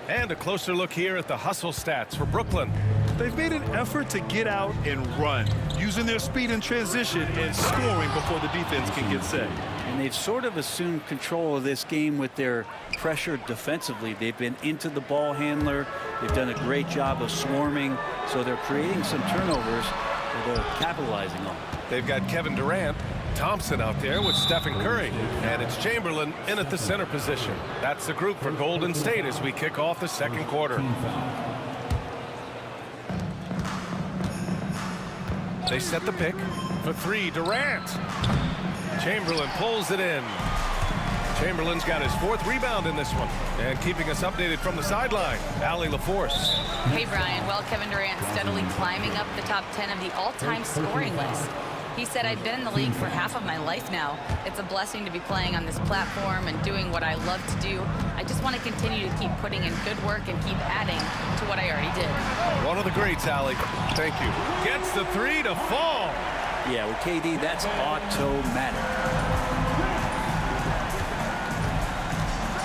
And a closer look here at the hustle stats for Brooklyn. They've made an effort to get out and run, using their speed in transition and scoring before the defense can get set. And they've sort of assumed control of this game with their pressure defensively. They've been into the ball handler. They've done a great job of swarming. So they're creating some turnovers that they're capitalizing on. They've got Kevin Durant, Thompson out there with Stephen Curry. And it's Chamberlain in at the center position. That's the group for Golden State as we kick off the second quarter. They set the pick for three. Durant. Chamberlain pulls it in. Chamberlain's got his 4th rebound in this one. And keeping us updated from the sideline, Allie LaForce. Hey, Brian. Well, Kevin Durant steadily climbing up the top 10 of the all-time scoring list. He said, I've been in the league for half of my life now. It's a blessing to be playing on this platform and doing what I love to do. I just want to continue to keep putting in good work and keep adding to what I already did. One of the greats, Allie. Thank you. Gets the 3 to fall. Yeah, with KD, that's automatic.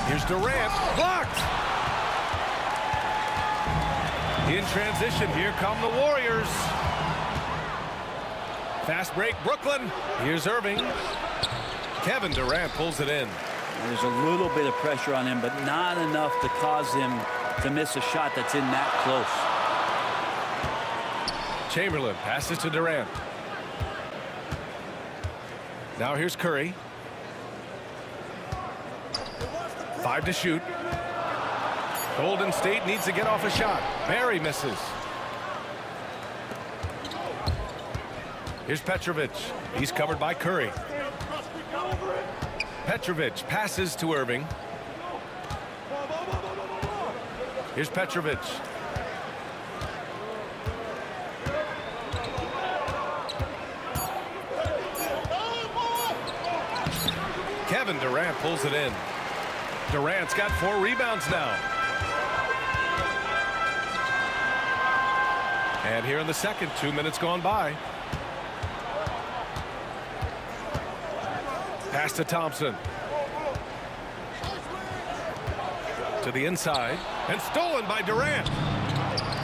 Here's Durant. Blocked. In transition, here come the Warriors. Fast break, Brooklyn. Here's Irving. Kevin Durant pulls it in. There's a little bit of pressure on him, but not enough to cause him to miss a shot that's in that close. Chamberlain passes to Durant. Now here's Curry. 5 to shoot. Golden State needs to get off a shot. Barry misses. Here's Petrovic. He's covered by Curry. Petrovic passes to Irving. Here's Petrovic. Kevin Durant pulls it in. Durant's got 4 rebounds now. And here in the second, 2 minutes gone by. Pass to Thompson. To the inside. And stolen by Durant.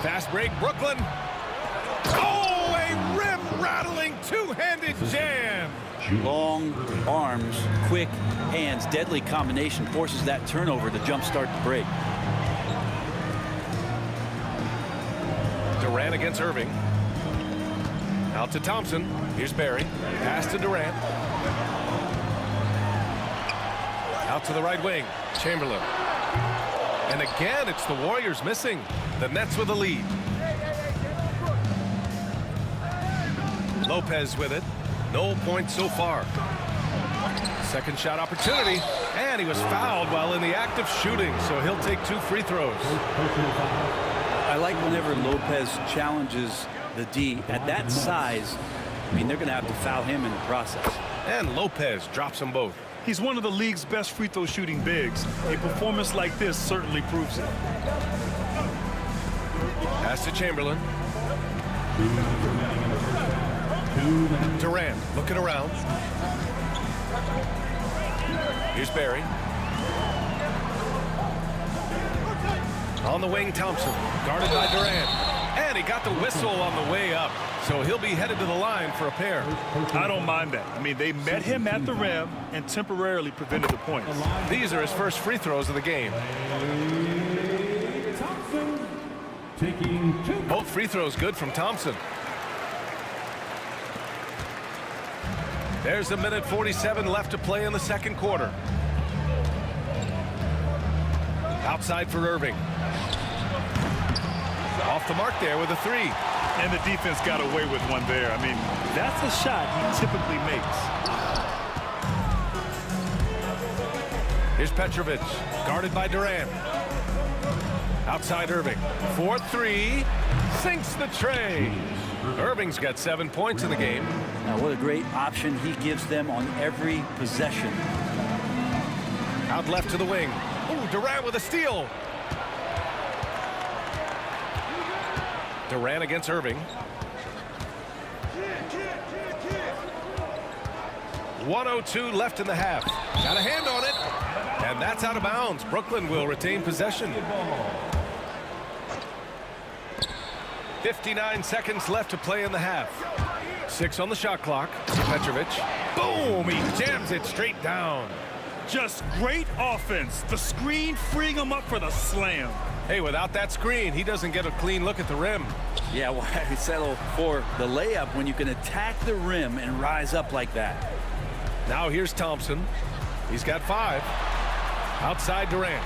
Fast break, Brooklyn. Oh, a rim-rattling two-handed jam. Long arms, quick hands, deadly combination forces that turnover to jumpstart the break. Durant against Irving. Out to Thompson. Here's Barry. Pass to Durant. Out to the right wing. Chamberlain. And again, it's the Warriors missing. The Nets with the lead. Lopez with it. No points so far. Second shot opportunity. And he was fouled while in the act of shooting, so he'll take 2 free throws. I like whenever Lopez challenges the D at that size. I mean, they're going to have to foul him in the process. And Lopez drops them both. He's one of the league's best free throw shooting bigs. A performance like this certainly proves it. Pass to Chamberlain. Durant looking around. Here's Barry. On the wing, Thompson. Guarded by Durant. And he got the whistle on the way up. So he'll be headed to the line for a pair. I don't mind that. I mean, they met him at the rim and temporarily prevented the points. These are his first free throws of the game. Both free throws good from Thompson. There's a minute 47 left to play in the second quarter. Outside for Irving. Off the mark there with a three. And the defense got away with one there. I mean, that's a shot he typically makes. Here's Petrovic, guarded by Durant. Outside Irving, 4-3, sinks the tray. Irving's got 7 points in the game. Now, what a great option he gives them on every possession. Out left to the wing. Ooh, Durant with a steal. Durant against Irving. 1:02 left in the half. Got a hand on it. And that's out of bounds. Brooklyn will retain possession. 59 seconds left to play in the half. 6 on the shot clock. Petrovic. Boom! He jams it straight down. Just great offense. The screen freeing him up for the slam. Hey, without that screen, he doesn't get a clean look at the rim. Yeah, why settle for the layup when you can attack the rim and rise up like that? Now here's Thompson. He's got 5. Outside Durant.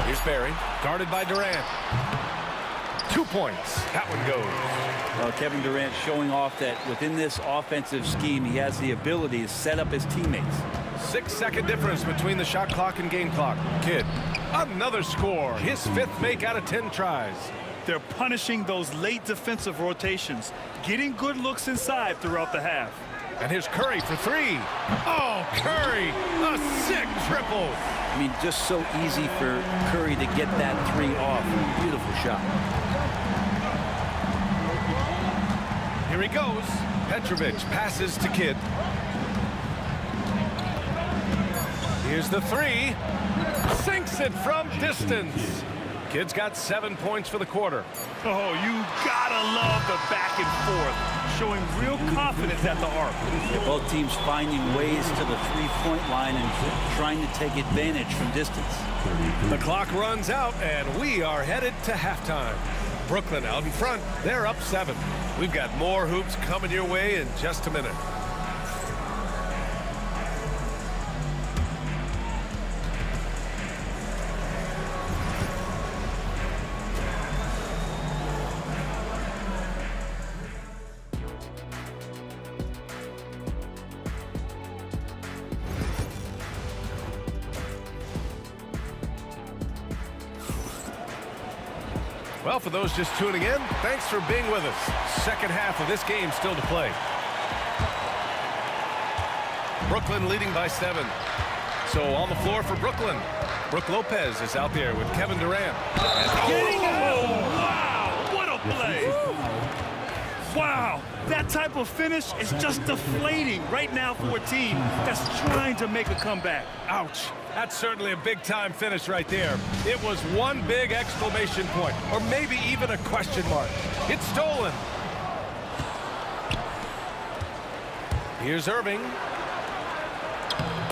Here's Barry, guarded by Durant. 2 points. That one goes. Well, Kevin Durant showing off that within this offensive scheme, he has the ability to set up his teammates. 6-second difference between the shot clock and game clock. Kidd, another score. His 5th make out of 10 tries. They're punishing those late defensive rotations, getting good looks inside throughout the half. And here's Curry for 3. Oh, Curry, a sick triple. I mean, just so easy for Curry to get that 3 off. Beautiful shot. Here he goes. Petrovic passes to Kidd. Here's the 3. Sinks it from distance. Kidd's got 7 points for the quarter. Oh, you gotta love the back and forth, showing real confidence at the arc. Yeah, both teams finding ways to the three-point line and trying to take advantage from distance. The clock runs out, and we are headed to halftime. Brooklyn out in front. They're up 7. We've got more hoops coming your way in just a minute. Well, for those just tuning in, thanks for being with us. Second half of this game still to play. Brooklyn leading by 7. So on the floor for Brooklyn, Brook Lopez is out there with Kevin Durant. Wow, what a play. Wow, that type of finish is just deflating right now for a team that's trying to make a comeback. Ouch. That's certainly a big-time finish right there. It was one big exclamation point, or maybe even a question mark. It's stolen. Here's Irving.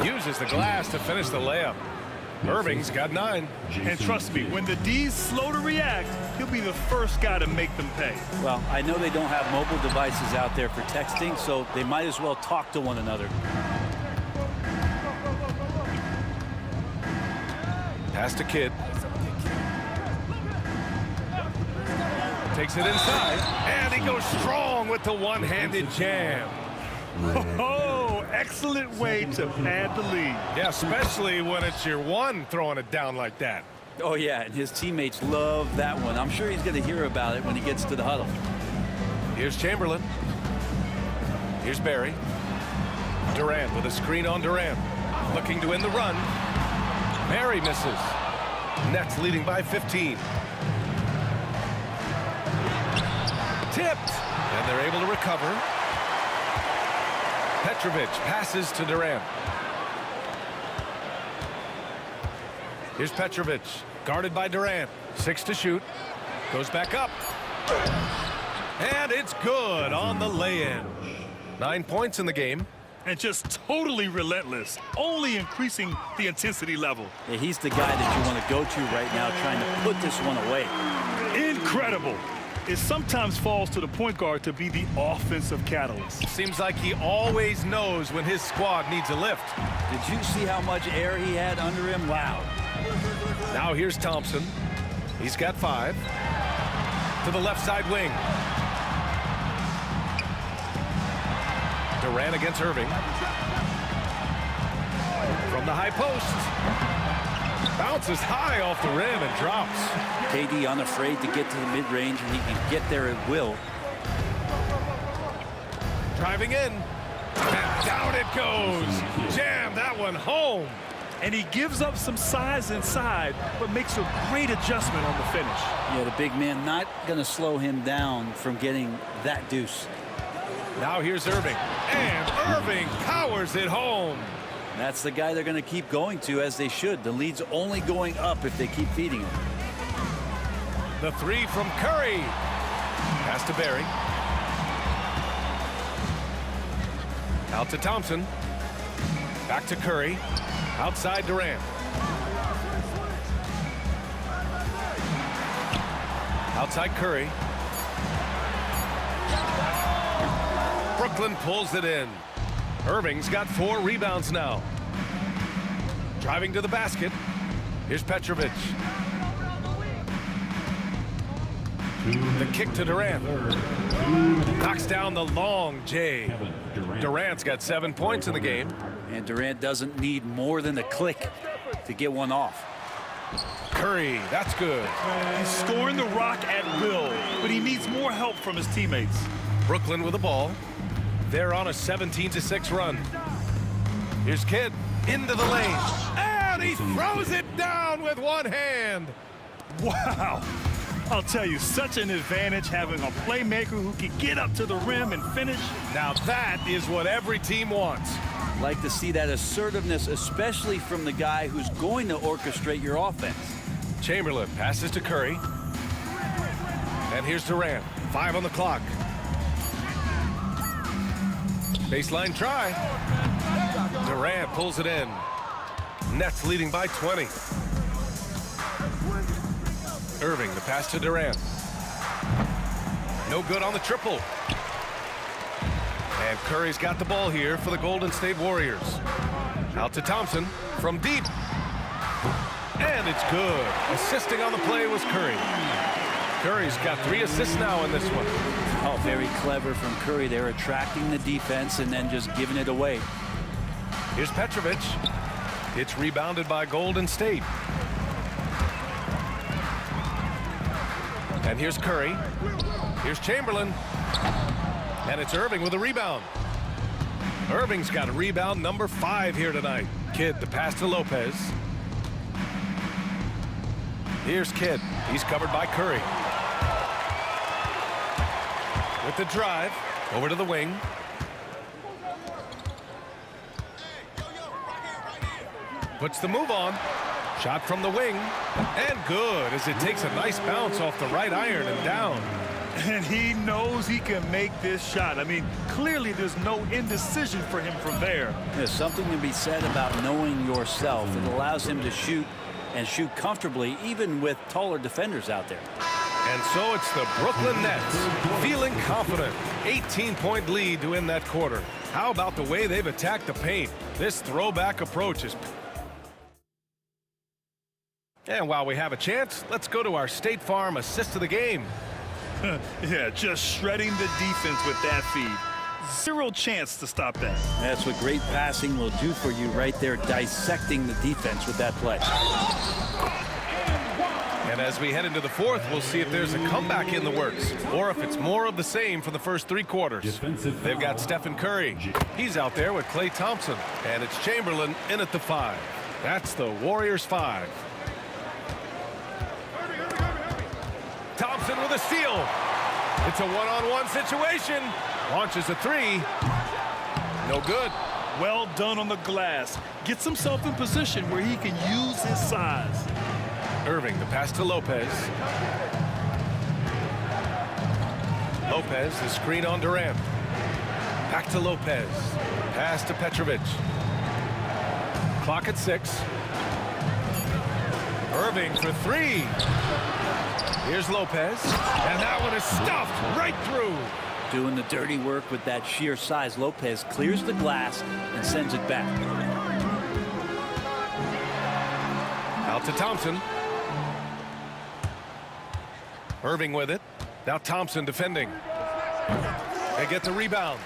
Uses the glass to finish the layup. Irving's got 9. And trust me, when the D's slow to react, he'll be the first guy to make them pay. Well, I know they don't have mobile devices out there for texting, so they might as well talk to one another. Pass to Kidd. Takes it inside, and he goes strong with the one-handed jam. Oh, excellent way to pad the lead. Yeah, especially when it's your one throwing it down like that. Oh, yeah, and his teammates love that one. I'm sure he's going to hear about it when he gets to the huddle. Here's Chamberlain. Here's Barry. Durant with a screen on Durant. Looking to win the run. Barry misses. Nets leading by 15. Tipped. And they're able to recover. Petrovic passes to Durant. Here's Petrovic. Guarded by Durant. 6 to shoot. Goes back up. And it's good on the lay-in. 9 points in the game. And just totally relentless, only increasing the intensity level. Yeah, he's the guy that you want to go to right now, trying to put this one away. Incredible. It sometimes falls to the point guard to be the offensive catalyst. Seems like he always knows when his squad needs a lift. Did you see how much air he had under him? Wow. Now here's Thompson. He's got 5. To the left side wing. Durant against Irving. From the high post. Bounces high off the rim and drops. KD unafraid to get to the mid-range, and he can get there at will. Driving in. And down it goes. Jam that one home. And he gives up some size inside, but makes a great adjustment on the finish. Yeah, the big man not going to slow him down from getting that deuce. Now here's Irving. And Irving powers it home. That's the guy they're going to keep going to, as they should. The lead's only going up if they keep feeding him. The 3 from Curry. Pass to Barry. Out to Thompson. Back to Curry. Outside Durant. Outside Curry. Brooklyn pulls it in. Irving's got 4 rebounds now. Driving to the basket. Here's Petrovic. The kick to Durant. Knocks down the long J. Durant's got 7 points in the game. And Durant doesn't need more than a click to get one off. Curry, that's good. He's scoring the rock at will, but he needs more help from his teammates. Brooklyn with the ball. They're on a 17-6 run. Here's Kidd into the lane. And he throws it down with one hand. Wow. I'll tell you, such an advantage having a playmaker who can get up to the rim and finish. Now that is what every team wants. Like to see that assertiveness, especially from the guy who's going to orchestrate your offense. Chamberlain passes to Curry. And here's Durant. 5 on the clock. Baseline try. Durant pulls it in. Nets leading by 20. Irving, the pass to Durant. No good on the triple. And Curry's got the ball here for the Golden State Warriors. Out to Thompson from deep. And it's good. Assisting on the play was Curry. Curry's got 3 assists now in this one. Oh, very clever from Curry. They're attracting the defense and then just giving it away. Here's Petrovic. It's rebounded by Golden State. And here's Curry. Here's Chamberlain. And it's Irving with a rebound. Irving's got a rebound number 5 here tonight. Kidd, the pass to Lopez. Here's Kidd. He's covered by Curry. With the drive, over to the wing. Puts the move on. Shot from the wing. And good, as it takes a nice bounce off the right iron and down. And he knows he can make this shot. I mean, clearly there's no indecision for him from there. There's something to be said about knowing yourself. It allows him to shoot and shoot comfortably, even with taller defenders out there. And so it's the Brooklyn Nets feeling confident. 18-point lead to win that quarter. How about the way they've attacked the paint? This throwback approach is... And while we have a chance, let's go to our State Farm assist of the game. Yeah, just shredding the defense with that feed. 0 chance to stop that. That's what great passing will do for you right there, dissecting the defense with that play. And as we head into the 4th, we'll see if there's a comeback in the works or if it's more of the same for the first 3 quarters. They've got Stephen Curry. He's out there with Klay Thompson. And it's Chamberlain in at the 5. That's the Warriors 5. Thompson with a steal. It's a one-on-one situation. Launches a 3. No good. Well done on the glass. Gets himself in position where he can use his size. Irving, the pass to Lopez. Lopez, the screen on Durant. Back to Lopez. Pass to Petrovic. Clock at 6. Irving for 3. Here's Lopez. And that one is stuffed right through. Doing the dirty work with that sheer size. Lopez clears the glass and sends it back. Out to Thompson. Irving with it. Now Thompson defending. They get the rebound.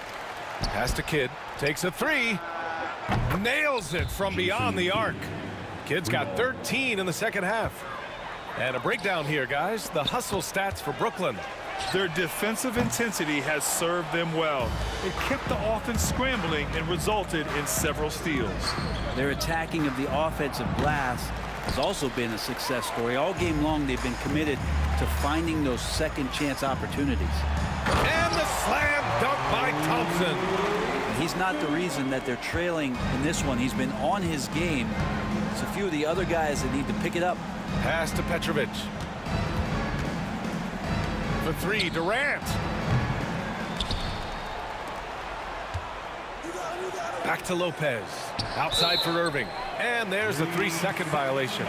Pass to Kidd. Takes a 3. Nails it from beyond the arc. Kidd's got 13 in the second half. And a breakdown here, guys. The hustle stats for Brooklyn. Their defensive intensity has served them well. It kept the offense scrambling and resulted in several steals. Their attacking of the offensive glass has also been a success story. All game long, they've been committed to finding those second chance opportunities. And the slam dunk by Thompson. He's not the reason that they're trailing in this one. He's been on his game. It's a few of the other guys that need to pick it up. Pass to Petrovic. For 3, Durant. Back to Lopez. Outside for Irving. And there's a 3-second violation.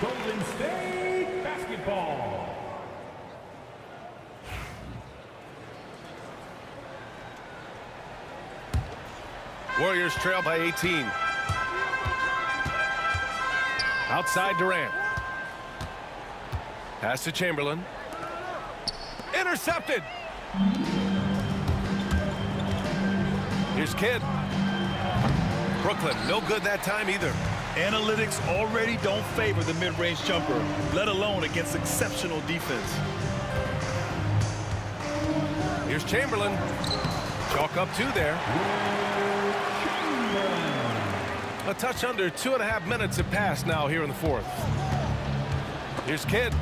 Golden State basketball. Warriors trail by 18. Outside Durant. Pass to Chamberlain. Intercepted. Here's Kidd. Brooklyn, no good that time either. Analytics already don't favor the mid-range jumper, let alone against exceptional defense. Here's Chamberlain. Chalk up 2 there. A touch under 2.5 minutes have passed now here in the 4th. Here's Kidd.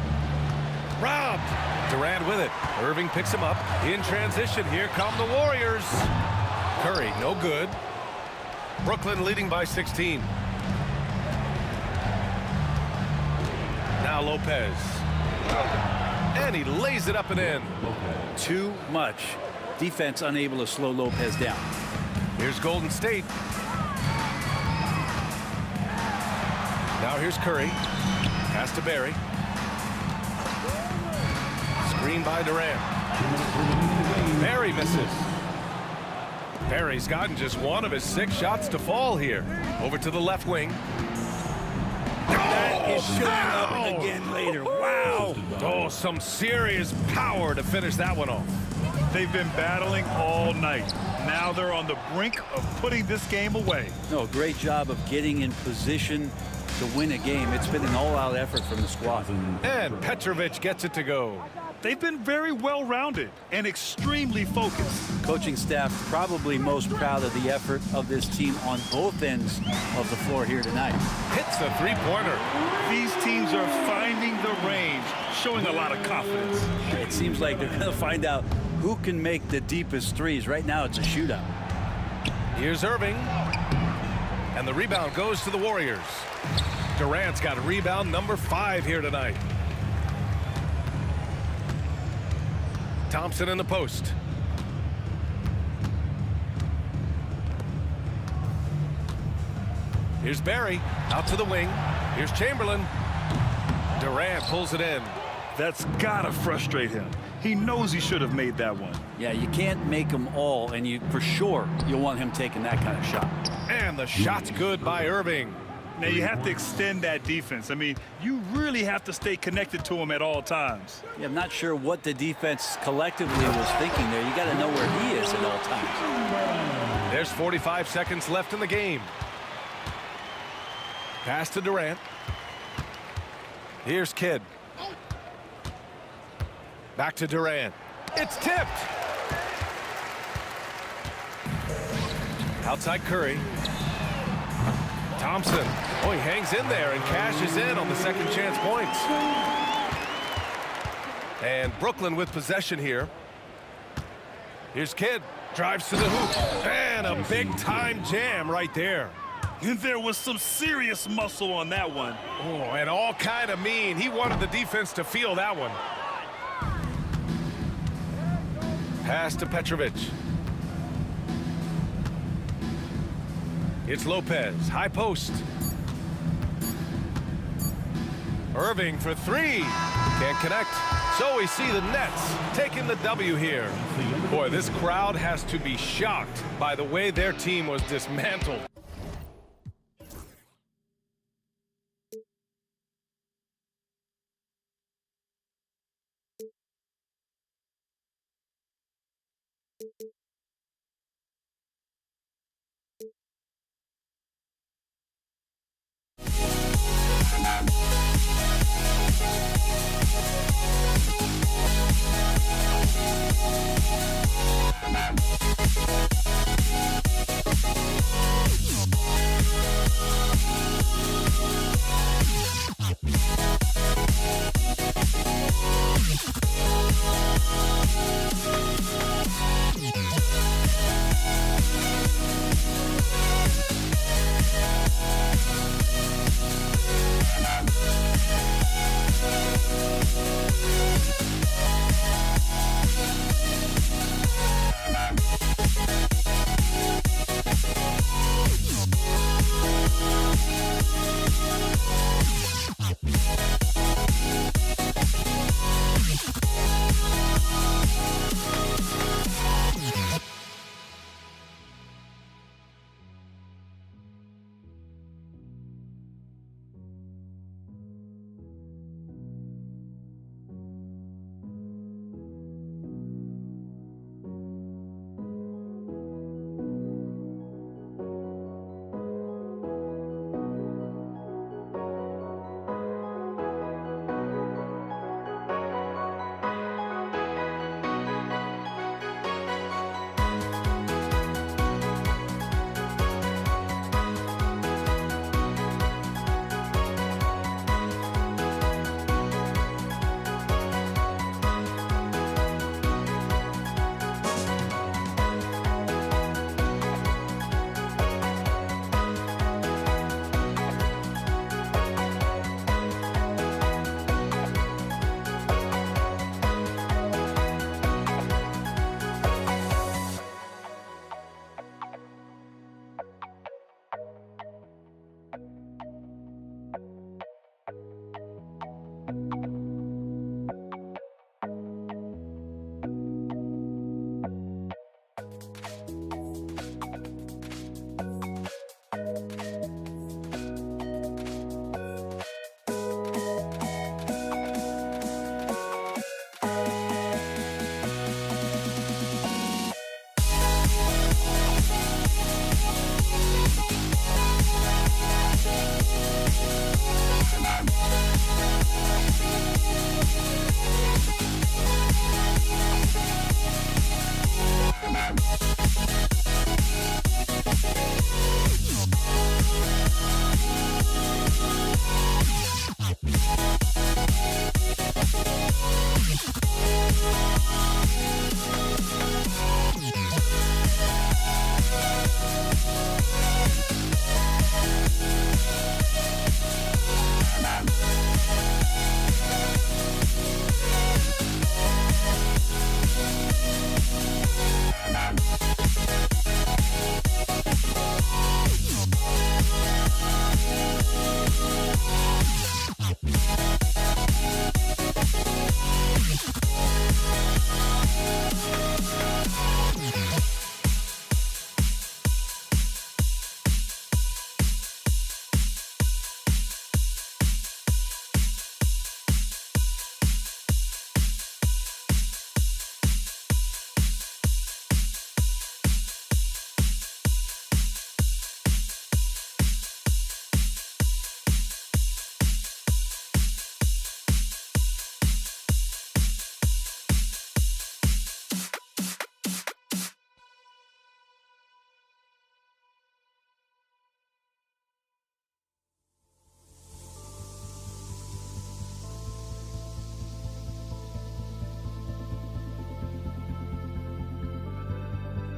Robbed. Durant with it. Irving picks him up. In transition, here come the Warriors. Curry, no good. Brooklyn leading by 16. Now Lopez. And he lays it up and in. Too much. Defense unable to slow Lopez down. Here's Golden State. Now here's Curry. Pass to Barry. Screen by Durant. Barry misses. Barry's gotten just 1 of his 6 shots to fall here. Over to the left wing. That is showing up again later. Wow. Oh, some serious power to finish that one off. They've been battling all night. Now they're on the brink of putting this game away. No, great job of getting in position to win a game. It's been an all-out effort from the squad. And Petrovic gets it to go. They've been very well-rounded and extremely focused. Coaching staff probably most proud of the effort of this team on both ends of the floor here tonight. Hits the 3-pointer. These teams are finding the range, showing a lot of confidence. It seems like they're going to find out who can make the deepest threes. Right now, it's a shootout. Here's Irving. And the rebound goes to the Warriors. Durant's got rebound number 5 here tonight. Thompson in the post. Here's Barry out to the wing. Here's Chamberlain. Durant pulls it in. That's gotta frustrate him. He knows he should have made that one. Yeah, you can't make them all, and for sure you'll want him taking that kind of shot. And the shot's good by Irving. Now you have to extend that defense. I mean, you really have to stay connected to him at all times. Yeah, I'm not sure what the defense collectively was thinking there. You got to know where he is at all times. There's 45 seconds left in the game. Pass to Durant. Here's Kidd. Back to Durant. It's tipped. Outside Curry. Thompson. Oh, he hangs in there and cashes in on the second chance points. And Brooklyn with possession here. Here's Kidd. Drives to the hoop. And a big time jam right there. And there was some serious muscle on that one. Oh, and all kind of mean. He wanted the defense to feel that one. Pass to Petrovic. It's Lopez, high post. Irving for three. Can't connect. So we see the Nets taking the W here. Boy, this crowd has to be shocked by the way their team was dismantled.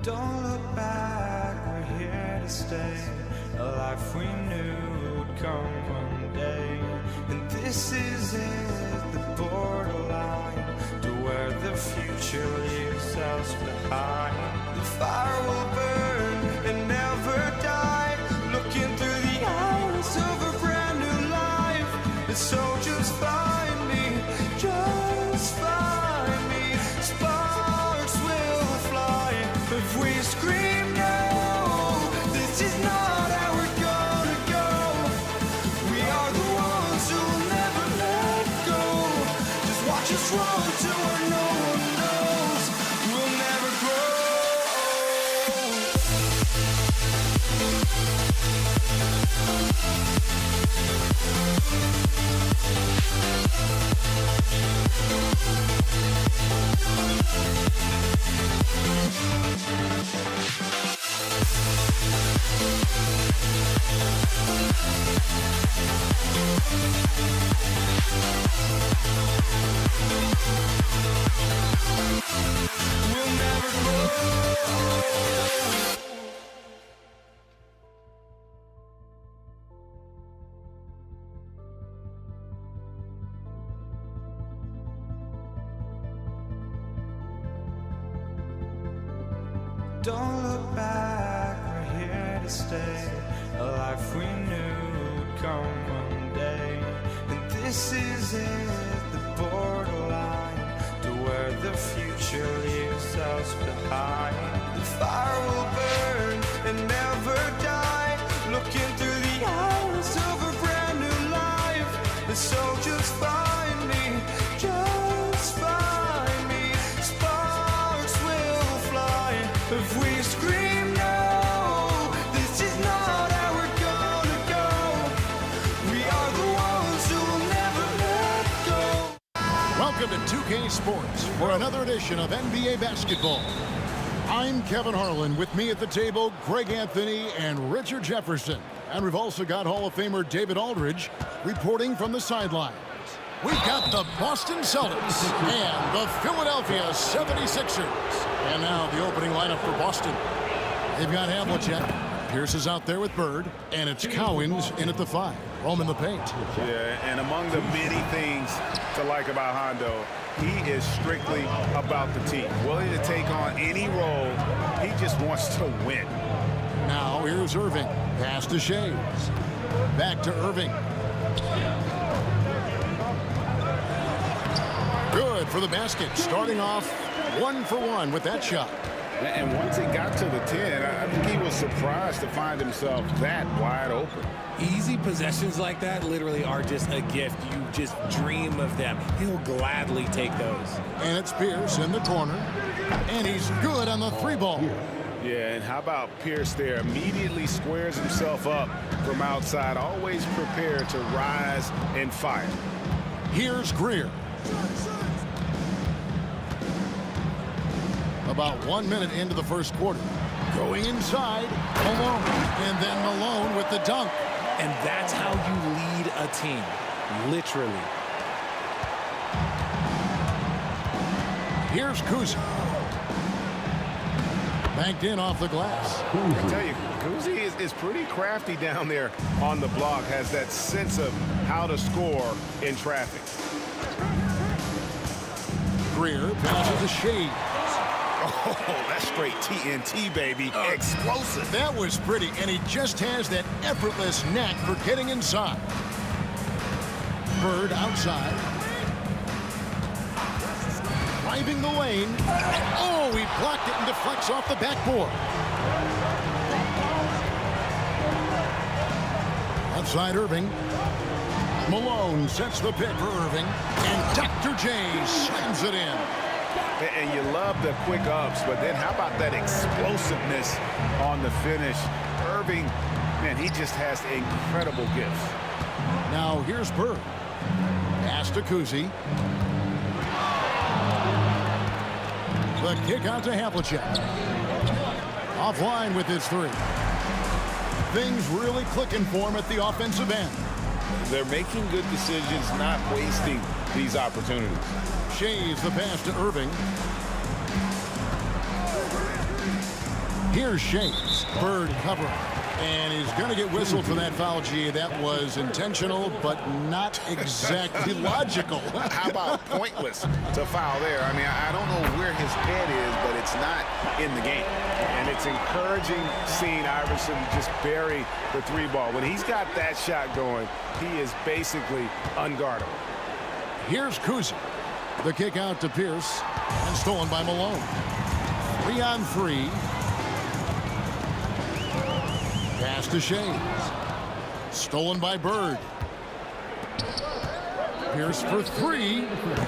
Don't look back, we're here to stay. a life we knew would come one day. And this is it, the borderline, to where the future leaves us behind. The fire will burn and never die, looking through the eyes of a brand new life. And so just find me, just find me. Sparks will fly if we scream no. This is not how we're gonna go. We are the ones who'll never let go. Just watch us run to where no one knows. We'll never grow. We'll never grow. Don't look back, we're here to stay. A life we knew would come one day. And this is it, the borderline, to where the future leaves us behind. The fire will burn and never die, looking through the eyes of a brand new life. And so just find me, just find me. Sparks will fly if we scream no. This is not how we're gonna go. We are the ones who'll never let go. Welcome to 2K Sports for another edition of NBA basketball. I'm Kevin Harlan. With me at the table, Greg Anthony and Richard Jefferson. And we've also got Hall of Famer David Aldridge reporting from the sidelines. We've got the Boston Celtics and the Philadelphia 76ers. And now the opening lineup for Boston. They've got Havlicek. Pierce is out there with Bird. And it's Cowens in at the 5. Home in the paint. Yeah, and among the many things to like about Hondo, he is strictly about the team. Willing to take on any role. He just wants to win. Now here's Irving. Pass to Shays. Back to Irving. Good for the basket. Starting off 1 for 1 with that shot. And once he got to the 10, I think he was surprised to find himself that wide open. Easy possessions like that literally are just a gift. You just dream of them. He'll gladly take those. And it's Pierce in the corner. And he's good on the 3-ball. Yeah, and how about Pierce there? Immediately squares himself up from outside, always prepared to rise and fire. Here's Greer. About 1 minute into the first quarter. Going inside, Malone. And then Malone with the dunk. And that's how you lead a team, literally. Here's Kuzi. Banked in off the glass. I tell you, Kuzi is pretty crafty down there on the block, has that sense of how to score in traffic. Greer passes to Shades. Oh, that's straight TNT, baby. Explosive. That was pretty, and he just has that effortless knack for getting inside. Bird outside. Driving the lane. Oh, he blocked it and deflects off the backboard. Outside Irving. Malone sets the pick for Irving. And Dr. J slams it in. And you love the quick ups, but then how about that explosiveness on the finish? Irving, man, he just has incredible gifts. Now here's Bird. Pass to Kuzi. The kick out to Havlicek. Offline with his 3. Things really clicking for him at the offensive end. They're making good decisions, not wasting these opportunities. Shays the pass to Irving. Here's Shays. Bird covering. And he's going to get whistled for that foul, G. That was intentional, but not exactly logical. How about pointless to foul there? I mean, I don't know where his head is, but it's not in the game. And it's encouraging seeing Iverson just bury the three ball. When he's got that shot going, he is basically unguardable. Here's Kuzi. The kick out to Pierce and stolen by Malone. 3-on-3. Pass to Shades. Stolen by Bird. Pierce for three.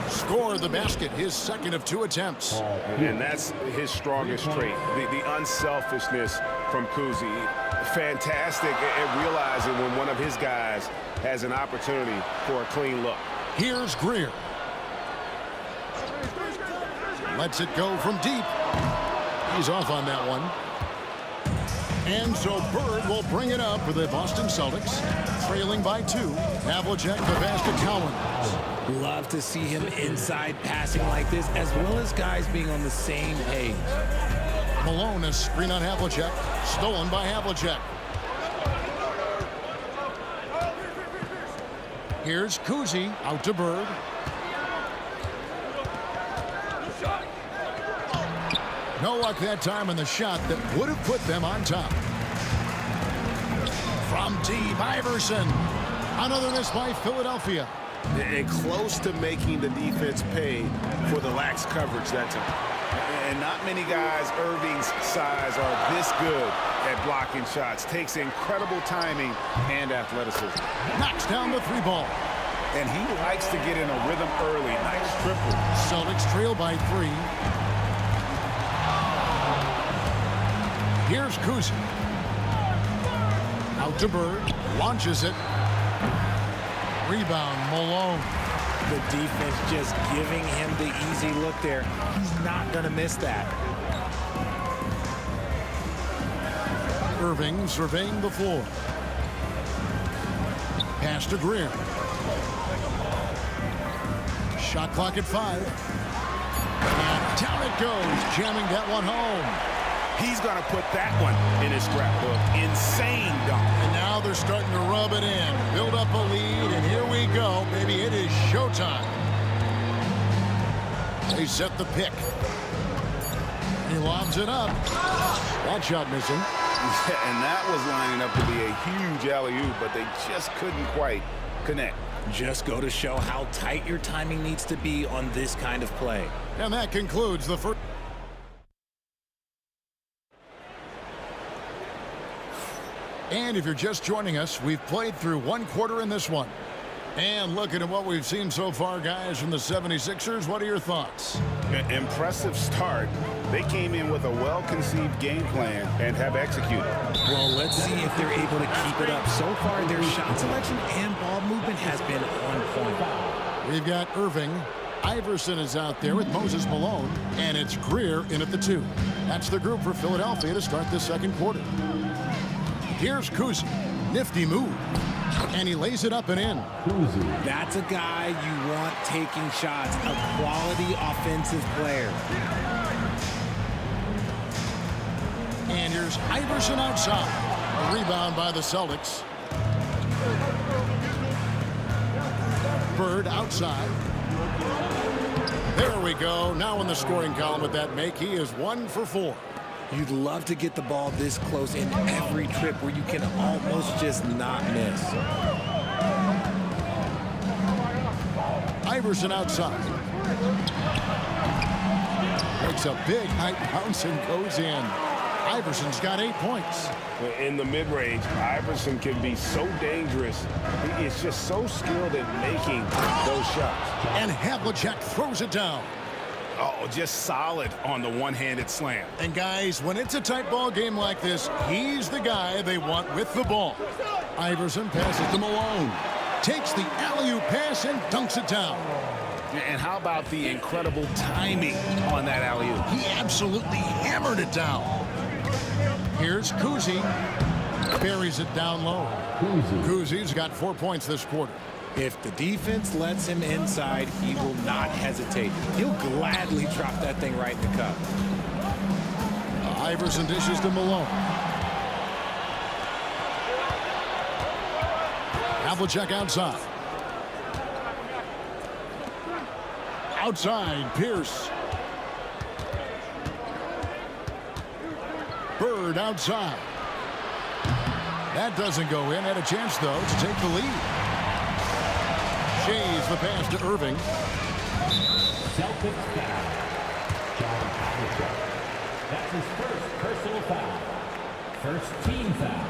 Score the basket, his second of 2 attempts. And that's his strongest trait, the unselfishness from Kuzi. Fantastic at realizing when one of his guys has an opportunity for a clean look. Here's Greer. Lets it go from deep. He's off on that one. And so Bird will bring it up for the Boston Celtics, trailing by 2. Havlicek the pass to Collins. Love to see him inside passing like this, as well as guys being on the same page. Malone, a screen on Havlicek. Stolen by Havlicek. Here's Kuzi out to Bird. No luck that time on the shot that would have put them on top. From deep, Iverson. Another miss by Philadelphia. And close to making the defense pay for the lax coverage that time. And not many guys Irving's size are this good at blocking shots. Takes incredible timing and athleticism. Knocks down the 3 ball. And he likes to get in a rhythm early. Nice triple. Celtics trail by 3. Here's Kuzi. Out to Bird. Launches it. Rebound, Malone. The defense just giving him the easy look there. He's not going to miss that. Irving surveying the floor. Pass to Greer. Shot clock at 5. And down it goes, jamming that one home. He's going to put that one in his scrapbook. Insane dunk. And now they're starting to rub it in. Build up a lead, and here we go. Maybe it is showtime. They set the pick. He lobs it up. That shot missing. Yeah, and that was lining up to be a huge alley-oop, but they just couldn't quite connect. Just go to show how tight your timing needs to be on this kind of play. And that concludes the first. And if you're just joining us, we've played through 1 quarter in this one. And looking at what we've seen so far, guys, from the 76ers, what are your thoughts? Impressive start. They came in with a well-conceived game plan and have executed. Well, let's see if they're able to keep it up. So far, their shot selection and ball movement has been on point. We've got Irving. Iverson is out there with Moses Malone. And it's Greer in at the 2. That's the group for Philadelphia to start the second quarter. Here's Kuzi. Nifty move. And he lays it up and in. That's a guy you want taking shots. A quality offensive player. And here's Iverson outside. A rebound by the Celtics. Bird outside. There we go. Now in the scoring column with that make, he is 1 for 4. You'd love to get the ball this close in every trip where you can almost just not miss. Iverson outside. Makes a big high bounce and goes in. Iverson's got 8 points. In the mid-range, Iverson can be so dangerous. He is just so skilled at making those shots. And Havlicek throws it down. Oh, just solid on the one-handed slam. And guys, when it's a tight ball game like this, he's the guy they want with the ball. Iverson passes to Malone. Takes the alley-oop pass and dunks it down. And how about the incredible timing on that alley-oop? He absolutely hammered it down. Here's Kuzi. Buries it down low. Kuzi's got 4 points this quarter. If the defense lets him inside, he will not hesitate. He'll gladly drop that thing right in the cup. Iverson dishes to Malone. Havlicek outside. Outside, Pierce. Bird outside. That doesn't go in. Had a chance, though, to take the lead. Shays the pass to Irving. Celtics foul. John Havlicek. That's his first personal foul. First team foul.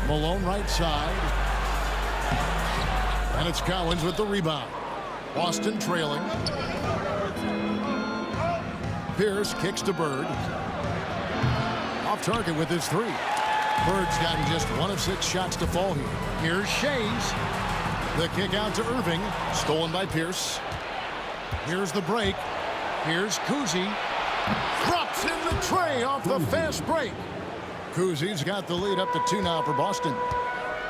Malone right side. And it's Collins with the rebound. Boston trailing. Pierce kicks to Bird. Off target with his three. Bird's gotten just 1 of 6 shots to fall here. Here's Shays. The kick out to Irving. Stolen by Pierce. Here's the break. Here's Kuzi. Drops in the tray off the fast break. Kuzi's got the lead up to 2 now for Boston.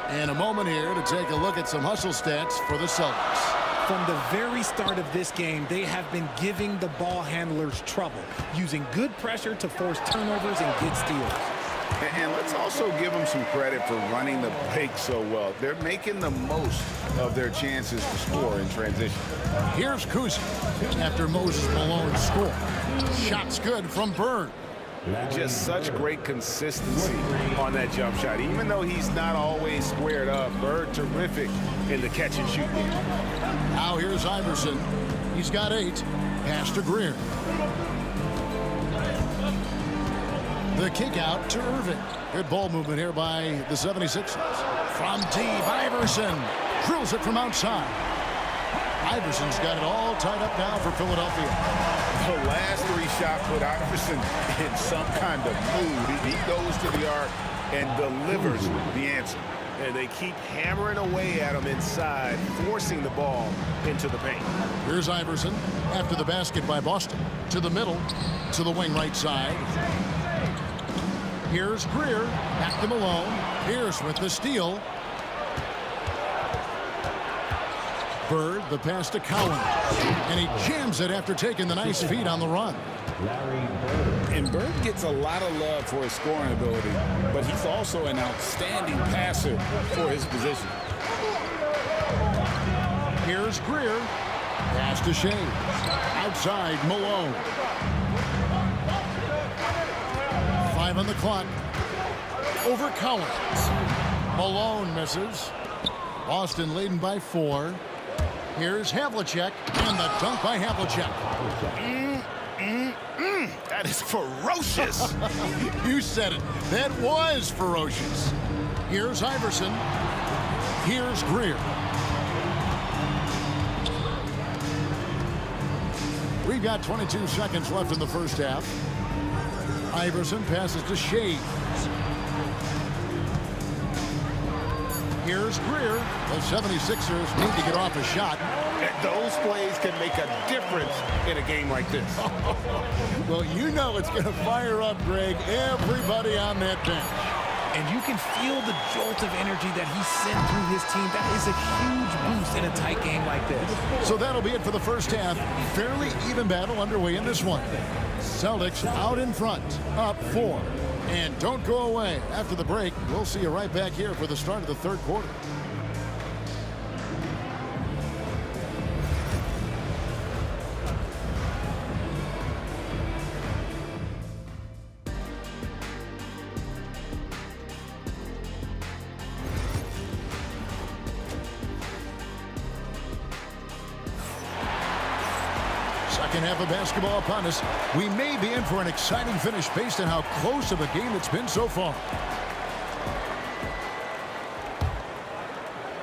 And a moment here to take a look at some hustle stats for the Celtics. From the very start of this game, they have been giving the ball handlers trouble, using good pressure to force turnovers and get steals. And let's also give them some credit for running the break so well. They're making the most of their chances to score in transition. Here's Kuzi after Moses Malone scored. Shot's good from Bird. Just such great consistency on that jump shot. Even though he's not always squared up, Bird terrific in the catch and shoot game. Now here's Iverson. He's got 8. Pass to Greer. The kick out to Irving. Good ball movement here by the 76ers. From deep, Iverson drills it from outside. Iverson's got it all tied up now for Philadelphia. The last 3 shots put Iverson in some kind of mood. He goes to the arc and delivers the answer. And they keep hammering away at him inside, forcing the ball into the paint. Here's Iverson after the basket by Boston. To the middle, to the wing right side. Here's Greer, back to Malone. Pierce with the steal. Bird, the pass to Collins. And he jams it after taking the nice feed on the run. And Bird gets a lot of love for his scoring ability, but he's also an outstanding passer for his position. Here's Greer. Pass to Shea. Outside, Malone. 5 on the clock. Over Collins. Malone misses. Boston leading by 4. Here's Havlicek, and the dunk by Havlicek. That is ferocious. You said it. That was ferocious. Here's Iverson. Here's Greer. We've got 22 seconds left in the first half. Iverson passes to Shea. Here's Greer. The 76ers need to get off a shot. And those plays can make a difference in a game like this. Well, you know it's going to fire up, Greg, everybody on that bench. And you can feel the jolt of energy that he sent through his team. That is a huge boost in a tight game like this. So that'll be it for the first half. Fairly even battle underway in this one. Celtics out in front, up 4. And don't go away. After the break, we'll see you right back here for the start of the third quarter. Second half of basketball upon us. We may be in for an exciting finish based on how close of a game it's been so far.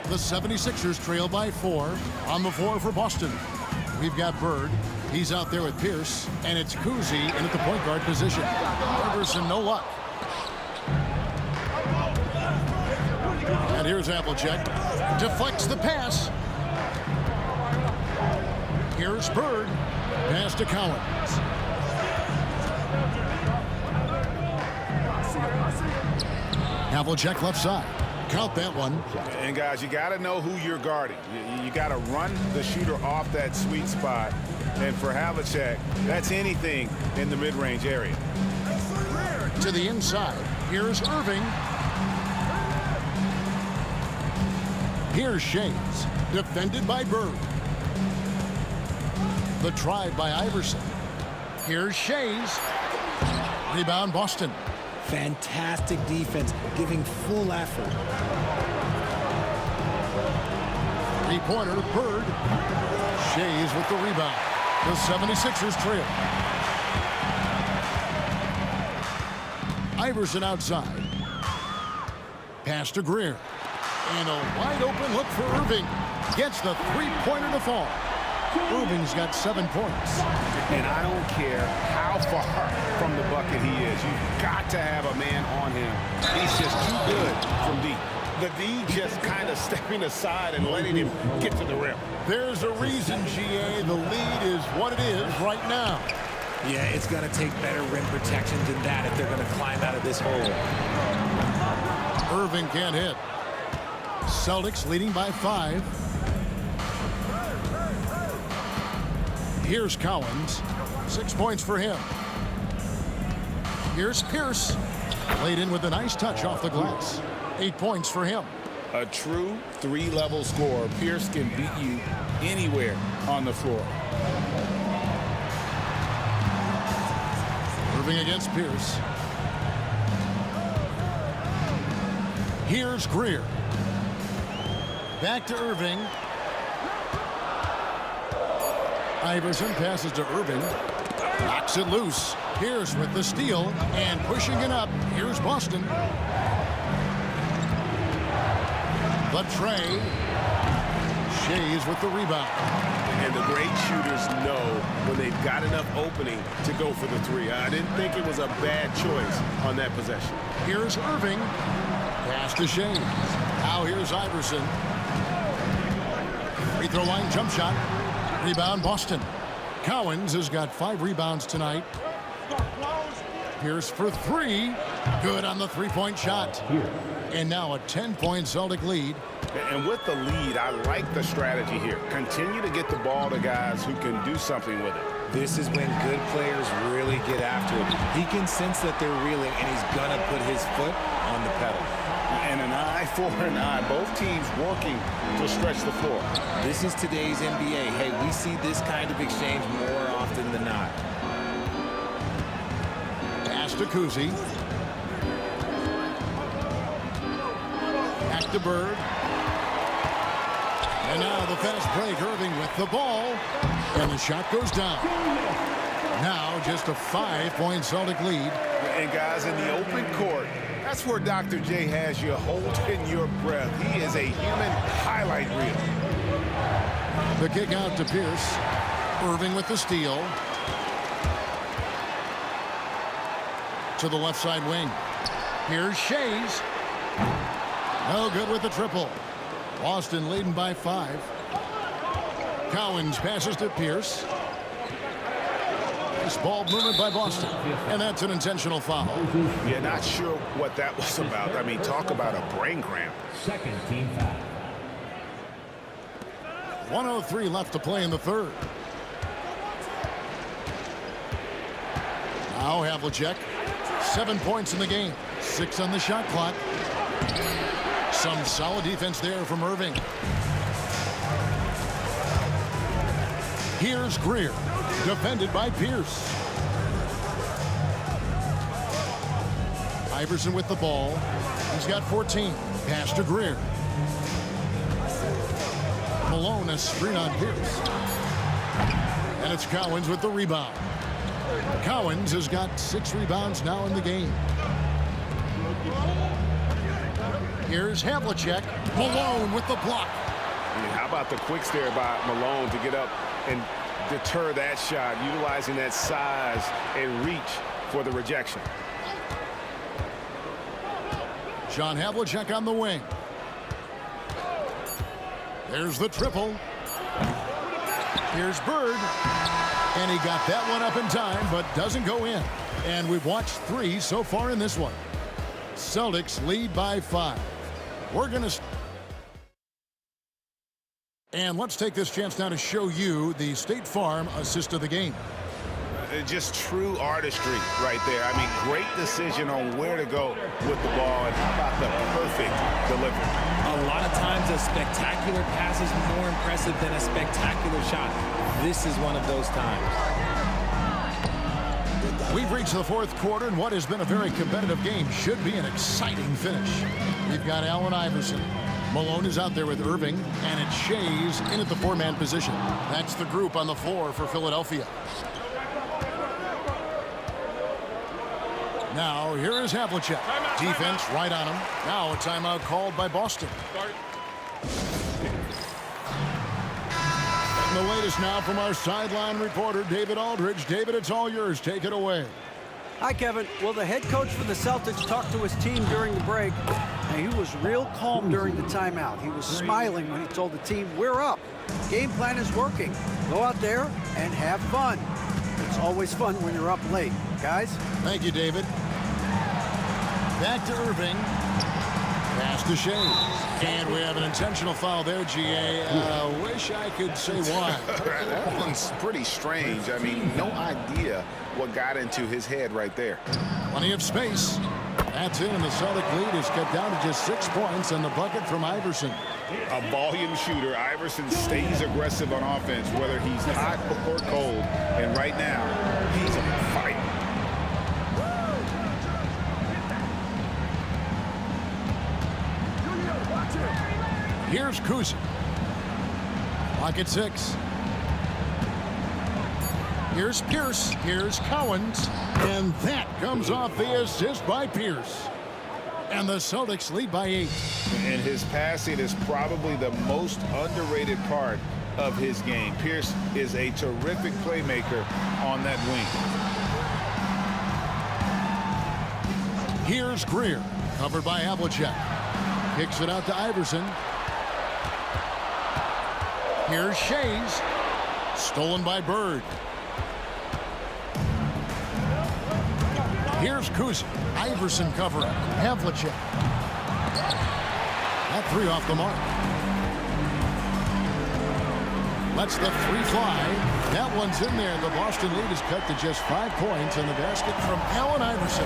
The 76ers trail by 4 on the floor for Boston. We've got Bird. He's out there with Pierce. And it's Kuzi in at the point guard position. Iverson, no luck. And here's Havlicek. Deflects the pass. Here's Bird. Pass to Collins. Havlicek left side. Count that one. And guys, you got to know who you're guarding. You got to run the shooter off that sweet spot. And for Havlicek, that's anything in the mid-range area. To the inside. Here's Irving. Here's Shays, defended by Bird. The try by Iverson. Here's Shays. Rebound Boston. Fantastic defense, giving full effort. Three-pointer, Bird. Shays with the rebound. The 76ers trail. Iverson outside. Pass to Greer. And a wide-open look for Irving. Gets the three-pointer to fall. Irving's got 7 points. And I don't care how far from the bucket he is. You've got to have a man on him. He's just too good from deep. The D just kind of stepping aside and letting him get to the rim. There's a reason, GA. The lead is what it is right now. Yeah, it's going to take better rim protection than that if they're going to climb out of this hole. Irving can't hit. Celtics leading by 5. Here's Collins. 6 points for him. Here's Pierce. Laid in with a nice touch off the glass. 8 points for him. A true 3-level scorer. Pierce can beat you anywhere on the floor. Irving against Pierce. Here's Greer. Back to Irving. Iverson passes to Irving. Knocks it loose. Pierce with the steal and pushing it up. Here's Boston. The tray. Shays with the rebound. And the great shooters know when they've got enough opening to go for the three. I didn't think it was a bad choice on that possession. Here's Irving. Pass to Shays. Now here's Iverson. Free throw line jump shot. Rebound Boston. Cowens has got 5 rebounds tonight. Pierce for 3. Good on the three-point shot. And now a 10-point Celtic lead. And with the lead, I like the strategy here. Continue to get the ball to guys who can do something with it. This is when good players really get after it. He can sense that they're reeling, and he's going to put his foot on the pedal. And an eye for an eye. Both teams working to stretch the floor. This is today's NBA. Hey, we see this kind of exchange more often than not. Pass to Kuzi. Back to Bird. And now the fast break. Irving with the ball. And the shot goes down. Now just a 5-point Celtic lead. And guys, in the open court, that's where Dr. J has you holding your breath. He is a human highlight reel. The kick out to Pierce. Irving with the steal. To the left side wing. Here's Shays. No good with the triple. Boston leading by 5. Cowens passes to Pierce. Nice ball movement by Boston. And that's an intentional foul. Yeah, not sure what that was about. I mean, talk about a brain cramp. Second team foul. 1:03 left to play in the third. Now Havlicek. 7 points in the game. 6 on the shot clock. Some solid defense there from Irving. Here's Greer. Defended by Pierce. Iverson with the ball. He's got 14. Pass to Greer. Malone a screen on Pierce. And it's Cowens with the rebound. Cowens has got 6 rebounds now in the game. Here's Havlicek. Malone with the block. I mean, how about the quicks there by Malone to get up and deter that shot, utilizing that size and reach for the rejection. John Havlicek on the wing. There's the triple. Here's Bird. And he got that one up in time, but doesn't go in. And we've watched 3 so far in this one. Celtics lead by 5. We're going to... And let's take this chance now to show you the State Farm assist of the game. just true artistry right there. I mean, great decision on where to go with the ball, and how about the perfect delivery. A lot of times a spectacular pass is more impressive than a spectacular shot. This is one of those times. We've reached the fourth quarter, and what has been a very competitive game should be an exciting finish. We've got Allen Iverson. Malone is out there with Irving, and it's Shays in at the four-man position. That's the group on the floor for Philadelphia. Now, here is Havlicek. Defense right on him. Now a timeout called by Boston. And the latest now from our sideline reporter, David Aldridge. David, it's all yours. Take it away. Hi, Kevin. Well, the head coach for the Celtics talked to his team during the break, and he was real calm during the timeout. He was smiling when he told the team, we're up. Game plan is working. Go out there and have fun. It's always fun when you're up late. Guys? Thank you, David. Back to Irving. Pass to Shays. And we have an intentional foul there, GA. Wish I could say why. That one's pretty strange. I mean, no idea what got into his head right there. Plenty of space. That's in, and the Celtic lead is cut down to just 6 points on the bucket from Iverson. A volume shooter, Iverson stays aggressive on offense, whether he's hot or cold. And right now, he's on fire. Here's Kuzma. Lock at 6. Here's Pierce. Here's Cowens. And that comes off the assist by Pierce. And the Celtics lead by 8. And his passing is probably the most underrated part of his game. Pierce is a terrific playmaker on that wing. Here's Greer. Covered by Havlicek. Kicks it out to Iverson. Here's Shays. Stolen by Bird. Here's Kuzma. Iverson covering. Havlicek. That three off the mark. Lets the three fly. That one's in there. The Boston lead is cut to just 5 points in the basket from Allen Iverson.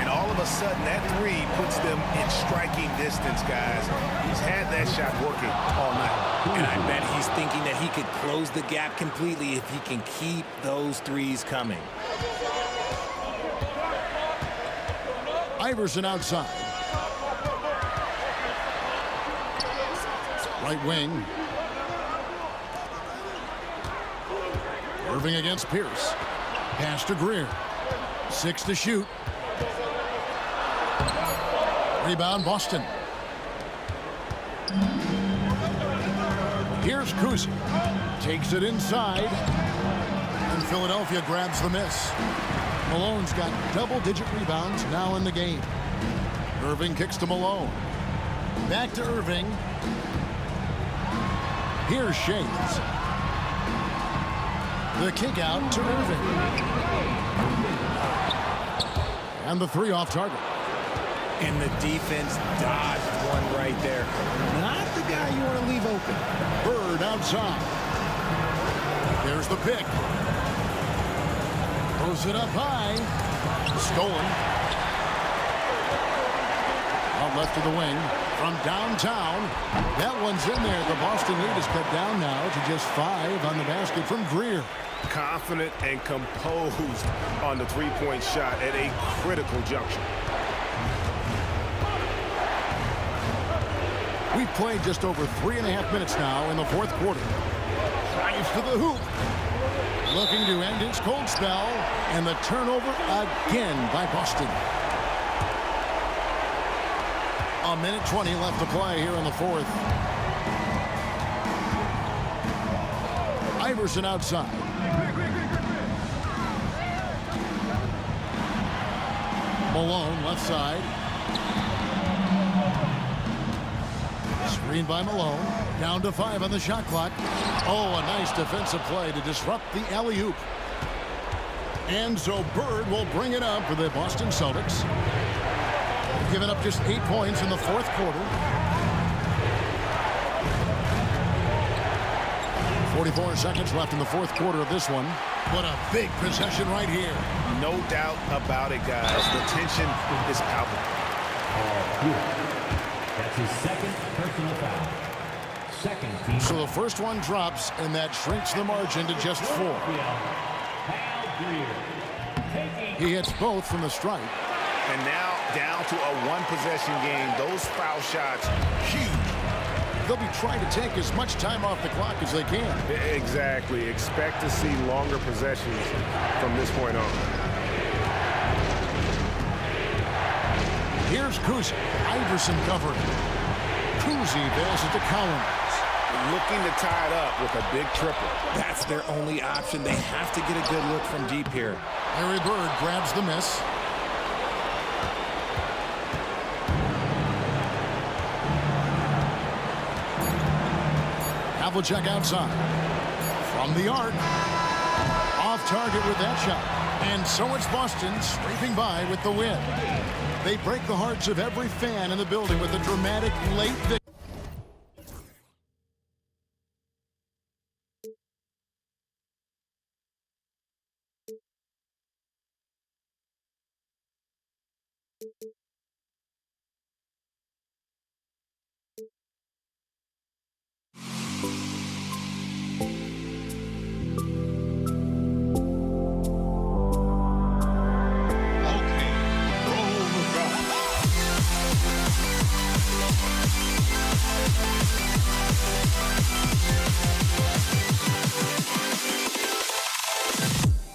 And all of a sudden, that three puts them in striking distance, guys. He's had that shot working all night. And I bet he's thinking that he could close the gap completely if he can keep those threes coming. Iverson outside. Right wing. Irving against Pierce. Pass to Greer. 6 to shoot. Rebound Boston. Here's Kuzma. Takes it inside. And Philadelphia grabs the miss. Malone's got double-digit rebounds now in the game. Irving kicks to Malone. Back to Irving. Here's Shays. The kick out to Irving. And the three off target. And the defense dodged one right there. Not the guy you want to leave open. Bird outside. There's the pick. Throws it up high. Stolen. Out left of the wing. From downtown. That one's in there. The Boston lead is cut down now to just 5 on the basket from Greer. Confident and composed on the three-point shot at a critical juncture. We've played just over 3.5 minutes now in the fourth quarter. Drives to the hoop. Looking to end his cold spell. And the turnover again by Boston. 1:20 left to play here in the fourth. Iverson outside. Malone left side. Screen by Malone. Down to 5 on the shot clock. Oh, a nice defensive play to disrupt the alley-oop. And so Bird will bring it up for the Boston Celtics. Giving up just 8 points in the fourth quarter. 44 seconds left in the fourth quarter of this one. What a big possession right here. No doubt about it, guys. The tension is palpable. That's his second personal foul. Second team. So the first one drops, and that shrinks the margin to just 4. He hits both from the stripe. And now down to a one-possession game. Those foul shots, huge. They'll be trying to take as much time off the clock as they can. Exactly. Expect to see longer possessions from this point on. Here's Kuzi. Iverson covered. Kuzi passes to Collins. Looking to tie it up with a big triple. That's their only option. They have to get a good look from deep here. Larry Bird grabs the miss. Havlicek outside. From the arc. Off target with that shot. And so it's Boston scraping by with the win. They break the hearts of every fan in the building with a dramatic late victory.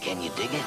Can you dig it?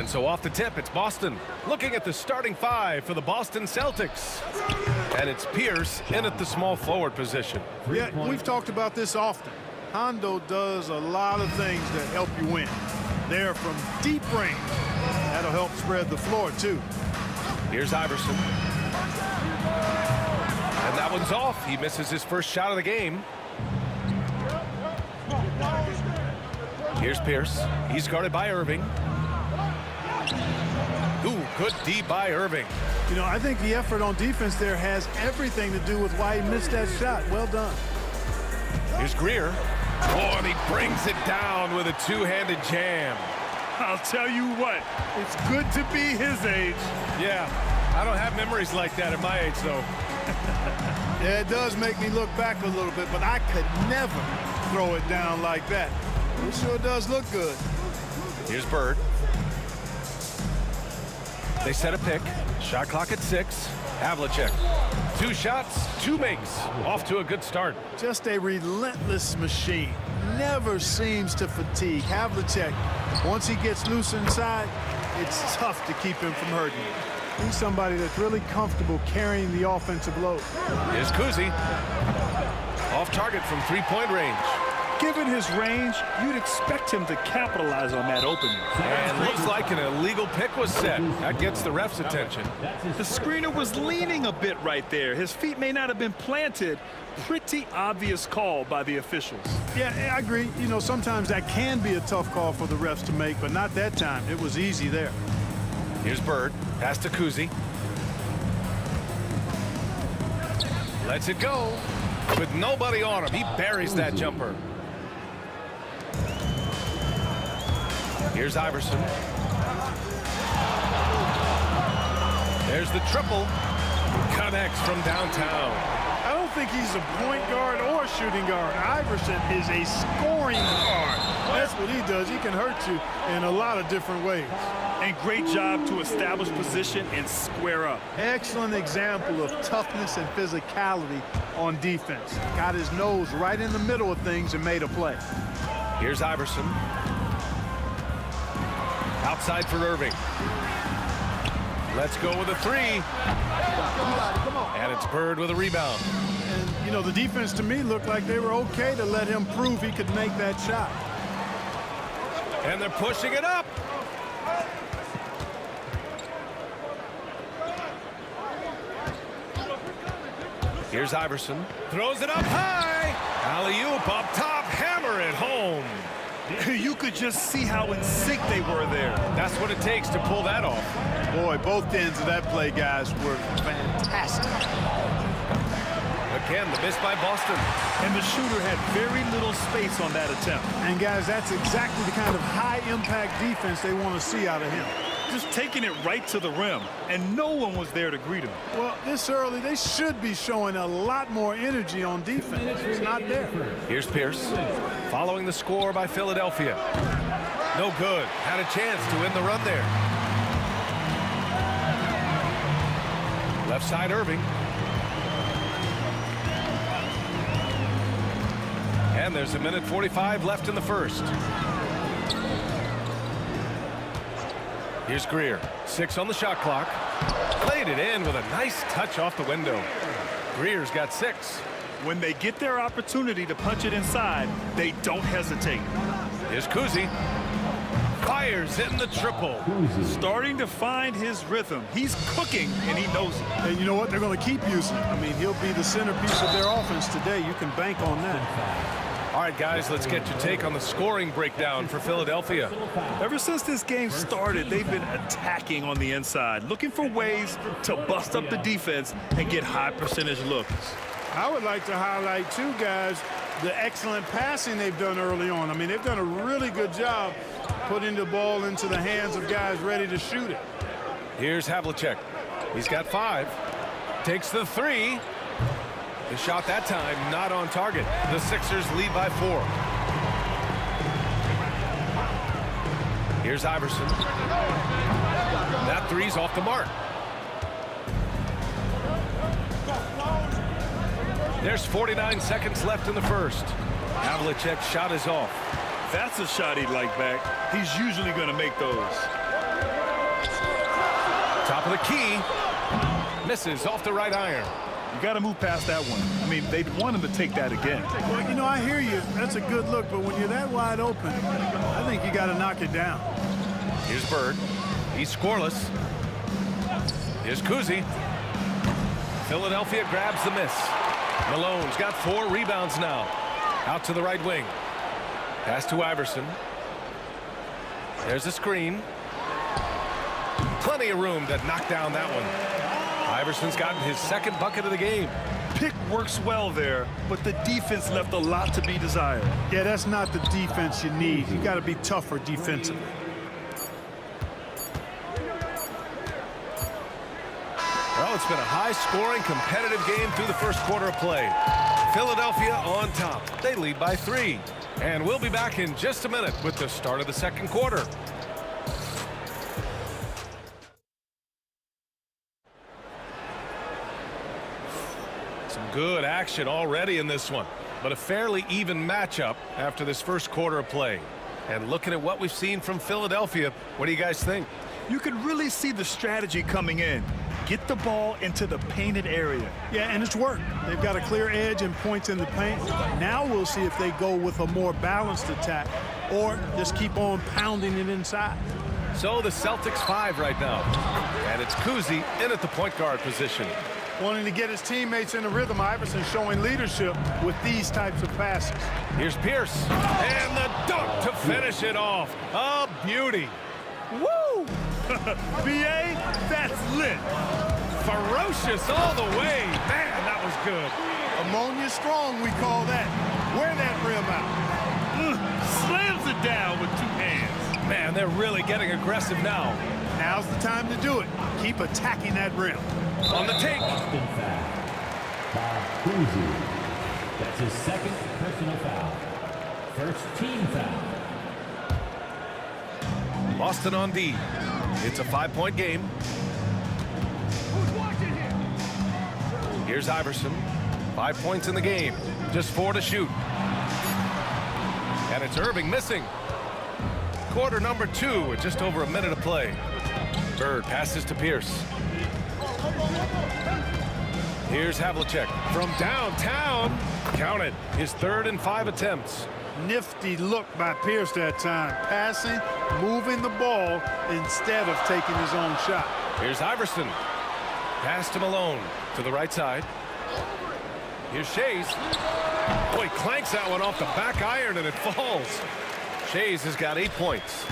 And so off the tip, it's Boston. Looking at the starting five for the Boston Celtics. And it's Pierce in at the small forward position. Yeah, we've talked about this often. Hondo does a lot of things that help you win. They're from deep range. That'll help spread the floor, too. Here's Iverson. And that one's off. He misses his first shot of the game. Here's Pierce. He's guarded by Irving. Ooh, good D by Irving. You know, I think the effort on defense there has everything to do with why he missed that shot. Well done. Here's Greer. Oh, and he brings it down with a two-handed jam. I'll tell you what, it's good to be his age. Yeah, I don't have memories like that at my age, though. Yeah, it does make me look back a little bit, but I could never throw it down like that. It sure does look good. Here's Bird. They set a pick. Shot clock at 6. Havlicek. 2 shots, 2 makes. Off to a good start. Just a relentless machine. Never seems to fatigue. Havlicek, once he gets loose inside, it's tough to keep him from hurting you. He's somebody that's really comfortable carrying the offensive load. Here's Kuzi. Off target from 3-point range. Given his range, you'd expect him to capitalize on that opening. And looks like an illegal pick was set. That gets the ref's attention. The screener was leaning a bit right there. His feet may not have been planted. Pretty obvious call by the officials. Yeah, I agree. You know, sometimes that can be a tough call for the refs to make, but not that time. It was easy there. Here's Bird. Pass to Kuzi. Lets it go. With nobody on him, he buries that jumper. Here's Iverson. There's the triple. Connects from downtown. I don't think he's a point guard or a shooting guard. Iverson is a scoring guard. That's what he does. He can hurt you in a lot of different ways. And great job to establish position and square up. Excellent example of toughness and physicality on defense. Got his nose right in the middle of things and made a play. Here's Iverson. Outside for Irving. Let's go with a 3. And it's Bird with a rebound. And, you know, the defense to me looked like they were okay to let him prove he could make that shot. And they're pushing it up. Here's Iverson. Throws it up high. Alley-oop up top. Hammer it home. You could just see how in sync they were there. That's what it takes to pull that off. Boy, both ends of that play, guys, were fantastic. Again, the miss by Boston. And the shooter had very little space on that attempt. And, guys, that's exactly the kind of high-impact defense they want to see out of him. Just taking it right to the rim, and no one was there to greet him. Well, this early, they should be showing a lot more energy on defense. It's not there. Here's Pierce, following the score by Philadelphia. No good. Had a chance to win the run there. Left side, Irving. And there's 1:45 left in the first. Here's Greer. 6 on the shot clock. Played it in with a nice touch off the window. Greer's got 6. When they get their opportunity to punch it inside, they don't hesitate. Here's Kuzi. Fires in the triple. Starting to find his rhythm. He's cooking, and he knows it. And you know what? They're going to keep using him. I mean, he'll be the centerpiece of their offense today. You can bank on that. All right, guys, let's get your take on the scoring breakdown for Philadelphia. Ever since this game started, they've been attacking on the inside, looking for ways to bust up the defense and get high percentage looks. I would like to highlight, too, guys, the excellent passing they've done early on. I mean, they've done a really good job putting the ball into the hands of guys ready to shoot it. Here's Havlicek. He's got 5. Takes the 3. The shot that time not on target. The Sixers lead by 4. Here's Iverson. That three's off the mark. There's 49 seconds left in the first. Havlicek's shot is off. That's a shot he'd like back. He's usually going to make those. Top of the key. Misses off the right iron. You got to move past that one. I mean, they'd want him to take that again. Well, you know, I hear you. That's a good look, but when you're that wide open, I think you got to knock it down. Here's Bird. He's scoreless. Here's Kuzi. Philadelphia grabs the miss. Malone's got 4 rebounds now. Out to the right wing. Pass to Iverson. There's a screen. Plenty of room to knock down that one. Iverson's gotten his second bucket of the game. Pick works well there, but the defense left a lot to be desired. Yeah, that's not the defense you need. You got to be tougher defensively. Well, it's been a high-scoring, competitive game through the first quarter of play. Philadelphia on top. They lead by 3. And we'll be back in just a minute with the start of the second quarter. Some good action already in this one, but a fairly even matchup after this first quarter of play. And looking at what we've seen from Philadelphia, what do you guys think? You can really see the strategy coming in. Get the ball into the painted area. Yeah, and it's worked. They've got a clear edge and points in the paint. Now we'll see if they go with a more balanced attack or just keep on pounding it inside. So the Celtics 5 right now. And it's Kuzi in at the point guard position. Wanting to get his teammates in a rhythm, Iverson showing leadership with these types of passes. Here's Pierce. And the dunk to finish it off. A beauty. Woo! B.A., that's lit. Ferocious all the way. Man, that was good. Ammonia strong, we call that. Wear that rim out. Slams it down with 2 hands. Man, they're really getting aggressive now. Now's the time to do it. Keep attacking that rim. On the take. Boston foul. Bob Cousy. That's his second personal foul. First team foul. Boston on D. It's a 5-point game. Here's Iverson. 5 points in the game. Just 4 to shoot. And it's Irving missing. Quarter number 2 with just over a minute to play. Bird passes to Pierce. Here's Havlicek from downtown. Count it. His 3rd and 5 attempts. Nifty look by Pierce that time. Passing, moving the ball instead of taking his own shot. Here's Iverson. Pass to Malone to the right side. Here's Shays. Boy, clanks that one off the back iron and it falls. Shays has got 8 points.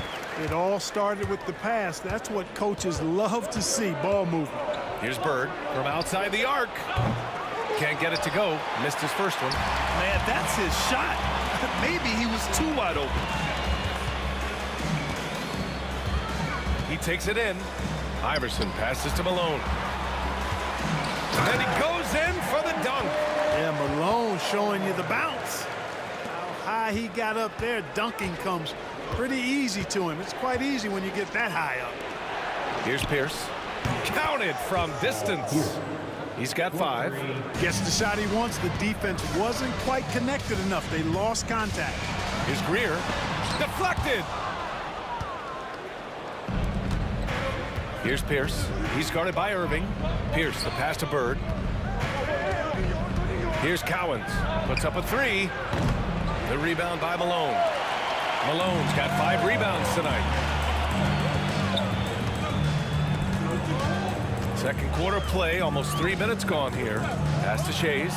It all started with the pass. That's what coaches love to see, ball movement. Here's Bird from outside the arc. Can't get it to go. Missed his first one. Man, that's his shot. Maybe he was too wide open. He takes it in. Iverson passes to Malone. And then he goes in for the dunk. Yeah, Malone showing you the bounce. How high he got up there, dunking comes pretty easy to him. It's quite easy when you get that high up. Here's Pierce. Counted from distance. He's got 5. Gets the shot he wants. The defense wasn't quite connected enough. They lost contact. Here's Greer. Deflected. Here's Pierce. He's guarded by Irving. Pierce, the pass to Bird. Here's Cowens. Puts up a 3. The rebound by Malone. Malone's got 5 rebounds tonight. Second quarter play, almost 3 minutes gone here. Pass to Shays.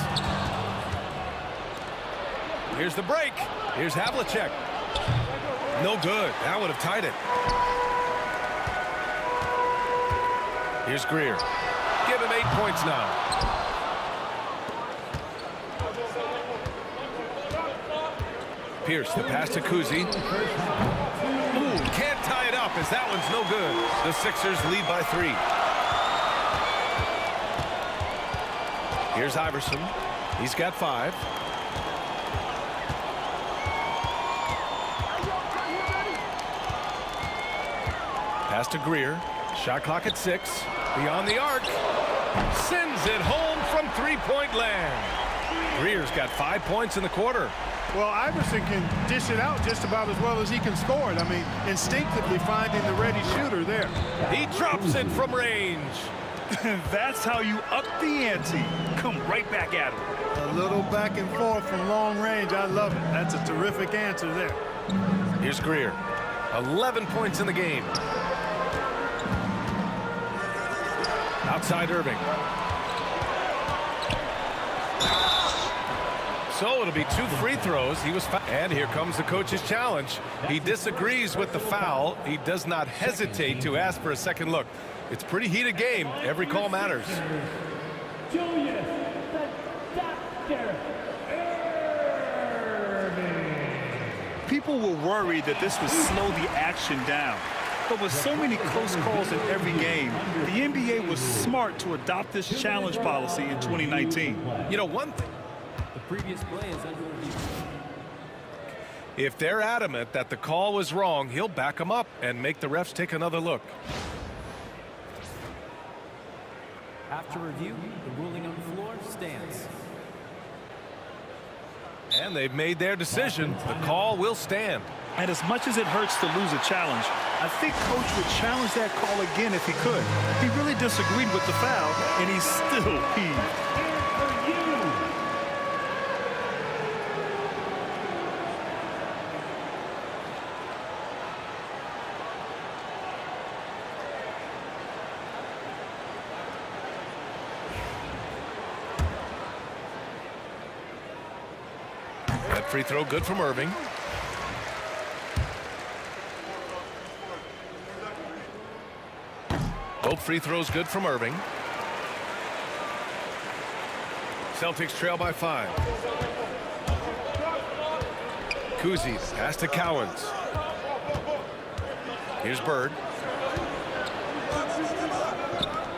Here's the break. Here's Havlicek. No good. That would have tied it. Here's Greer. Give him 8 points now. Pierce, the pass to Kuzi. Ooh, can't tie it up as that one's no good. The Sixers lead by 3. Here's Iverson. He's got 5. Pass to Greer. Shot clock at 6. Beyond the arc. Sends it home from three-point land. Greer's got 5 points in the quarter. Well, Iverson can dish it out just about as well as he can score it. I mean, instinctively finding the ready shooter there. He drops it from range. That's how you up the ante. Come right back at him. A little back and forth from long range. I love it. That's a terrific answer there. Here's Greer. 11 points in the game. Outside Irving. So it'll be 2 free throws. And here comes the coach's challenge. He disagrees with the foul. He does not hesitate to ask for a second look. It's a pretty heated game. Every call matters. People were worried that this would slow the action down. But with so many close calls in every game, the NBA was smart to adopt this challenge policy in 2019. You know, one thing. The previous play is under review. If they're adamant that the call was wrong, he'll back them up and make the refs take another look. After review, the ruling on the floor stands. And they've made their decision. The call will stand. And as much as it hurts to lose a challenge, I think Coach would challenge that call again if he could. He really disagreed with the foul, and he's still peeved. That free throw good from Irving. Both free throws good from Irving. Celtics trail by 5. Kuzi pass to Cowens. Here's Bird.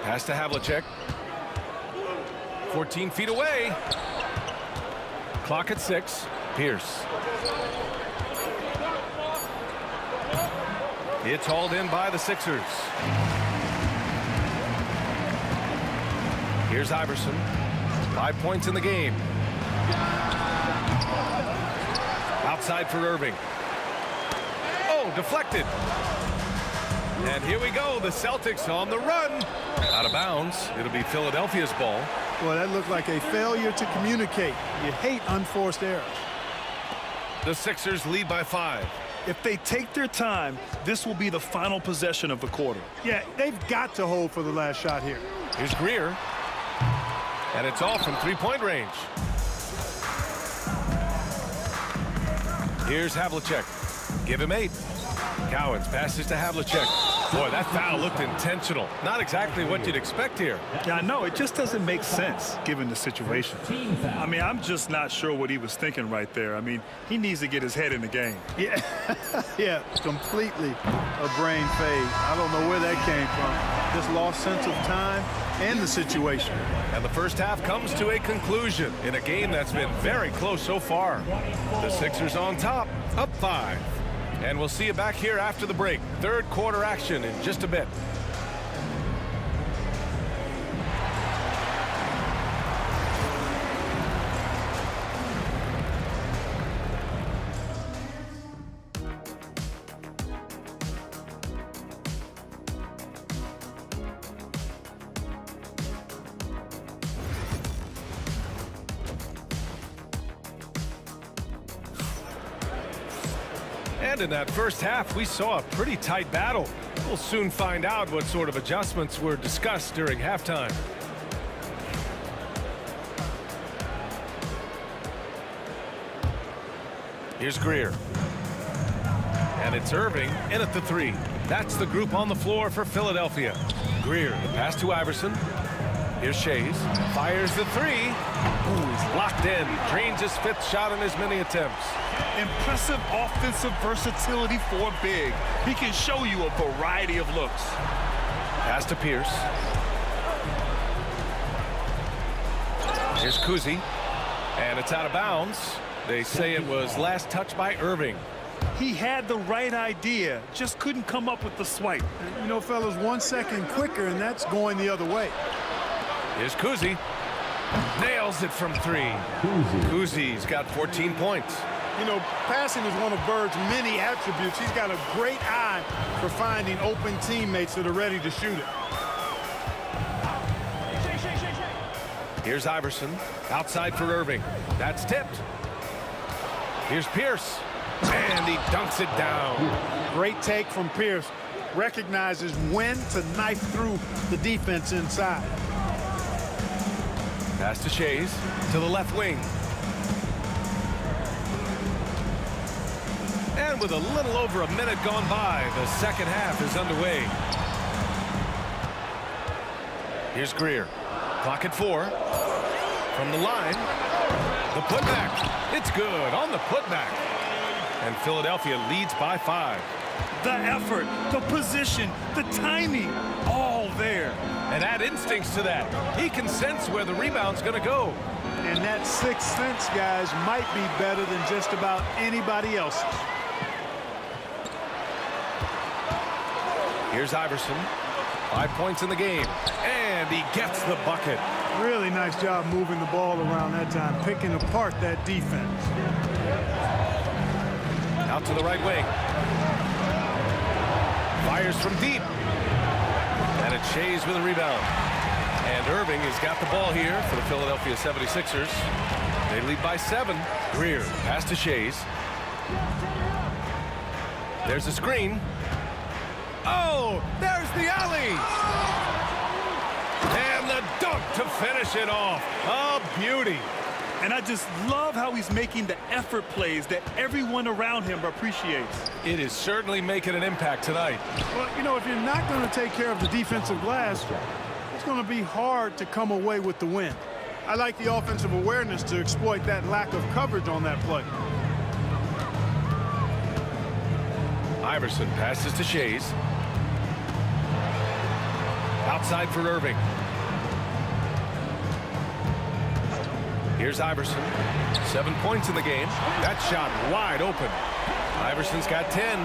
Pass to Havlicek. 14 feet away. Clock at 6. Pierce. It's hauled in by the Sixers. Here's Iverson. 5 points in the game. Outside for Irving. Oh, deflected. And here we go. The Celtics on the run. Out of bounds. It'll be Philadelphia's ball. Well, that looked like a failure to communicate. You hate unforced errors. The Sixers lead by 5. If they take their time, this will be the final possession of the quarter. Yeah, they've got to hold for the last shot here. Here's Greer. And it's all from three-point range. Here's Havlicek. Give him 8. Cowens passes to Havlicek. Boy, that foul looked intentional. Not exactly what you'd expect here. Yeah, I know. It just doesn't make sense given the situation. I mean, I'm just not sure what he was thinking right there. I mean, he needs to get his head in the game. Yeah, yeah, completely a brain fade. I don't know where that came from. Just lost sense of time and the situation. And the first half comes to a conclusion in a game that's been very close so far. The Sixers on top, up 5. And we'll see you back here after the break. Third quarter action in just a bit. And in that first half, we saw a pretty tight battle. We'll soon find out what sort of adjustments were discussed during halftime. Here's Greer. And it's Irving in at the 3. That's the group on the floor for Philadelphia. Greer, the pass to Iverson. Here's Shays. Fires the 3. Ooh, he's locked in. Drains his 5th shot in as many attempts. Impressive offensive versatility for a big. He can show you a variety of looks. Pass to Pierce. Here's Kuzi. And it's out of bounds. They say it was last touched by Irving. He had the right idea, just couldn't come up with the swipe. And, you know, fellas, 1 second quicker, and that's going the other way. Here's Kuzi. Nails it from 3. Kuzi's got 14 points. You know, passing is one of Bird's many attributes. He's got a great eye for finding open teammates that are ready to shoot it. Here's Iverson. Outside for Irving. That's tipped. Here's Pierce. And he dunks it down. Great take from Pierce. Recognizes when to knife through the defense inside. Pass to Shays to the left wing. And with a little over a minute gone by, the second half is underway. Here's Greer. Clock at 4. From the line. The putback. It's good on the putback. And Philadelphia leads by 5. The effort, the position, the timing, all there. And add instincts to that. He can sense where the rebound's going to go. And that sixth sense, guys, might be better than just about anybody else's. Here's Iverson. 5 points in the game. And he gets the bucket. Really nice job moving the ball around that time, picking apart that defense. Out to the right wing. Fires from deep. And it's Shays with a rebound. And Irving has got the ball here for the Philadelphia 76ers. They lead by 7. Greer, pass to Shays. There's a screen. Oh, there's the alley. And the dunk to finish it off. A beauty. And I just love how he's making the effort plays that everyone around him appreciates. It is certainly making an impact tonight. Well, you know, if you're not going to take care of the defensive glass, it's going to be hard to come away with the win. I like the offensive awareness to exploit that lack of coverage on that play. Iverson passes to Shays. Outside for Irving. Here's Iverson. 7 points in the game. That shot wide open. Iverson's got 10.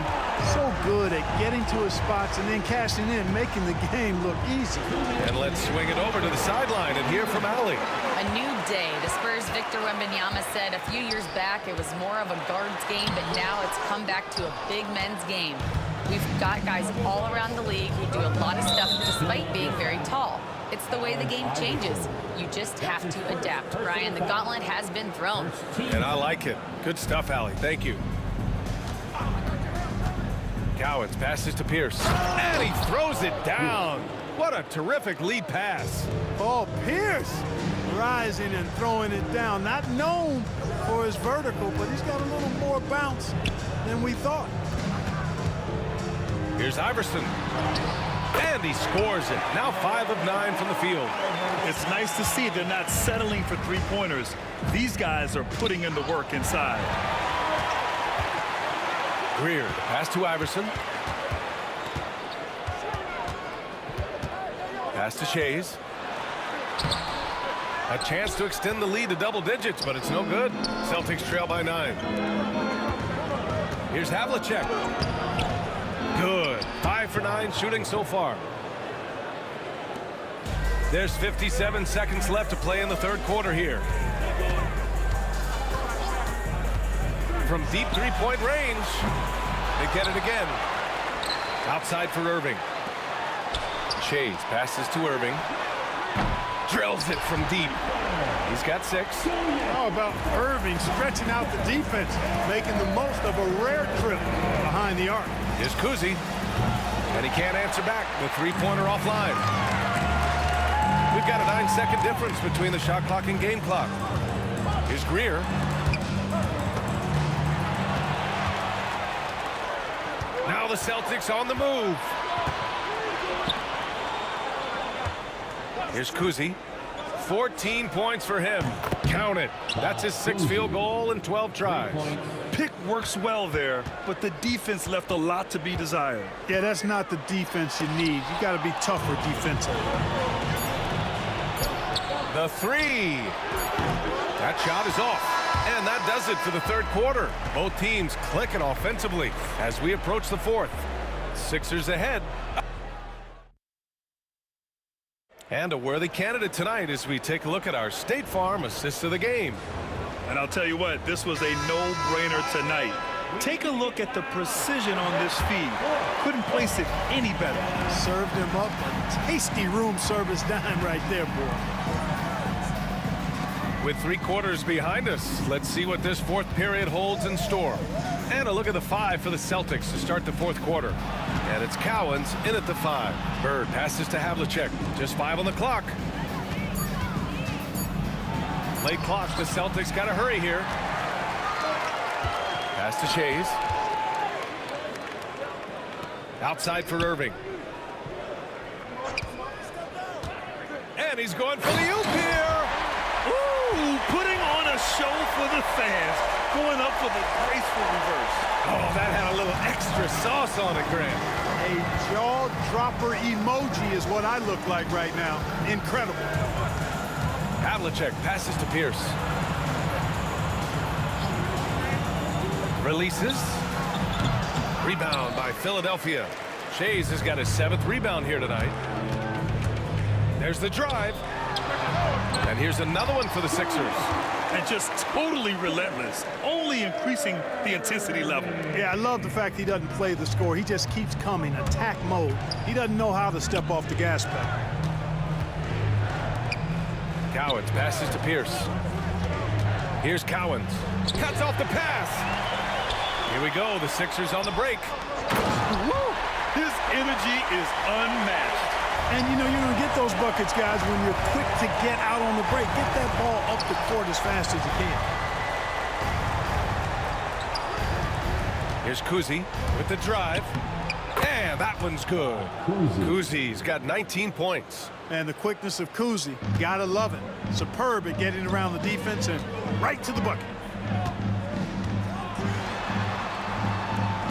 So good at getting to his spots and then cashing in, making the game look easy. And let's swing it over to the sideline and hear from Allie. A new day. The Spurs' Victor Wembanyama said a few years back it was more of a guards game, but now it's come back to a big men's game. We've got guys all around the league who do a lot of stuff despite being very tall. It's the way the game changes. You just have to adapt. Brian, the gauntlet has been thrown. And I like it. Good stuff, Allie. Thank you. Cowens passes to Pierce. And he throws it down. What a terrific lead pass. Oh, Pierce rising and throwing it down. Not known for his vertical, but he's got a little more bounce than we thought. Here's Iverson. And he scores it. Now 5 of 9 from the field. It's nice to see they're not settling for three-pointers. These guys are putting in the work inside. Greer, pass to Iverson. Pass to Shays. A chance to extend the lead to double digits, but it's no good. Celtics trail by 9. Here's Havlicek. Good. 5 for 9 shooting so far. There's 57 seconds left to play in the third quarter here. From deep three-point range, they get it again. Outside for Irving. Shays passes to Irving. Drills it from deep. He's got 6. How about Irving stretching out the defense, making the most of a rare trip behind the arc. Here's Kuzi. And he can't answer back. The three-pointer offline. We've got a 9-second difference between the shot clock and game clock. Here's Greer. Now the Celtics on the move. Here's Kuzi. 14 points for him. Count it. That's his 6th field goal in 12 tries. Pick works well there, but the defense left a lot to be desired. Yeah, that's not the defense you need. You got to be tougher defensively. The 3. That shot is off. And that does it for the third quarter. Both teams clicking offensively as we approach the fourth. Sixers ahead. And a worthy candidate tonight as we take a look at our State Farm assist of the game. And I'll tell you what, this was a no-brainer tonight. Take a look at the precision on this feed. Couldn't place it any better. Served him up a tasty room service dime right there, boy. With 3 quarters behind us, let's see what this fourth period holds in store. And a look at the 5 for the Celtics to start the fourth quarter. And it's Cowens in at the 5. Bird passes to Havlicek. Just 5 on the clock. Late clock, the Celtics got to hurry here. Pass to Shays. Outside for Irving. And he's going for the oop here. Ooh, putting on a show for the fans. Going up for the graceful reverse. Oh, that had a little extra sauce on it, Grant. A jaw-dropper emoji is what I look like right now. Incredible. Havlicek passes to Pierce. Releases. Rebound by Philadelphia. Shays has got his 7th rebound here tonight. There's the drive. And here's another one for the Sixers. And just totally relentless, only increasing the intensity level. Yeah, I love the fact he doesn't play the score. He just keeps coming, attack mode. He doesn't know how to step off the gas pedal. Cowens passes to Pierce. Here's Cowens. Cuts off the pass. Here we go, the Sixers on the break. Woo! His energy is unmatched. And, you know, you're going to get those buckets, guys, when you're quick to get out on the break. Get that ball up the court as fast as you can. Here's Kuzi with the drive. And that one's good. Kuzi's got 19 points. And the quickness of Kuzi, gotta love it. Superb at getting around the defense and right to the bucket.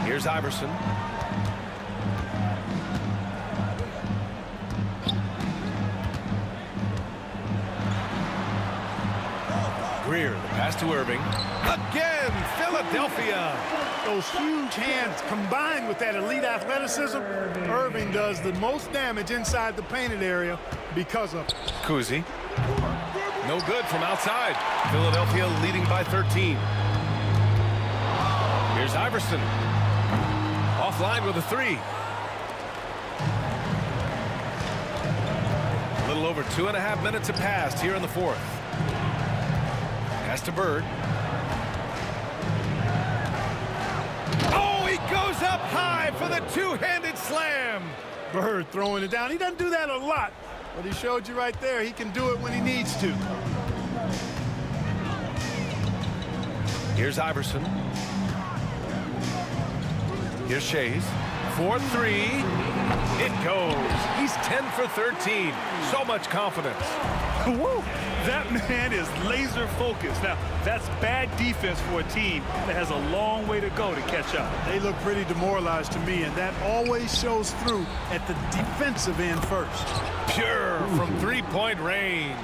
Here's Iverson. Greer, the pass to Irving. Again, Philadelphia. Those huge hands combined with that elite athleticism, Irving does the most damage inside the painted area because of Kuzi. No good from outside. Philadelphia leading by 13. Here's Iverson. Offline with a 3. A little over 2.5 minutes have passed here in the fourth. Pass to Bird. Oh, he goes up high for the two-handed slam. Bird throwing it down. He doesn't do that a lot, but he showed you right there he can do it when he needs to. Here's Iverson. Here's Shays. 4-3. It goes. He's 10 for 13. So much confidence. Woo! That man is laser focused. Now, that's bad defense for a team that has a long way to go to catch up. They look pretty demoralized to me, and that always shows through at the defensive end first. Pure from three-point range.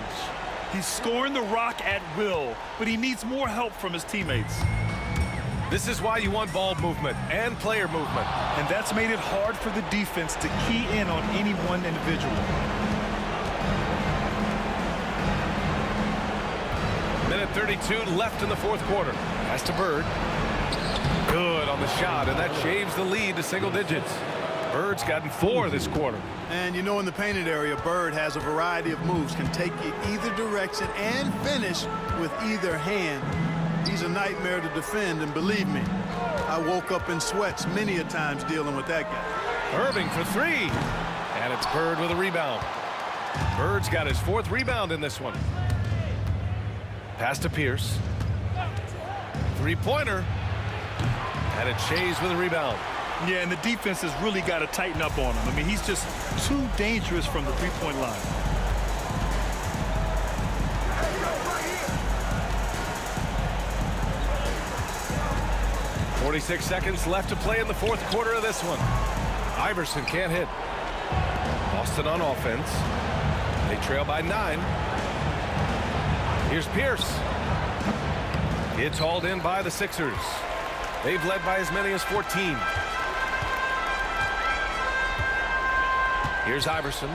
He's scoring the rock at will, but he needs more help from his teammates. This is why you want ball movement and player movement. And that's made it hard for the defense to key in on any one individual. Minute 32 left in the fourth quarter. Pass to Bird. Good on the shot, and that shaves the lead to single digits. Bird's gotten 4 this quarter. And you know, in the painted area, Bird has a variety of moves, can take you either direction and finish with either hand. He's a nightmare to defend, and believe me, I woke up in sweats many a times dealing with that guy. Irving for 3. And it's Bird with a rebound. Bird's got his 4th rebound in this one. Pass to Pierce. 3-pointer. And it's Shays with a rebound. Yeah, and the defense has really got to tighten up on him. I mean, he's just too dangerous from the three-point line. .46 seconds left to play in the fourth quarter of this one. Iverson can't hit. Boston on offense. They trail by 9. Here's Pierce. It's hauled in by the Sixers. They've led by as many as 14. Here's Iverson.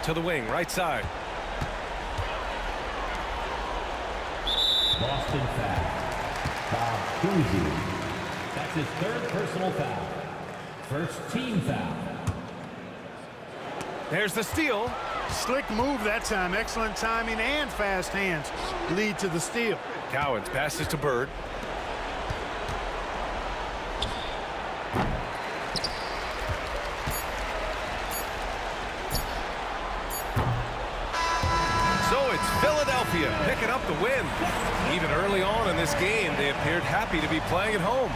To the wing, right side. Boston foul. Bob Cousy. That's his third personal foul. First team foul. There's the steal. Slick move that time. Excellent timing and fast hands lead to the steal. Cowens passes to Bird. So it's Philadelphia picking up the win. Even early on in this game, they appeared happy to be playing at home.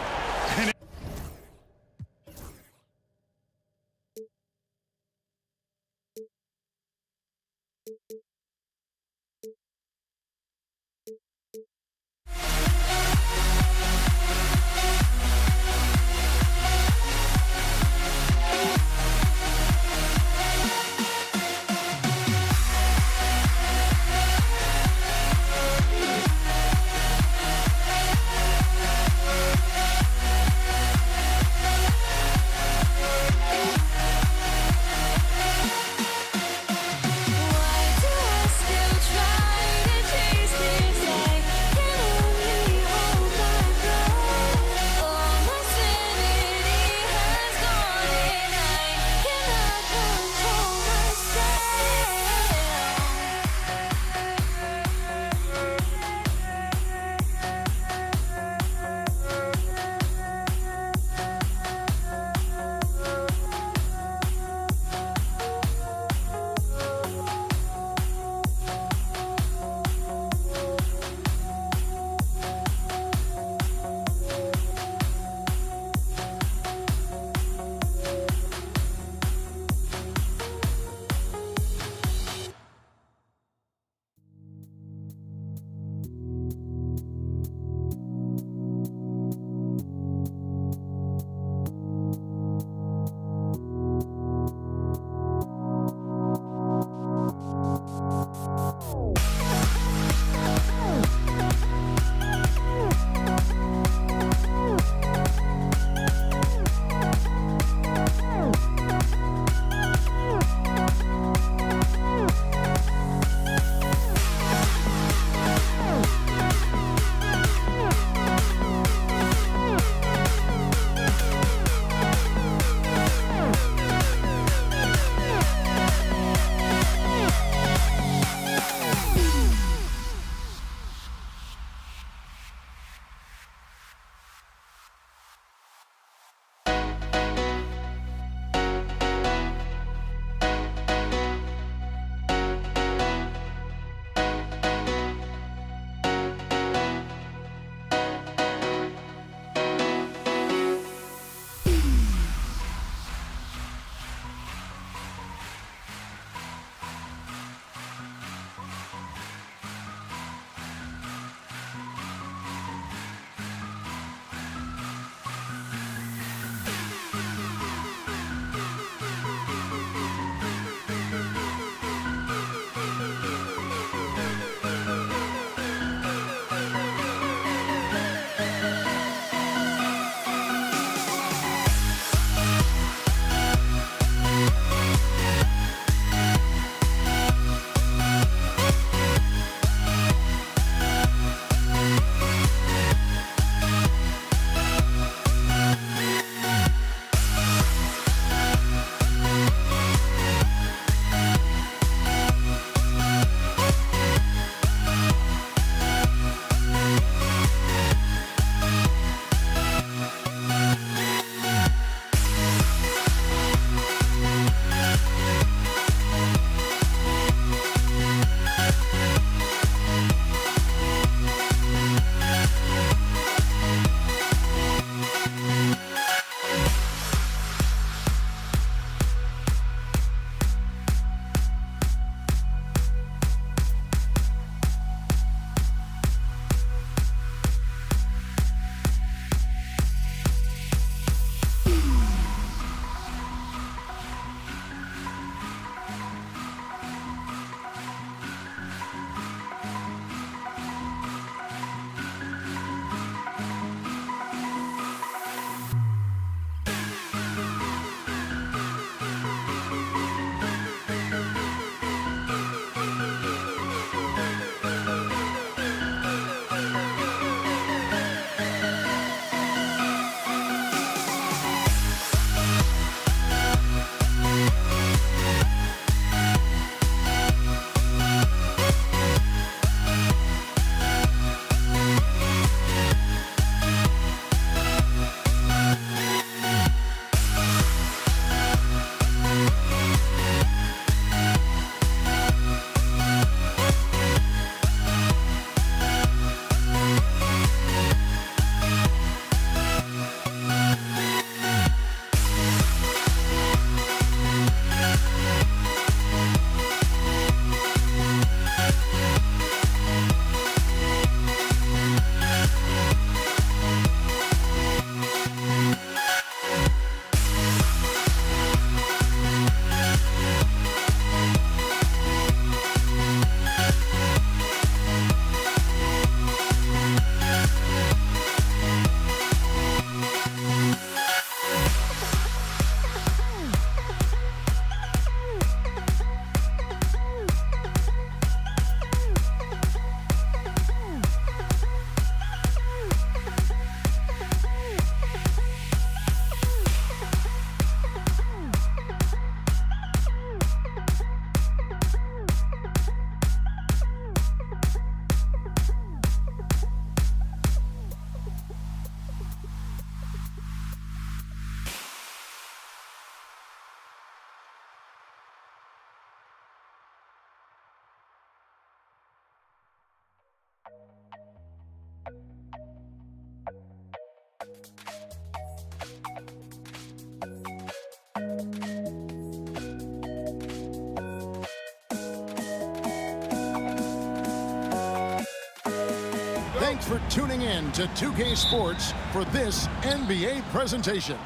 Thanks for tuning in to 2K Sports for this NBA presentation.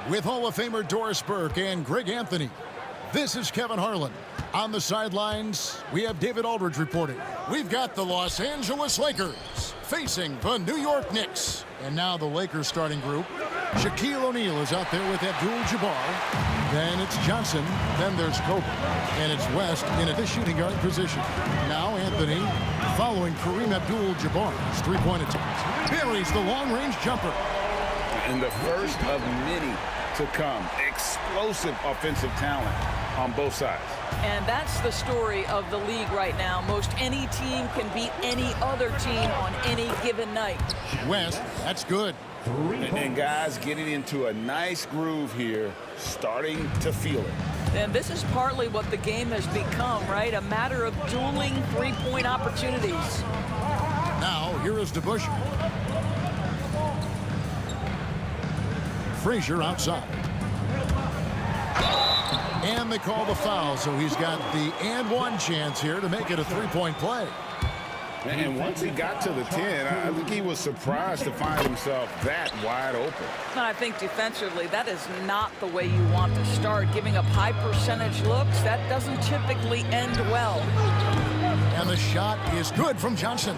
With Hall of Famer Doris Burke and Greg Anthony, this is Kevin Harlan. On the sidelines, we have David Aldridge reporting. We've got the Los Angeles Lakers facing the New York Knicks. And now the Lakers starting group. Shaquille O'Neal is out there with Abdul-Jabbar. Then it's Johnson. Then there's Kobe. And it's West in the shooting guard position. Now Anthony following Kareem Abdul-Jabbar's three-point attempt. Buries the long-range jumper. And the first of many to come. Explosive offensive talent on both sides. And that's the story of the league right now. Most any team can beat any other team on any given night. West, that's good. And guys getting into a nice groove here, starting to feel it. And this is partly what the game has become, right? A matter of dueling three-point opportunities. Now, here is DeBusschere. Frazier outside. And they call the foul, so he's got the and one chance here to make it a three-point play. And once he got to the 10, I think he was surprised to find himself that wide open. I think defensively, that is not the way you want to start. Giving up high percentage looks, that doesn't typically end well. And the shot is good from Johnson.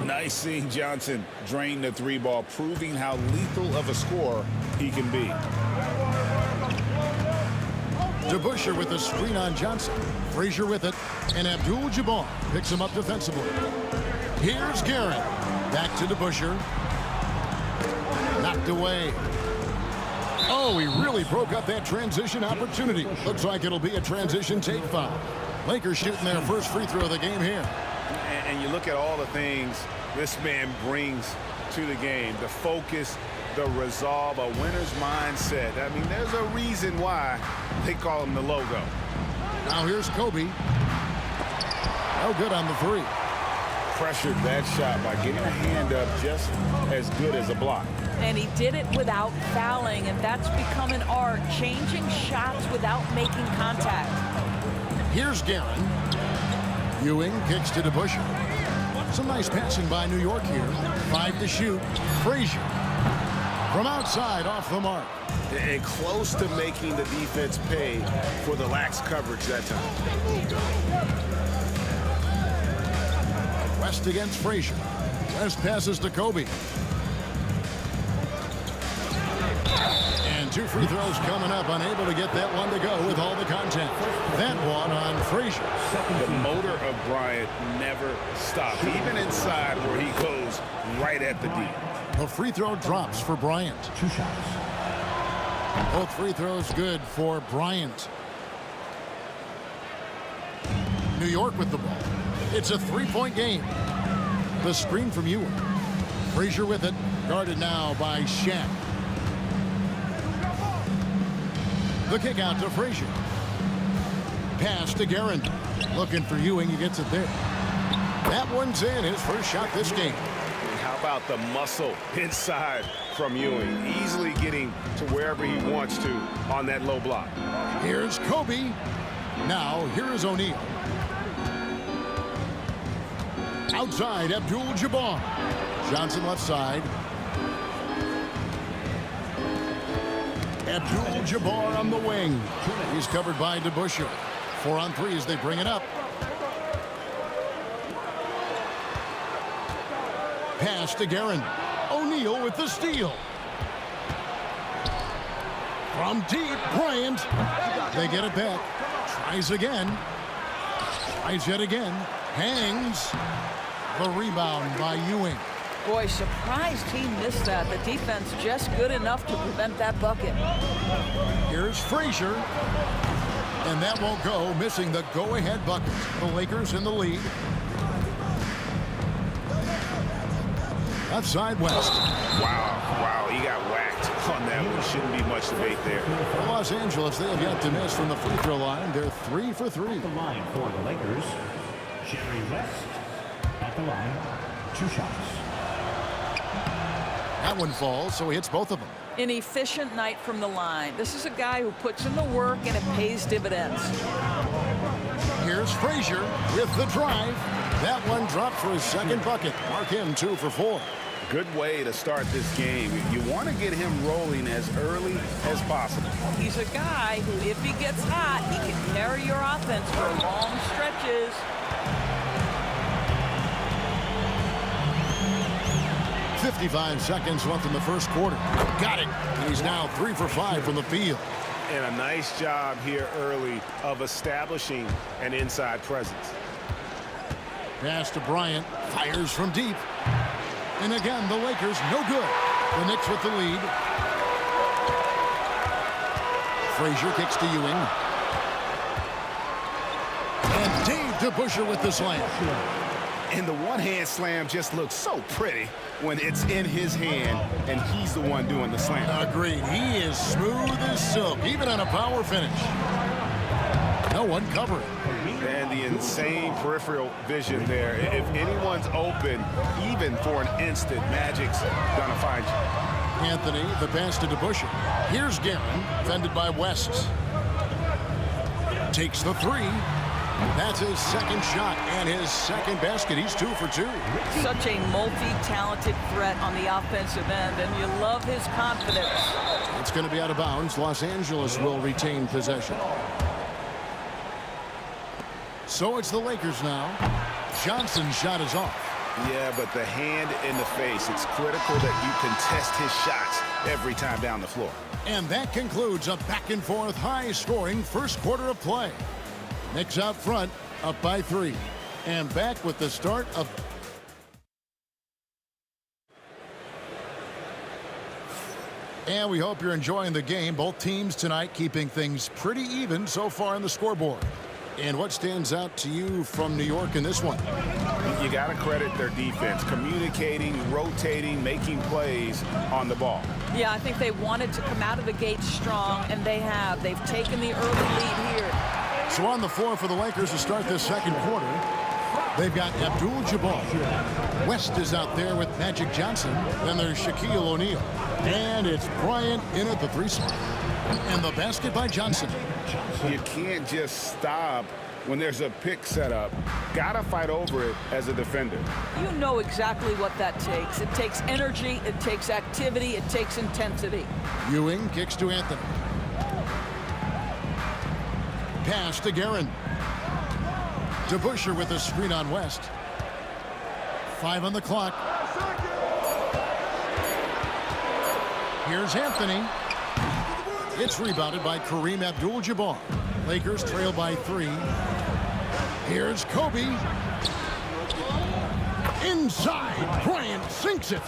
Nice seeing Johnson drain the three ball, proving how lethal of a scorer he can be. DeBusschere with the screen on Johnson. Frazier with it. And Abdul-Jabbar picks him up defensively. Here's Garrett. Back to DeBusschere. Knocked away. Oh, he really broke up that transition opportunity. Looks like it'll be a transition take foul. Lakers shooting their first free throw of the game here. And you look at all the things this man brings to the game. The focus, the resolve, a winner's mindset. I mean, there's a reason why they call him the logo. Now here's Kobe. No good on the three. Pressured that shot by getting a hand up just as good as a block. And he did it without fouling, and that's become an art, changing shots without making contact. Here's Guerin. Ewing kicks to DeBusschere. Some nice passing by New York here. 5 to shoot. Frazier from outside off the mark. And close to making the defense pay for the lax coverage that time. West against Frazier. West passes to Kobe. And 2 free throws coming up. Unable to get that one to go with all the contact. That one on Frazier. The motor of Bryant never stops, even inside where he goes right at the D. The free throw drops for Bryant. 2 shots. Both free throws good for Bryant. New York with the ball. It's a 3-point game. The screen from Ewing. Frazier with it. Guarded now by Shaq. The kick out to Frazier. Pass to Guerin. Looking for Ewing. He gets it there. That one's in. His first shot this game. How about the muscle inside from Ewing? Easily getting to wherever he wants to on that low block. Here's Kobe. Now, here is O'Neal. Outside, Abdul-Jabbar. Johnson left side. Abdul-Jabbar on the wing. He's covered by DeBusschere. 4 on 3 as they bring it up. Pass to Guerin. O'Neal with the steal. From deep, Bryant. They get it back. Tries again. Tries yet again. Hangs. The rebound by Ewing. Boy, surprised he missed that. The defense just good enough to prevent that bucket. Here's Frazier. And that won't go, missing the go-ahead bucket. The Lakers in the lead. Outside West. Wow, he got whacked on that one. Shouldn't be much debate there. For Los Angeles, they have yet to miss from the free throw line. They're 3 for 3. At the line for the Lakers, Jerry West. At the line, 2 shots. That one falls, so he hits both of them. An efficient night from the line. This is a guy who puts in the work and it pays dividends. Here's Frazier with the drive. That one dropped for his second bucket. Mark him 2 for 4. Good way to start this game. You want to get him rolling as early as possible. He's a guy who, if he gets hot, he can carry your offense for long stretches. 55 seconds left in the first quarter. Got it. He's now 3 for 5 from the field. And a nice job here early of establishing an inside presence. Pass to Bryant. Fires from deep. And again, the Lakers no good. The Knicks with the lead. Frazier kicks to Ewing. And Dave DeBusschere with the slam. And the one-hand slam just looks so pretty when it's in his hand and he's the one doing the slam. Agreed. He is smooth as silk, even on a power finish. No one covering. And the insane peripheral vision there. If anyone's open, even for an instant, Magic's gonna find you. Anthony, the pass to DeBusschere. Here's Guerin, defended by West. Takes the 3. That's his second shot and his second basket. He's 2 for 2. Such a multi-talented threat on the offensive end, and you love his confidence. It's going to be out of bounds. Los Angeles will retain possession. So it's the Lakers now. Johnson's shot is off. Yeah, but the hand in the face, it's critical that you contest his shots every time down the floor. And that concludes a back-and-forth, high-scoring first quarter of play. Knicks out front, up by 3. And back with the start of... And we hope you're enjoying the game. Both teams tonight keeping things pretty even so far on the scoreboard. And what stands out to you from New York in this one? You got to credit their defense, communicating, rotating, making plays on the ball. Yeah, I think they wanted to come out of the gate strong, and they have. They've taken the early lead here. So on the floor for the Lakers to start this second quarter, they've got Abdul-Jabbar. West is out there with Magic Johnson. Then there's Shaquille O'Neal. And it's Bryant in at the 3 spot. And the basket by Johnson. You can't just stop when there's a pick set up. Gotta fight over it as a defender. You know exactly what that takes. It takes energy, it takes activity, it takes intensity. Ewing kicks to Anthony. Pass to Guerin. DeBusschere with a screen on West. 5 on the clock. Here's Anthony. It's rebounded by Kareem Abdul-Jabbar. Lakers trail by 3. Here's Kobe. Inside, Bryant sinks it.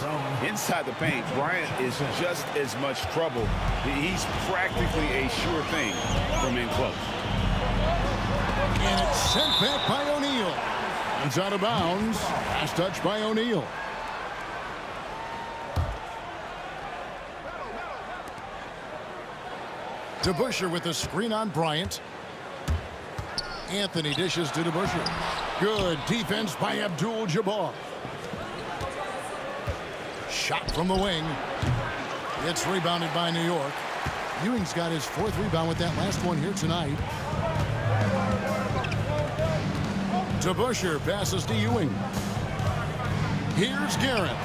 Inside the paint, Bryant is just as much trouble. He's practically a sure thing from in close. And it's sent back by O'Neal. It's out of bounds. Last touch by O'Neal. DeBusschere with a screen on Bryant. Anthony dishes to DeBusschere. Good defense by Abdul-Jabbar. Shot from the wing. It's rebounded by New York. Ewing's got his 4th rebound with that last one here tonight. DeBusschere passes to Ewing. Here's Guerin.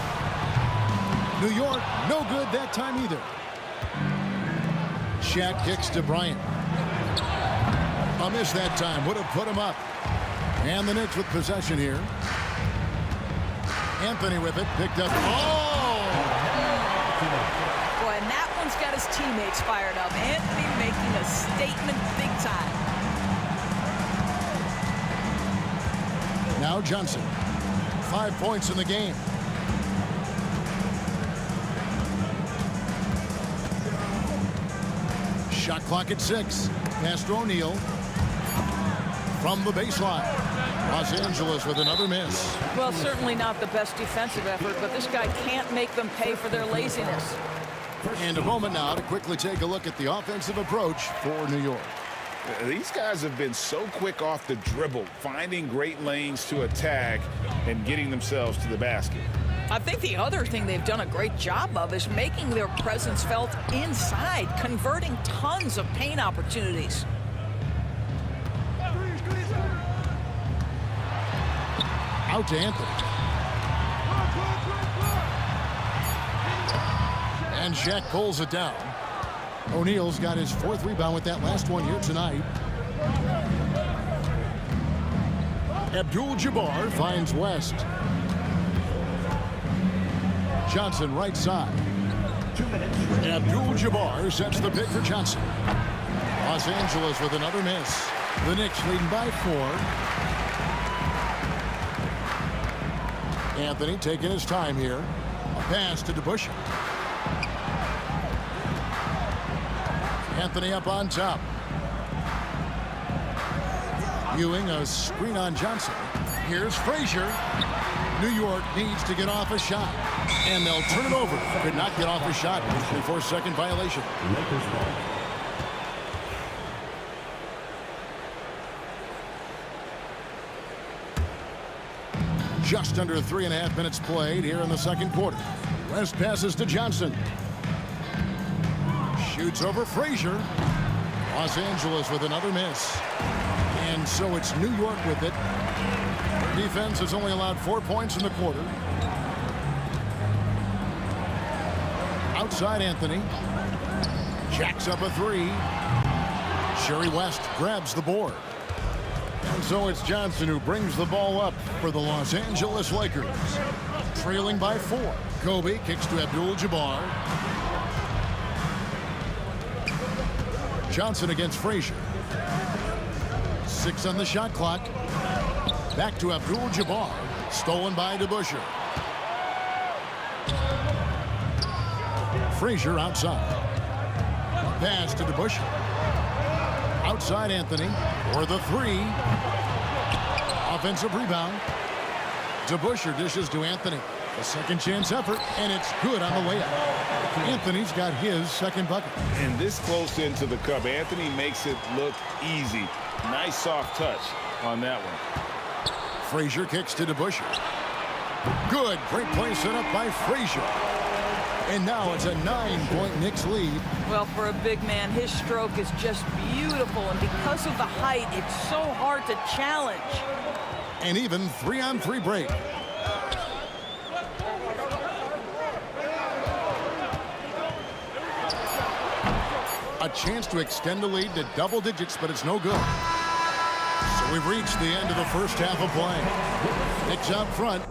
New York, no good that time either. Shaq kicks to Bryant. A miss that time. Would have put him up. And the Knicks with possession here. Anthony with it. Picked up. Oh! Boy, and that one's got his teammates fired up. Anthony making a statement big time. Now Johnson. 5 points in the game. Shot clock at 6. Pass to O'Neal. From the baseline. Los Angeles with another miss. Well, certainly not the best defensive effort, but this guy can't make them pay for their laziness. And a moment now to quickly take a look at the offensive approach for New York. These guys have been so quick off the dribble, finding great lanes to attack and getting themselves to the basket. I think the other thing they've done a great job of is making their presence felt inside, converting tons of paint opportunities. Out to Anthony. And Shaq pulls it down. O'Neal's got his 4th rebound with that last one here tonight. Abdul-Jabbar finds West. Johnson right side. Abdul-Jabbar sets the pick for Johnson. Los Angeles with another miss. The Knicks leading by 4. Anthony taking his time here. A pass to DeBusschere. Anthony up on top. Ewing, a screen on Johnson. Here's Frazier. New York needs to get off a shot. And they'll turn it over. Could not get off a shot before second violation. Just under 3.5 minutes played here in the second quarter. West passes to Johnson. Shoots over Frazier. Los Angeles with another miss. And so it's New York with it. Defense has only allowed 4 points in the quarter. Outside Anthony. Jacks up a 3. Sherry West grabs the board. And so it's Johnson who brings the ball up for the Los Angeles Lakers. Trailing by 4. Kobe kicks to Abdul-Jabbar. Johnson against Frazier. 6 on the shot clock. Back to Abdul-Jabbar. Stolen by DeBusschere. Frazier outside. Pass to DeBusschere. Outside Anthony for the 3. Offensive rebound. DeBusschere dishes to Anthony. A second chance effort, and it's good on the layup. Anthony's got his second bucket. And this close into the cup, Anthony makes it look easy. Nice soft touch on that one. Frazier kicks to DeBusschere. Good. Great play set up by Frazier. And now it's a 9-point Knicks lead. Well, for a big man, his stroke is just beautiful. And because of the height, it's so hard to challenge. An even 3-on-3 break. A chance to extend the lead to double digits, but it's no good. So we've reached the end of the first half of play. Knicks out front.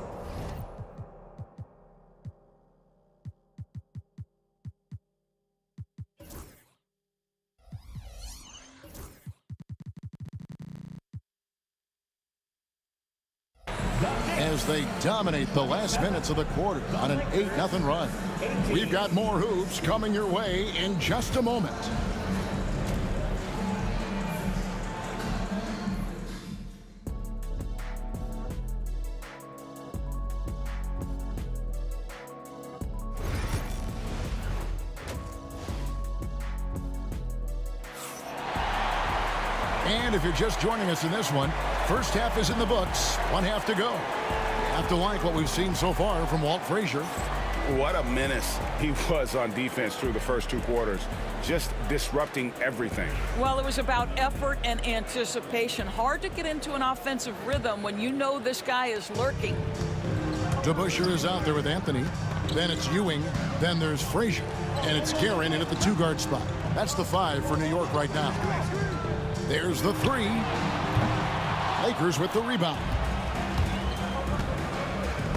As they dominate the last minutes of the quarter on an 8-0 run. We've got more hoops coming your way in just a moment. And if you're just joining us in this one, first half is in the books. 1 half to go. Have to like what we've seen so far from Walt Frazier. What a menace he was on defense through the first 2 quarters. Just disrupting everything. Well, it was about effort and anticipation. Hard to get into an offensive rhythm when you know this guy is lurking. DeBusschere is out there with Anthony. Then it's Ewing. Then there's Frazier. And it's Guerin in at the 2-guard spot. That's the 5 for New York right now. There's the 3. Lakers with the rebound.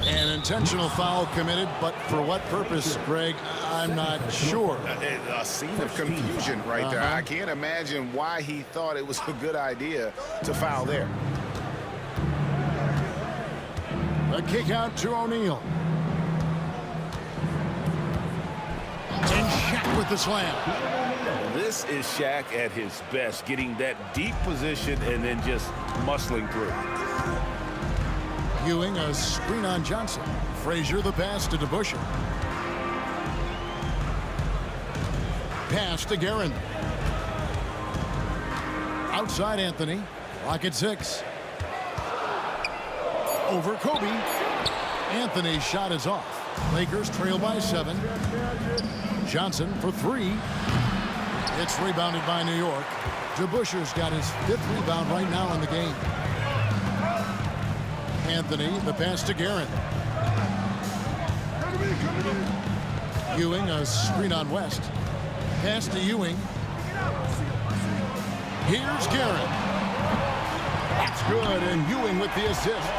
An intentional foul committed, but for what purpose, Greg? I'm not sure. A scene of confusion right there. I can't imagine why he thought it was a good idea to foul there. A kick out to O'Neal. And Shaq with the slam. This is Shaq at his best, getting that deep position and then just muscling through. Ewing, a screen on Johnson. Frazier the pass to DeBusschere. Pass to Guerin. Outside Anthony. Lock at 6. Over Kobe. Anthony's shot is off. Lakers trail by 7. Johnson for 3. It's rebounded by New York. DeBusschere's got his 5th rebound right now in the game. Anthony, the pass to Guerin. Ewing, a screen on West. Pass to Ewing. Here's Guerin. That's good, and Ewing with the assist.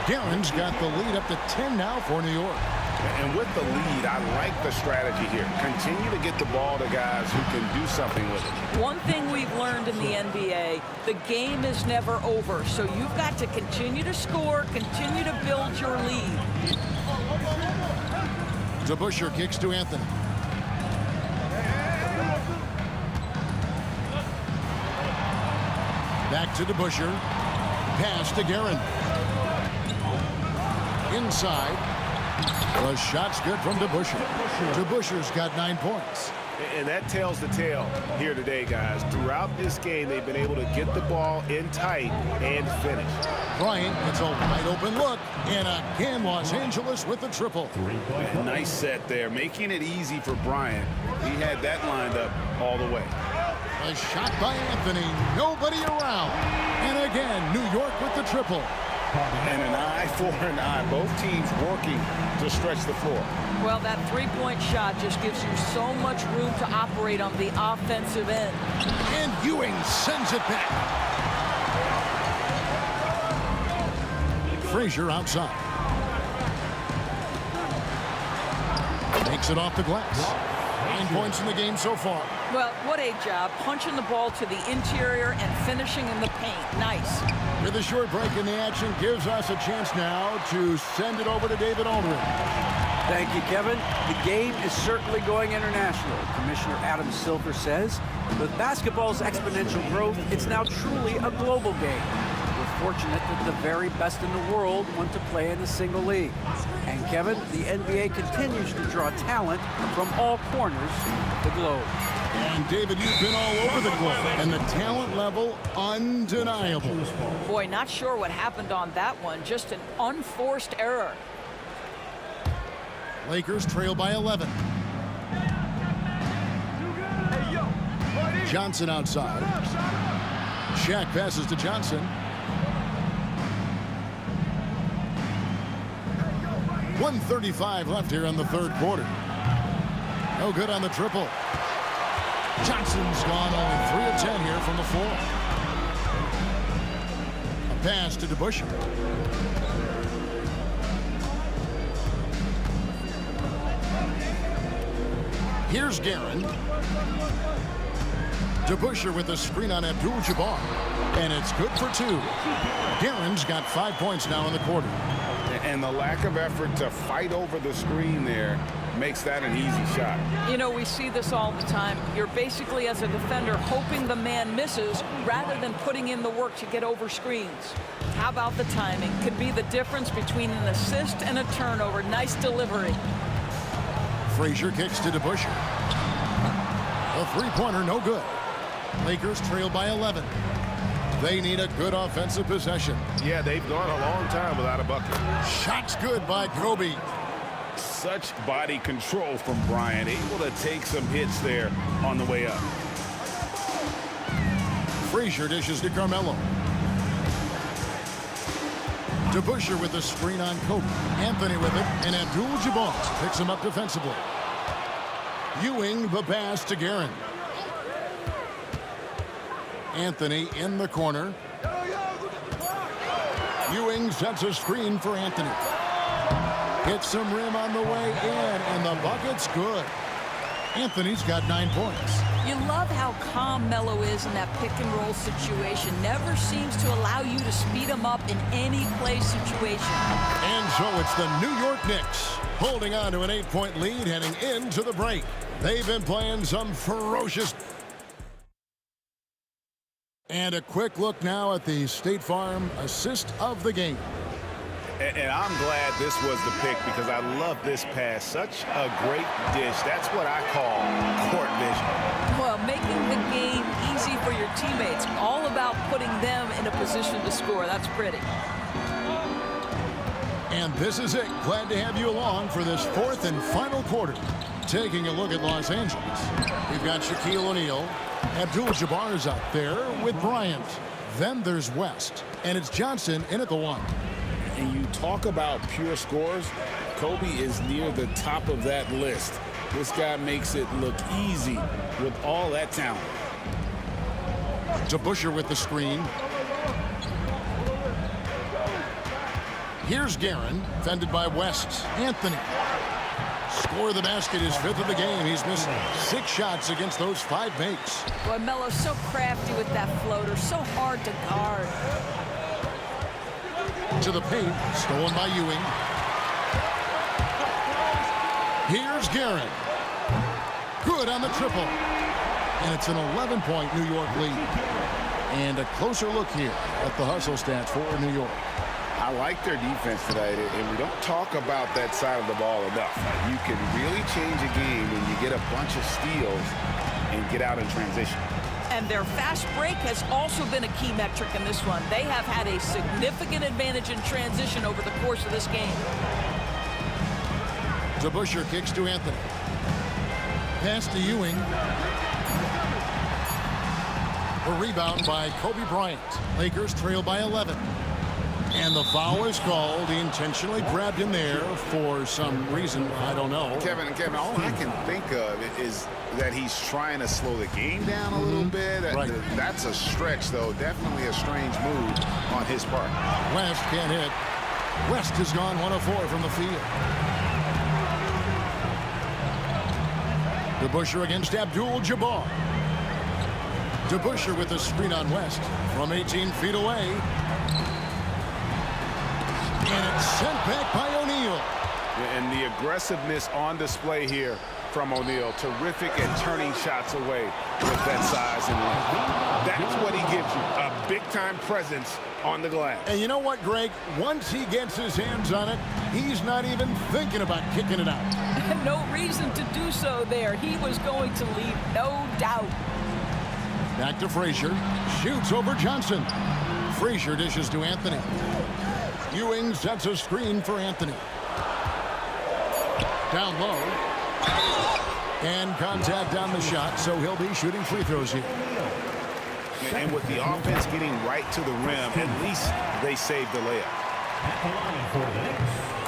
Guerin's got the lead up to 10 now for New York. And with the lead, I like the strategy here. Continue to get the ball to guys who can do something with it. One thing we've learned in the NBA, the game is never over. So you've got to continue to score, continue to build your lead. DeBusschere kicks to Anthony. Back to DeBusschere. Pass to Guerin. Inside. The shot's good from DeBusschere. DeBusschere's got 9 points. And that tells the tale here today, guys. Throughout this game, they've been able to get the ball in tight and finish. Bryant gets a wide open look. And again, Los Angeles with the triple. Nice set there, making it easy for Bryant. He had that lined up all the way. A shot by Anthony. Nobody around. And again, New York with the triple. And an eye for an eye. Both teams working to stretch the floor. Well, that three-point shot just gives you so much room to operate on the offensive end. And Ewing sends it back. Frazier outside. Makes it off the glass. 9 points in the game so far. Well, what a job. Punching the ball to the interior and finishing in the paint. Nice. With a short break in the action gives us a chance now to send it over to David Aldridge. Thank you, Kevin. The game is certainly going international. Commissioner Adam Silver says, with basketball's exponential growth, it's now truly a global game. We're fortunate that the very best in the world want to play in a single league. And Kevin, the NBA continues to draw talent from all corners of the globe. And David, you've been all over the globe, and the talent level undeniable. Boy, not sure what happened on that one. Just an unforced error. Lakers trail by 11. Johnson outside. Shaq passes to Johnson. 1:35 left here in the third quarter. No good on the triple. Johnson's gone only 3 of 10 here from the floor. A pass to DeBusschere. Here's Guerin. DeBusschere with a screen on Abdul-Jabbar. And it's good for 2. Guerin's got 5 points now in the quarter. And the lack of effort to fight over the screen there makes that an easy shot. You know, we see this all the time. You're basically, as a defender, hoping the man misses rather than putting in the work to get over screens. How about the timing? Could be the difference between an assist and a turnover. Nice delivery. Frazier kicks to DeBusschere. A three-pointer, no good. Lakers trail by 11. They need a good offensive possession. Yeah, they've gone a long time without a bucket. Shot's good by Kobe. Such body control from Bryant, able to take some hits there on the way up. Frazier dishes to Carmelo. DeBusschere with the screen on Kobe. Anthony with it, and Abdul-Jabbar picks him up defensively. Ewing the pass to Guerin. Anthony in the corner. Ewing sets a screen for Anthony. Hits some rim on the way in, and the bucket's good. Anthony's got 9 points. You love how calm Melo is in that pick-and-roll situation. Never seems to allow you to speed him up in any play situation. And so it's the New York Knicks holding on to an 8-point lead heading into the break. They've been playing some ferocious. And a quick look now at the State Farm assist of the game. And I'm glad this was the pick because I love this pass. Such a great dish. That's what I call court vision. Well, making the game easy for your teammates. All about putting them in a position to score. That's pretty. And this is it. Glad to have you along for this fourth and final quarter. Taking a look at Los Angeles. We've got Shaquille O'Neal. Abdul-Jabbar's out there with Bryant. Then there's West. And it's Johnson in at the 1. And you talk about pure scores, Kobe is near the top of that list. This guy makes it look easy with all that talent. DeBusschere with the screen. Here's Guerin, fended by West. Anthony. Score of the basket, his 5th of the game. He's missed 6 shots against those 5 makes. Boy, Melo's so crafty with that floater, so hard to guard. To the paint, stolen by Ewing. Here's Guerin. Good on the triple. And it's an 11-point New York lead. And a closer look here at the hustle stats for New York. I like their defense tonight, and we don't talk about that side of the ball enough. You can really change a game when you get a bunch of steals and get out in transition. And their fast break has also been a key metric in this one. They have had a significant advantage in transition over the course of this game. DeBusschere kicks to Anthony. Pass to Ewing. A rebound by Kobe Bryant. Lakers trail by 11. And the foul is called. He intentionally grabbed him there for some reason. I don't know. Kevin, all I can think of is that he's trying to slow the game down a little bit. Right. That's a stretch, though. Definitely a strange move on his part. West can't hit. West has gone 1 of 4 from the field. DeBusschere against Abdul-Jabbar. DeBusschere with a screen on West from 18 feet away. And it's sent back by O'Neal. And the aggressiveness on display here from O'Neal. Terrific at turning shots away with that size and length. That's what he gives you, a big-time presence on the glass. And you know what, Greg? Once he gets his hands on it, he's not even thinking about kicking it out. No reason to do so there. He was going to leave, no doubt. Back to Frazier. Shoots over Johnson. Frazier dishes to Anthony. Ewing sets a screen for Anthony. Down low. And contact on the shot, so he'll be shooting free throws here. And with the offense getting right to the rim, at least they saved the layup.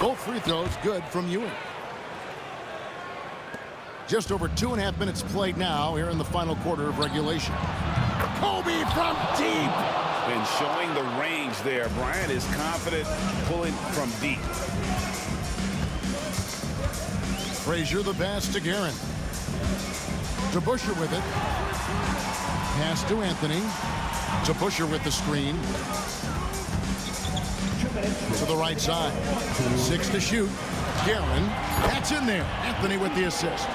Both free throws good from Ewing. Just over 2.5 minutes played now here in the final quarter of regulation. Kobe from deep. And showing the range there. Bryant is confident pulling from deep. Frazier the pass to Guerin. DeBusschere with it. Pass to Anthony. DeBusschere with the screen. To the right side. 6 to shoot. Guerin. That's in there. Anthony with the assist.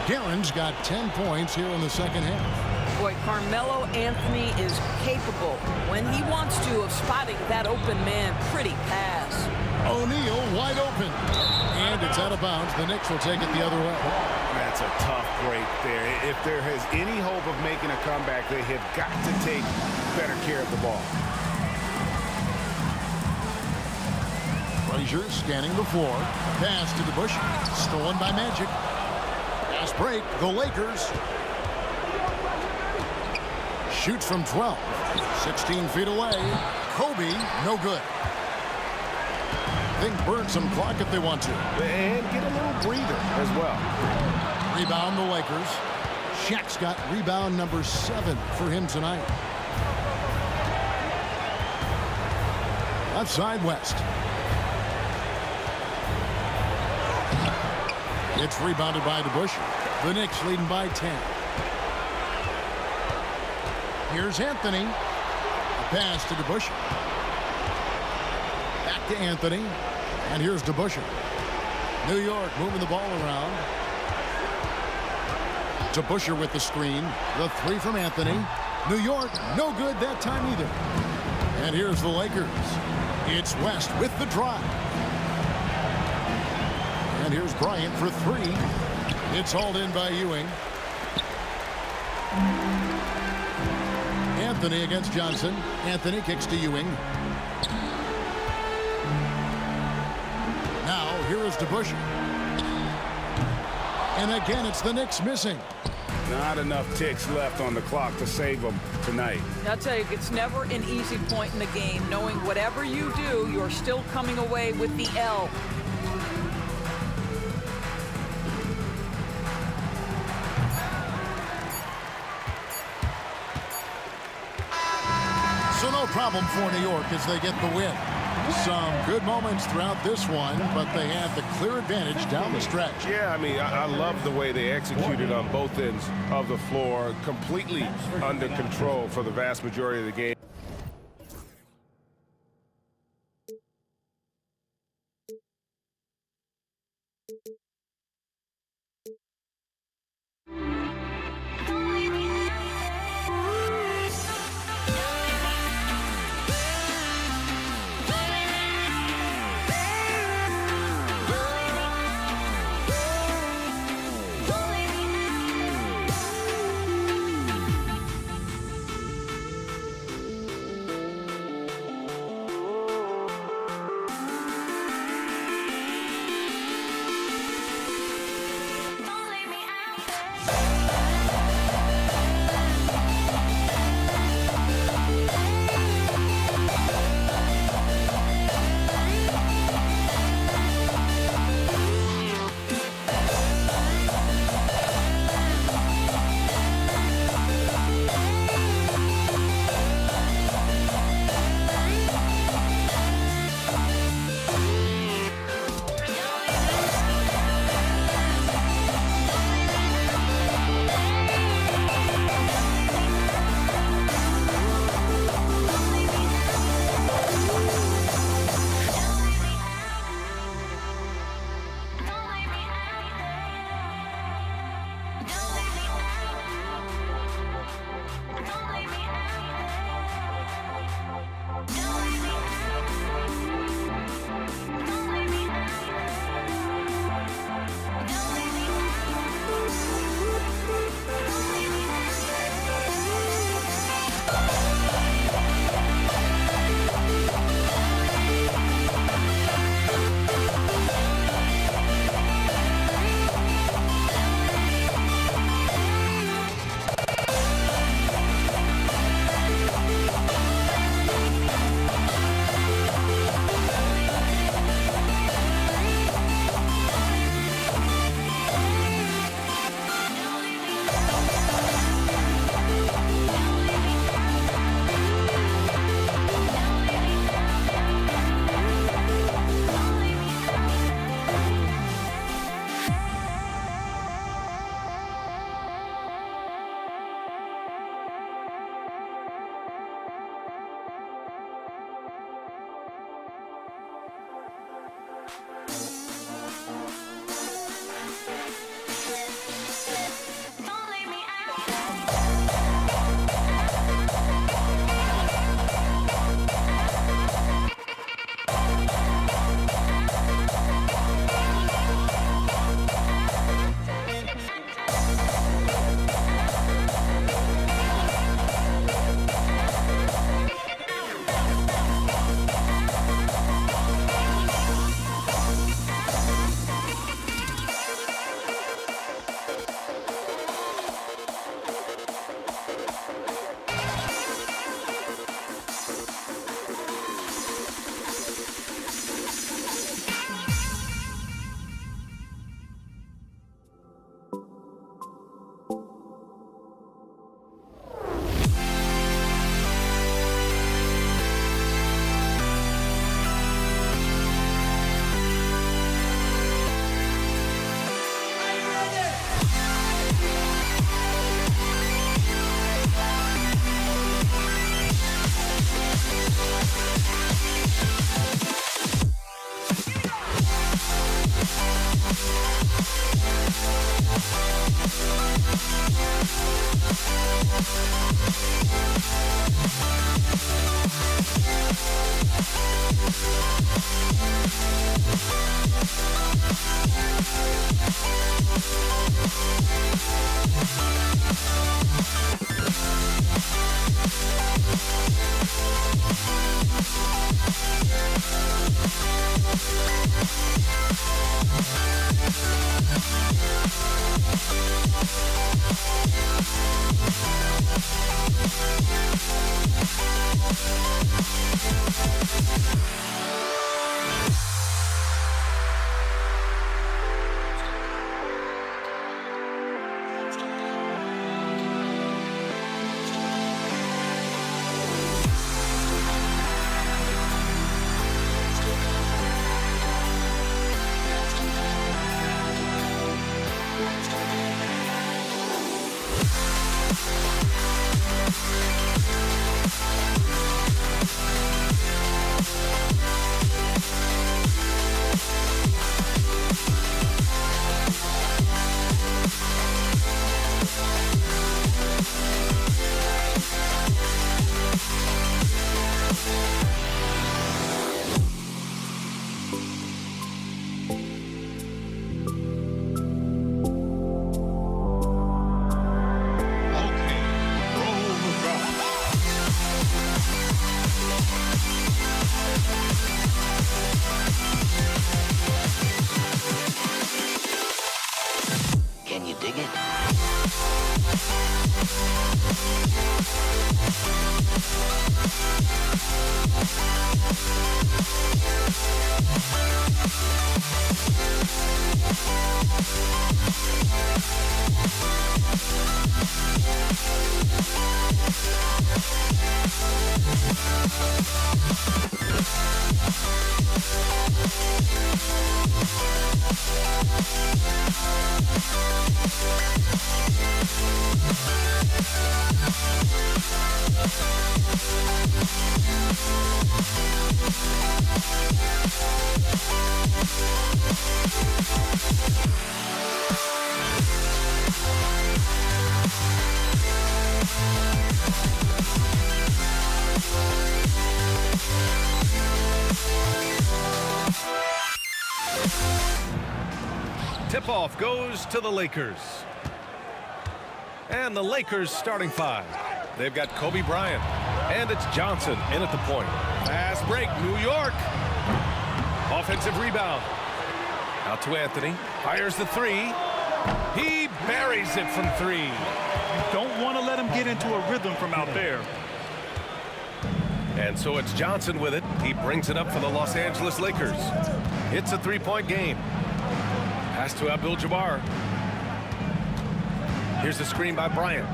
Guerin's got 10 points here in the second half. Boy, Carmelo Anthony is capable, when he wants to, of spotting that open man. Pretty pass. O'Neal wide open. And it's out of bounds. The Knicks will take it the other way. That's a tough break there. If there is any hope of making a comeback, they have got to take better care of the ball. Frazier scanning the floor. Pass to DeBusschere. Stolen by Magic. Fast break. The Lakers. Shoots from 12. 16 feet away. Kobe, no good. They can burn some clock if they want to. And get a little breather as well. Rebound the Lakers. Shaq's got rebound number 7 for him tonight. Left side West. It's rebounded by DeBusschere. The Knicks leading by 10. Here's Anthony. A pass to DeBusschere. Back to Anthony. And here's DeBusschere. New York moving the ball around. DeBusschere with the screen. The 3 from Anthony. New York, no good that time either. And here's the Lakers. It's West with the drive. And here's Bryant for 3. It's hauled in by Ewing. Anthony against Johnson. Anthony kicks to Ewing. Now, here is DeBusschere. And again, it's the Knicks missing. Not enough ticks left on the clock to save them tonight. I'll tell you, it's never an easy point in the game, knowing whatever you do, you're still coming away with the L. So no problem for New York as they get the win. Some good moments throughout this one, but they had the clear advantage down the stretch. Yeah, I mean, I love the way they executed on both ends of the floor, completely under control for the vast majority of the game. We'll be right back. Can you dig it? Tip-off goes to the Lakers. And the Lakers starting five. They've got Kobe Bryant. And it's Johnson in at the point. Fast break, New York. Offensive rebound. Out to Anthony. Fires the three. He buries it from three. You don't want to let him get into a rhythm from out there. And so it's Johnson with it. He brings it up for the Los Angeles Lakers. It's a three-point game. Pass to Abdul-Jabbar. Here's the screen by Bryant.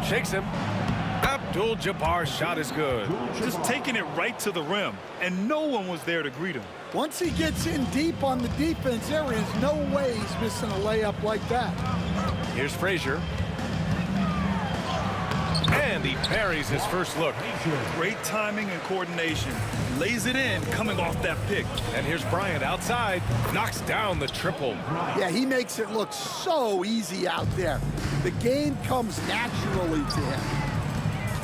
Shakes him. Abdul-Jabbar's shot is good. Just taking it right to the rim, and no one was there to greet him. Once he gets in deep on the defense, there is no way he's missing a layup like that. Here's Frazier. And he parries his first look. Great timing and coordination. Lays it in, coming off that pick. And here's Bryant outside. Knocks down the triple. Yeah, he makes it look so easy out there. The game comes naturally to him.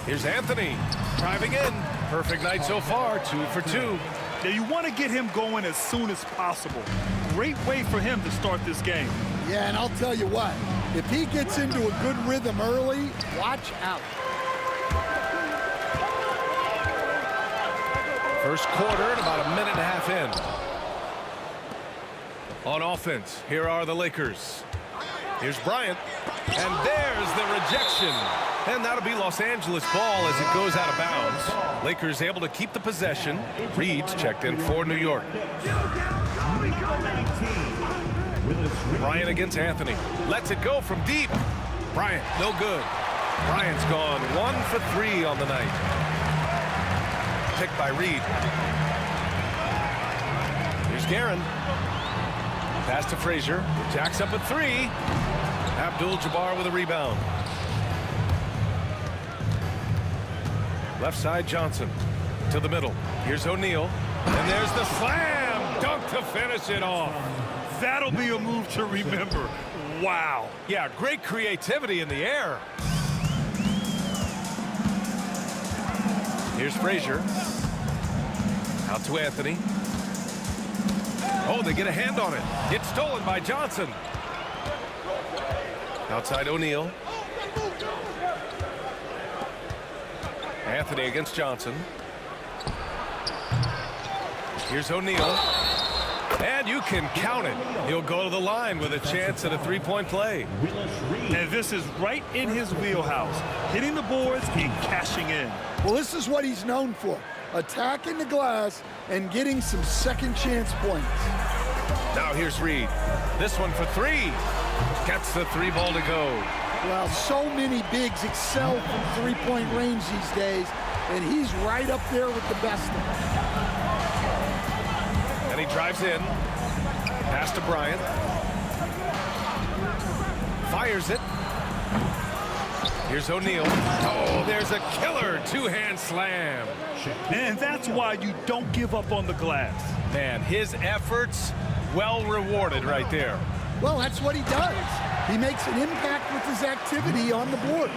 Here's Anthony driving in. Perfect night so far, 2 for 2. Yeah, you want to get him going as soon as possible. Great way for him to start this game. Yeah, and I'll tell you what, if he gets into a good rhythm early, watch out. First quarter and about a minute and a half in. On offense, here are the Lakers. Here's Bryant. And there's the rejection. And that'll be Los Angeles ball as it goes out of bounds. Lakers able to keep the possession. Reed's checked in for New York. Bryant against Anthony. Lets it go from deep. Bryant, no good. Bryant's gone 1 for 3 on the night. Picked by Reed. Here's Guerin. Pass to Frazier. Jacks up a 3. Abdul-Jabbar with a rebound. Left side Johnson to the middle. Here's O'Neal. And there's the slam dunk to finish it off. That'll be a move to remember. Wow. Yeah, great creativity in the air. Here's Frazier. Out to Anthony. Oh, they get a hand on it. It's stolen by Johnson. Outside O'Neal. Anthony against Johnson. Here's O'Neal. And you can count it. He'll go to the line with a chance at a three-point play. And this is right in his wheelhouse. Hitting the boards and cashing in. Well, this is what he's known for. Attacking the glass and getting some second chance points. Now here's Reed. This one for 3. Gets the 3 ball to go. Well, so many bigs excel from three-point range these days, and he's right up there with the best of them. And he drives in. Pass to Bryant. Fires it. Here's O'Neal. Oh, there's a killer two-hand slam. And that's why you don't give up on the glass. Man, his efforts well rewarded right there. Well, that's what he does. He makes an impact with his activity on the board.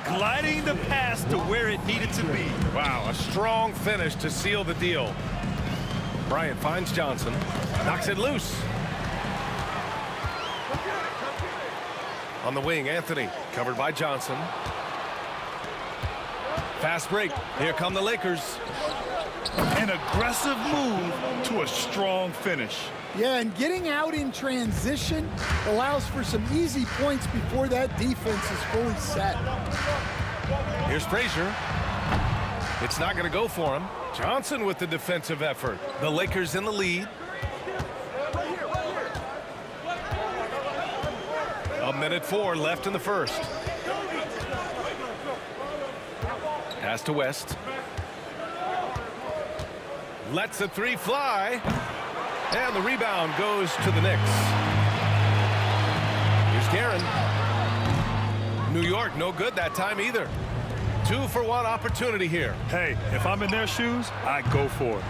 Gliding the pass to where it needed to be. Wow, a strong finish to seal the deal. Bryant finds Johnson. Knocks it loose. On the wing, Anthony. Covered by Johnson. Fast break. Here come the Lakers. An aggressive move to a strong finish. Yeah, and getting out in transition allows for some easy points before that defense is fully set. Here's Frazier. It's not going to go for him. Johnson with the defensive effort. The Lakers in the lead. A minute 4 left in the first. Pass to West. Lets the three fly. And the rebound goes to the Knicks. Here's Guerin. New York, no good that time either. 2-for-1 opportunity here. Hey, if I'm in their shoes, I go for it.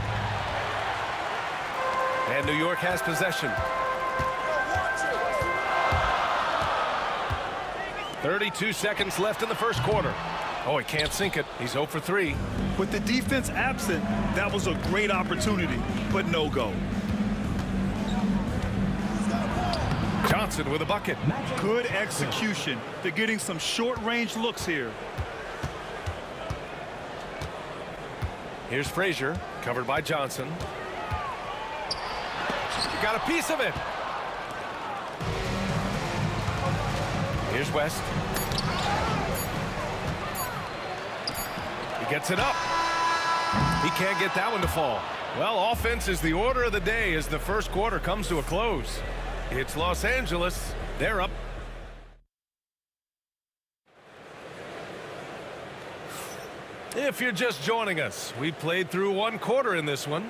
And New York has possession. 32 seconds left in the first quarter. Oh, he can't sink it. He's 0 for 3. With the defense absent, that was a great opportunity, but no go. Johnson with a bucket. Good execution. They're getting some short-range looks here. Here's Frazier, covered by Johnson. Got a piece of it. Here's West. He gets it up. He can't get that one to fall. Well, offense is the order of the day as the first quarter comes to a close. It's Los Angeles. They're up. If you're just joining us, we played through one quarter in this one.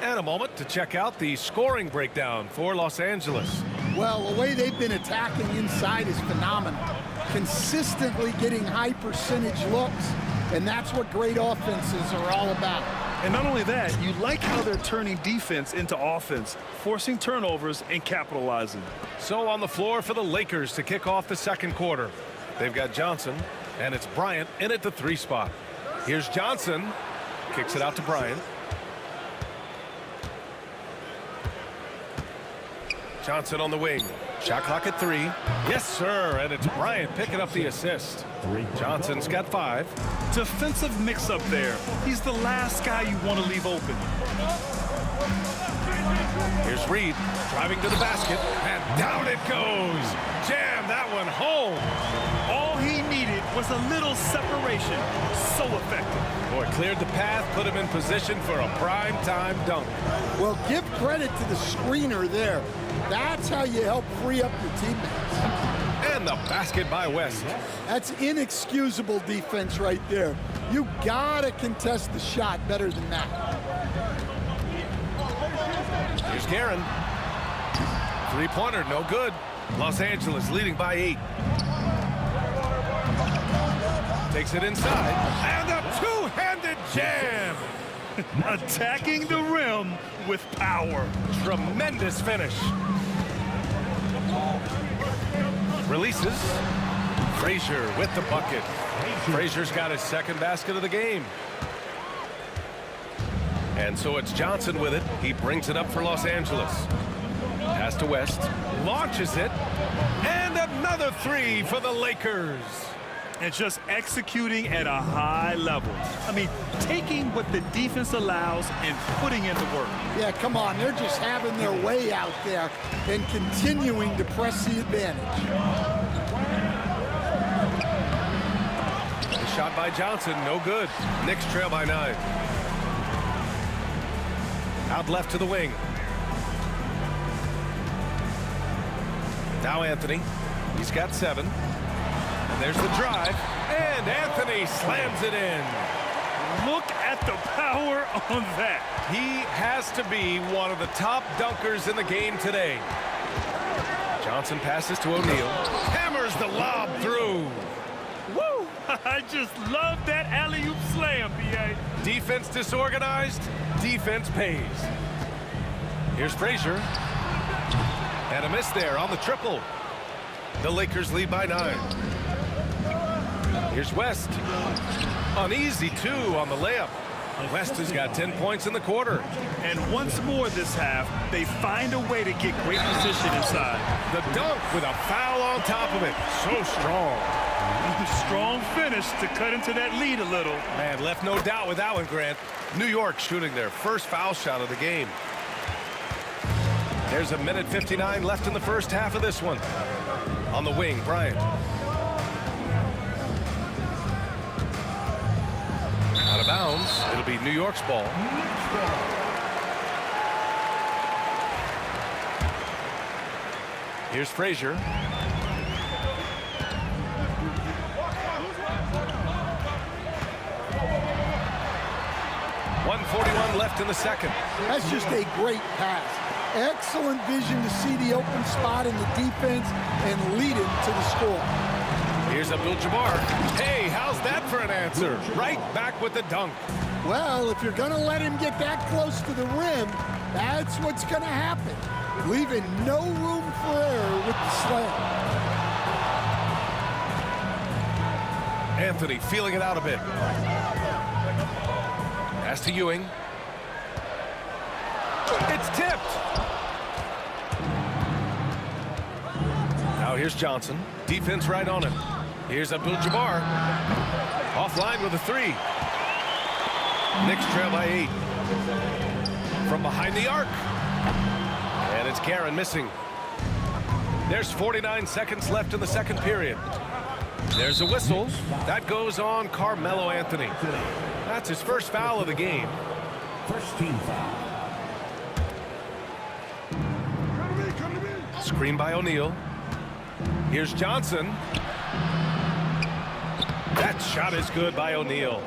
And a moment to check out the scoring breakdown for Los Angeles. Well, the way they've been attacking inside is phenomenal. Consistently getting high percentage looks, and that's what great offenses are all about. And not only that, you like how they're turning defense into offense, forcing turnovers and capitalizing. So on the floor for the Lakers to kick off the second quarter. They've got Johnson, and it's Bryant in at the 3 spot. Here's Johnson. Kicks it out to Bryant. Johnson on the wing. Shot clock at 3. Yes, sir. And it's Bryant picking up the assist. Johnson's got 5. Defensive mix-up there. He's the last guy you want to leave open. Here's Reed driving to the basket. And down it goes. Jam that one home. All he needed was a little separation. So effective. Boy, cleared the path, put him in position for a prime-time dunk. Well, give credit to the screener there. That's how you help free up your teammates. And the basket by West. That's inexcusable defense right there. You gotta contest the shot better than that. Here's Guerin. 3-pointer, no good. Los Angeles leading by 8. Takes it inside. And a two-handed jam. Attacking the rim with power. Tremendous finish. Releases. Frazier with the bucket. Frazier's got his second basket of the game. And so it's Johnson with it. He brings it up for Los Angeles. Pass to West. Launches it. And another 3 for the Lakers. And just executing at a high level. I mean, taking what the defense allows and putting in the work. Yeah, come on. They're just having their way out there and continuing to press the advantage. The shot by Johnson, no good. Knicks trail by 9. Out left to the wing. Now Anthony. He's got 7. And there's the drive. And Anthony slams it in. Look at the power on that. He has to be one of the top dunkers in the game today. Johnson passes to O'Neal. Hammers the lob through. Woo! I just love that alley-oop slam, B.A. Defense disorganized. Defense pays. Here's Frazier. And a miss there on the triple. The Lakers lead by 9. Here's West. An easy 2 on the layup. West has got 10 points in the quarter. And once more this half, they find a way to get great position inside. The dunk with a foul on top of it. So strong. Strong finish to cut into that lead a little. Man, left no doubt with that one, Grant. New York shooting their first foul shot of the game. There's 1:59 left in the first half of this one. On the wing, Bryant. Out of bounds. It'll be New York's ball. Here's Frazier. 1:41 left in the second. That's just a great pass. Excellent vision to see the open spot in the defense and lead him to the score. Here's Abdul-Jabbar. Hey, how's that for an answer? Right back with the dunk. Well, if you're going to let him get that close to the rim, that's what's going to happen. Leaving no room for error with the slam. Anthony feeling it out a bit. Pass to Ewing. It's tipped. Now here's Johnson. Defense right on him. Here's Abdul-Jabbar. Offline with a three. Knicks trail by 8. From behind the arc. And it's Guerin missing. There's 49 seconds left in the second period. There's a whistle. That goes on Carmelo Anthony. That's his first foul of the game. First team foul. Screen by O'Neal. Here's Johnson. That shot is good by O'Neal.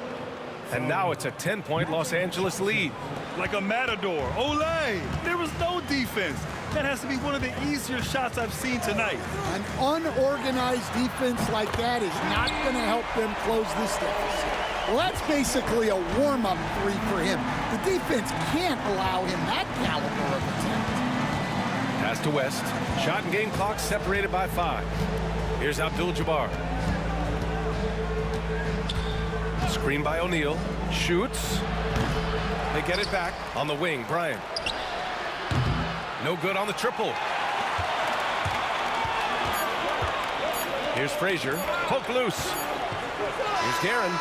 And now it's a 10-point Los Angeles lead. Like a matador. Olay! There was no defense. That has to be one of the easier shots I've seen tonight. An unorganized defense like that is not going to help them close this deficit. Well, that's basically a warm-up three for him. The defense can't allow him that caliber of attempt. Pass to West. Shot and game clock separated by 5. Here's Abdul-Jabbar. Screen by O'Neal. Shoots. They get it back. On the wing, Bryant. No good on the triple. Here's Frazier. Poke loose. Here's Guerin.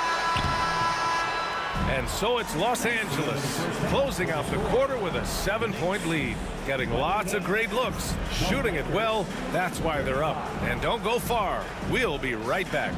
And so it's Los Angeles closing out the quarter with a 7-point lead. Getting lots of great looks. Shooting it well. That's why they're up. And don't go far. We'll be right back.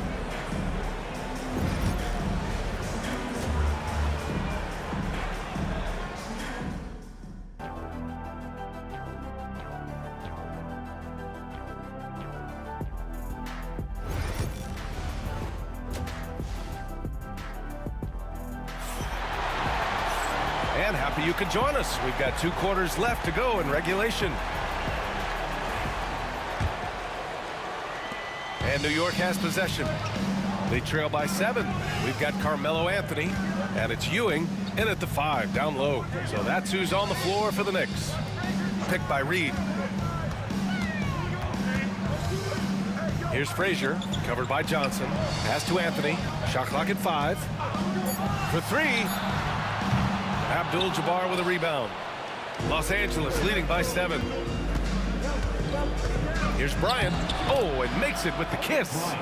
And happy you could join us. We've got 2 quarters left to go in regulation. And New York has possession. They trail by 7. We've got Carmelo Anthony, and it's Ewing in at the 5, down low. So that's who's on the floor for the Knicks. Picked by Reed. Here's Frazier, covered by Johnson. Pass to Anthony. Shot clock at 5. For 3. Abdul-Jabbar with a rebound. Los Angeles leading by 7. Here's Bryant. Oh, and makes it with the kiss.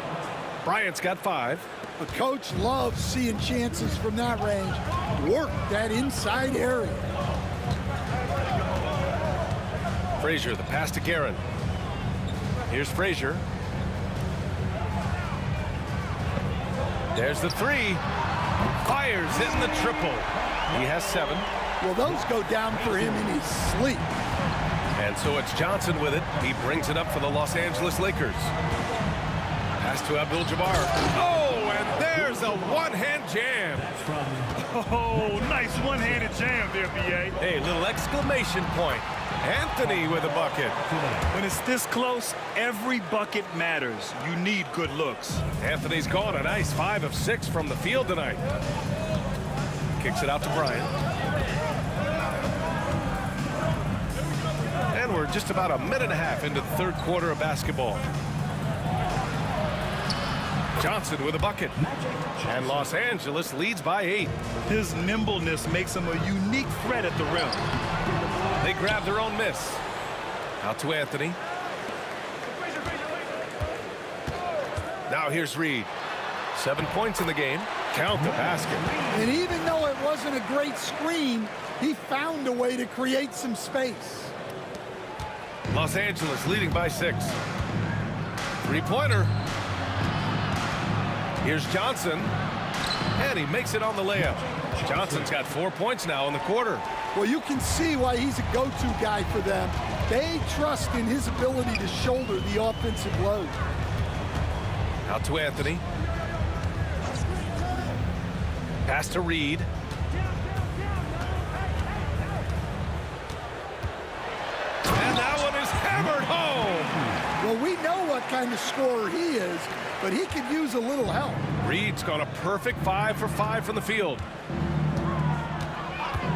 Bryant's got 5. The coach loves seeing chances from that range. Work that inside area. Frazier, the pass to Guerin. Here's Frazier. There's the 3. Fires in the triple. He has 7. Well, those go down for him in his sleep. And so it's Johnson with it. He brings it up for the Los Angeles Lakers. Pass to Abdul-Jabbar. Oh, and there's a one-hand jam. Oh, nice one-handed jam there, B.A. Hey, little exclamation point. Anthony with a bucket. When it's this close, every bucket matters. You need good looks. Anthony's gone a nice 5 of 6 from the field tonight. Kicks it out to Bryant. And we're just about a minute and a half into the third quarter of basketball. Johnson with a bucket. And Los Angeles leads by 8. His nimbleness makes him a unique threat at the rim. They grab their own miss. Out to Anthony. Now here's Reed. 7 points in the game. Count the basket. And even though it wasn't a great screen, he found a way to create some space. Los Angeles leading by 6. Three-pointer. Here's Johnson. And he makes it on the layup. Johnson's got 4 points now in the quarter. Well, you can see why he's a go-to guy for them. They trust in his ability to shoulder the offensive load. Out to Anthony. Pass to Reed. And that one is hammered home. Well, we know what kind of scorer he is, but he could use a little help. Reed's got a perfect 5 for 5 from the field.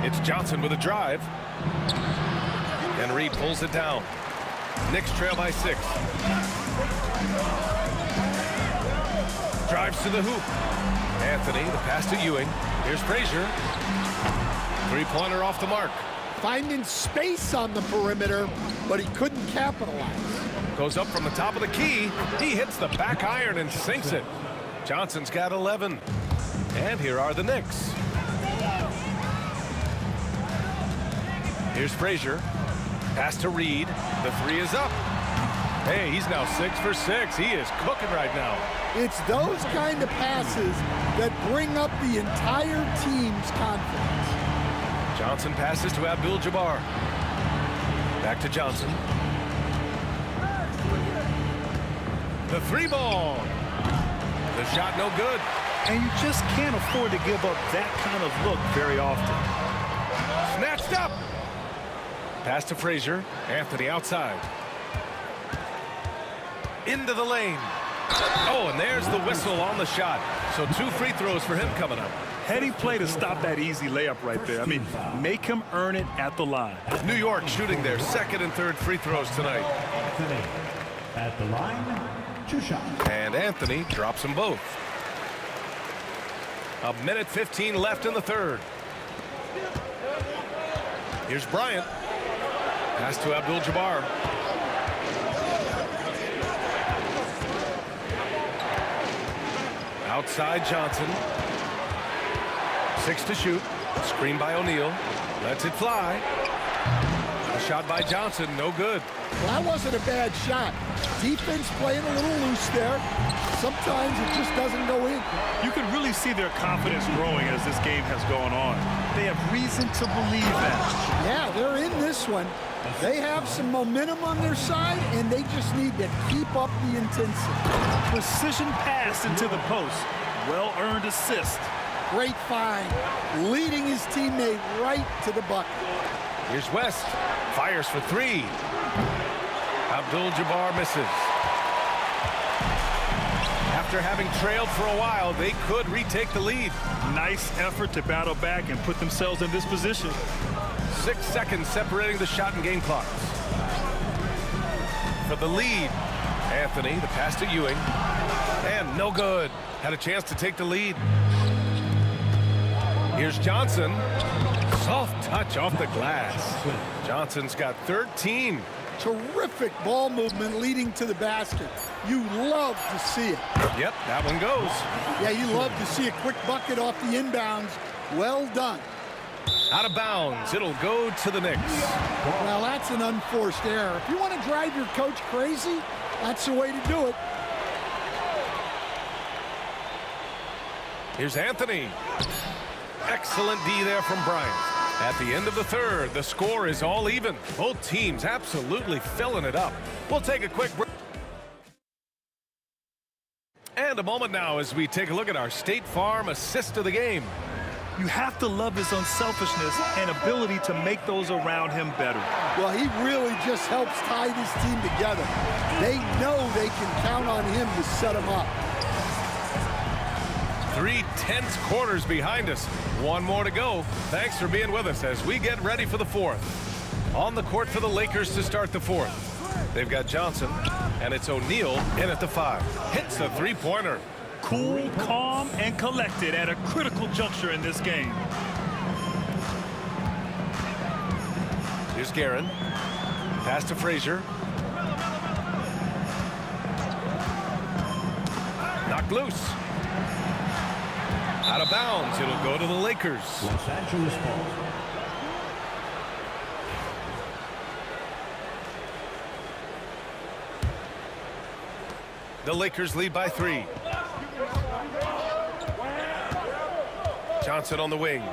It's Johnson with a drive. And Reed pulls it down. Knicks trail by 6. Drives to the hoop. Anthony, the pass to Ewing. Here's Frazier. Three-pointer off the mark. Finding space on the perimeter, but he couldn't capitalize. Goes up from the top of the key. He hits the back iron and sinks it. Johnson's got 11. And here are the Knicks. Here's Frazier. Pass to Reed. The 3 is up. Hey, he's now 6 for 6. He is cooking right now. It's those kind of passes that bring up the entire team's confidence. Johnson passes to Abdul-Jabbar. Back to Johnson. The 3-ball. The shot no good. And you just can't afford to give up that kind of look very often. Snatched up. Pass to Frazier. Anthony outside. Into the lane. Oh, and there's the whistle on the shot. So 2 free throws for him coming up. Heading play to stop that easy layup right there. I mean, make him earn it at the line. New York shooting their 2nd and 3rd free throws tonight. Anthony at the line, 2 shots. And Anthony drops them both. 1:15 left in the 3rd. Here's Bryant. Pass to Abdul-Jabbar. Outside Johnson. 6 to shoot. Screen by O'Neal. Lets it fly. A shot by Johnson. No good. Well, that wasn't a bad shot. Defense playing a little loose there. Sometimes it just doesn't go in. You can really see their confidence growing as this game has gone on. They have reason to believe that. Yeah, they're in this one. They have some momentum on their side, and they just need to keep up the intensity. Precision pass into the post. Well-earned assist. Great find. Leading his teammate right to the bucket. Here's West. Fires for 3. Abdul-Jabbar misses. After having trailed for a while, they could retake the lead. Nice effort to battle back and put themselves in this position. 6 seconds separating the shot and game clocks. For the lead, Anthony, the pass to Ewing. And no good. Had a chance to take the lead. Here's Johnson. Soft touch off the glass. Johnson's got 13. Terrific ball movement leading to the basket. You love to see it. Yep, that one goes. Yeah, you love to see a quick bucket off the inbounds. Well done. Out of bounds. It'll go to the Knicks. Well, that's an unforced error. If you want to drive your coach crazy, that's the way to do it. Here's Anthony. Excellent D there from Bryant. At the end of the 3rd, the score is all even. Both teams absolutely filling it up. We'll take a quick break. And a moment now as we take a look at our State Farm assist of the game. You have to love his unselfishness and ability to make those around him better. Well, he really just helps tie this team together. They know they can count on him to set them up. 3 tense quarters behind us. One more to go. Thanks for being with us as we get ready for the 4th. On the court for the Lakers to start the 4th. They've got Johnson, and it's O'Neal in at the 5. Hits the 3-pointer. Cool, calm, and collected at a critical juncture in this game. Here's Guerin. Pass to Frazier. Knocked loose. Out of bounds. It'll go to the Lakers. Los Angeles ball. The Lakers lead by 3. Johnson on the wing.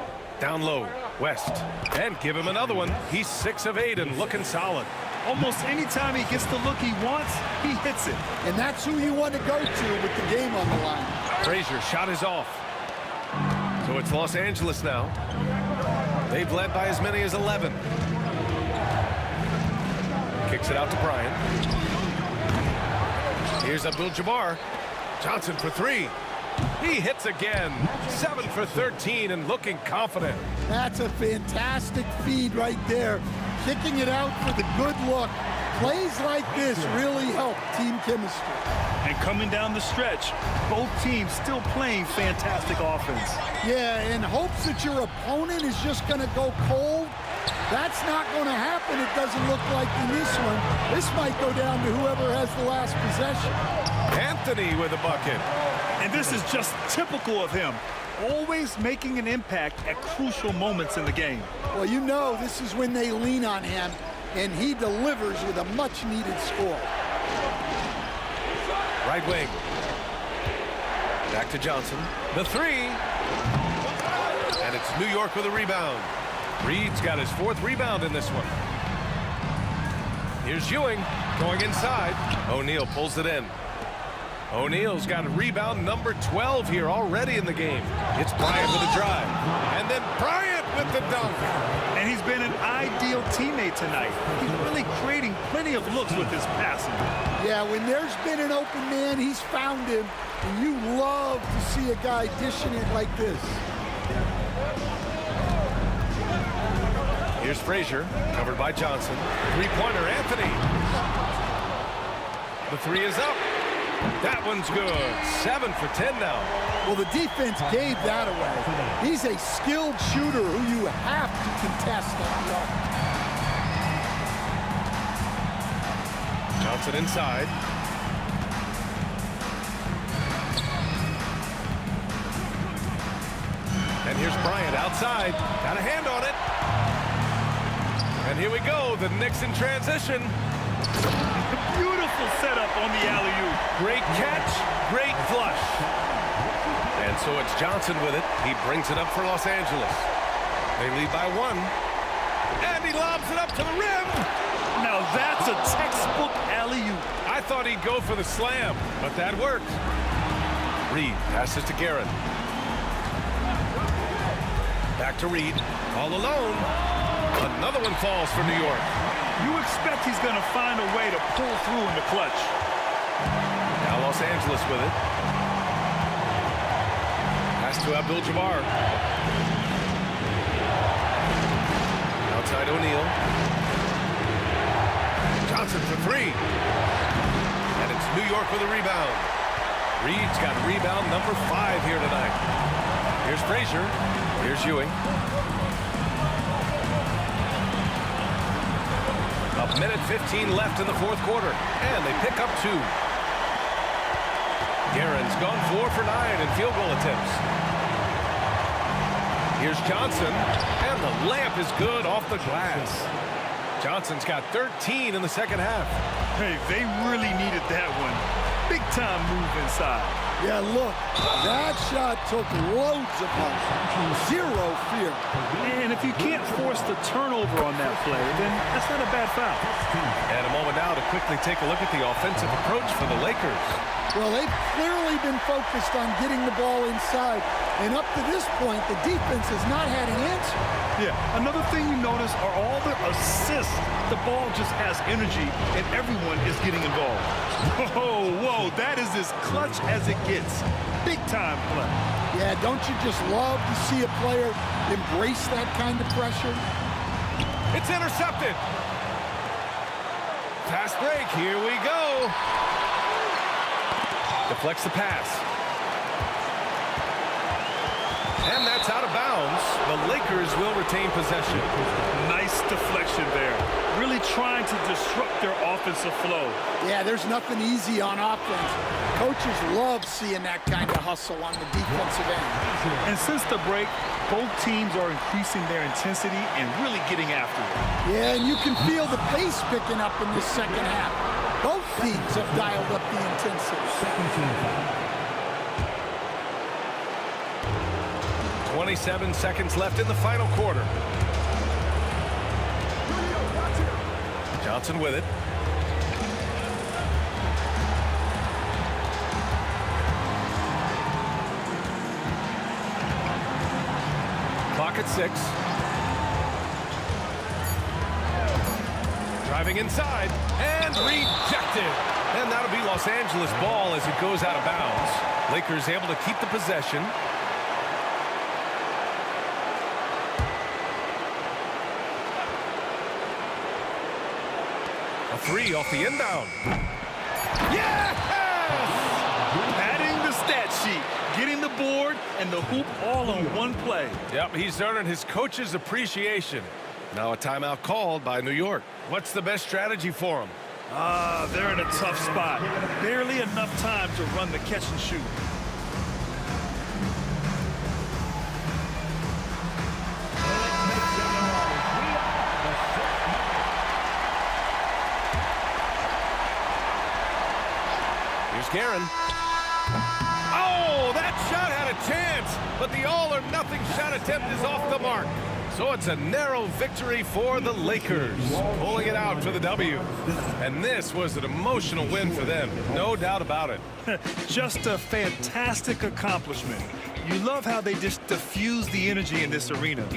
Down low. West. And give him another one. He's 6 of 8 and looking solid. Almost any time he gets the look he wants, he hits it. And that's who you want to go to with the game on the line. Frazier shot is off. So it's Los Angeles now. They've led by as many as 11. Kicks it out to Bryant. Here's Abdul-Jabbar. Johnson for 3. He hits again. 7 for 13 and looking confident. That's a fantastic feed right there. Kicking it out for the good look. Plays like this really help team chemistry. And coming down the stretch, both teams still playing fantastic offense. Yeah, in hopes that your opponent is just going to go cold. That's not going to happen, it doesn't look like in this one. This might go down to whoever has the last possession. Anthony with a bucket. And this is just typical of him. Always making an impact at crucial moments in the game. Well, you know this is when they lean on him, and he delivers with a much-needed score. Right wing. Back to Johnson. The 3. And it's New York with a rebound. Reed's got his 4th rebound in this one. Here's Ewing going inside. O'Neal pulls it in. O'Neal's got a rebound number 12 here already in the game. It's Bryant with a drive. And then Bryant with the dunk. And he's been an ideal teammate tonight. He's really creating plenty of looks with his passing. Yeah, when there's been an open man, he's found him. And you love to see a guy dishing it like this. Here's Frazier, covered by Johnson. Three-pointer, Anthony. The 3 is up. That one's good. 7 for 10 now. Well, the defense gave that away. He's a skilled shooter who you have to contest at the arc. Johnson inside. And here's Bryant outside. Got a hand on it. And here we go. The Knicks in transition. Beautiful setup on the alley-oop. Great catch, great flush. And so it's Johnson with it. He brings it up for Los Angeles. They lead by 1. And he lobs it up to the rim. Now that's a textbook alley-oop. I thought he'd go for the slam, but that worked. Reed passes to Guerin. Back to Reed. All alone. Another one falls for New York. You expect he's going to find a way to pull through in the clutch. Now Los Angeles with it. Pass to Abdul-Jabbar. Outside O'Neal. Johnson for 3. And it's New York with a rebound. Reed's got rebound number 5 here tonight. Here's Frazier. Here's Ewing. A minute 15 left in the 4th quarter, and they pick up 2. Guerin's gone 4 for 9 in field goal attempts. Here's Johnson, and the layup is good off the glass. Johnson's got 13 in the 2nd half. Hey, they really needed that one. Big time move inside. Yeah, look, that shot took loads of punch. 0 fear. And if you can't force the turnover on that play, then that's not a bad foul. And a moment now to quickly take a look at the offensive approach for the Lakers. Well, they've clearly been focused on getting the ball inside. And up to this point, the defense has not had an answer. Yeah, another thing you notice are all the assists. The ball just has energy, and everyone is getting involved. Whoa, that is as clutch as it gets. Big time play. Yeah, don't you just love to see a player embrace that kind of pressure? It's intercepted. Fast break, here we go. Deflects the pass. And that's out of bounds. The Lakers will retain possession. Nice deflection there. Really trying to disrupt their offensive flow. Yeah, there's nothing easy on offense. Coaches love seeing that kind of hustle on the defensive end. And since the break, both teams are increasing their intensity and really getting after it. Yeah, and you can feel the pace picking up in this second half. Both teams have dialed up the intensity. 27 seconds left in the final quarter. Johnson with it. Clock at 6. Driving inside and rejected. And that'll be Los Angeles ball as it goes out of bounds. Lakers able to keep the possession. A 3 off the inbound. Yes! Adding the stat sheet, getting the board and the hoop all on one play. Yep, he's earning his coach's appreciation. Now a timeout called by New York. What's the best strategy for him? They're in a tough spot. Barely enough time to run the catch and shoot. Garen. Oh, that shot had a chance, but the all-or-nothing shot attempt is off the mark. So it's a narrow victory for the Lakers, pulling it out for the W. And this was an emotional win for them, no doubt about it. Just a fantastic accomplishment. You love how they just diffuse the energy in this arena.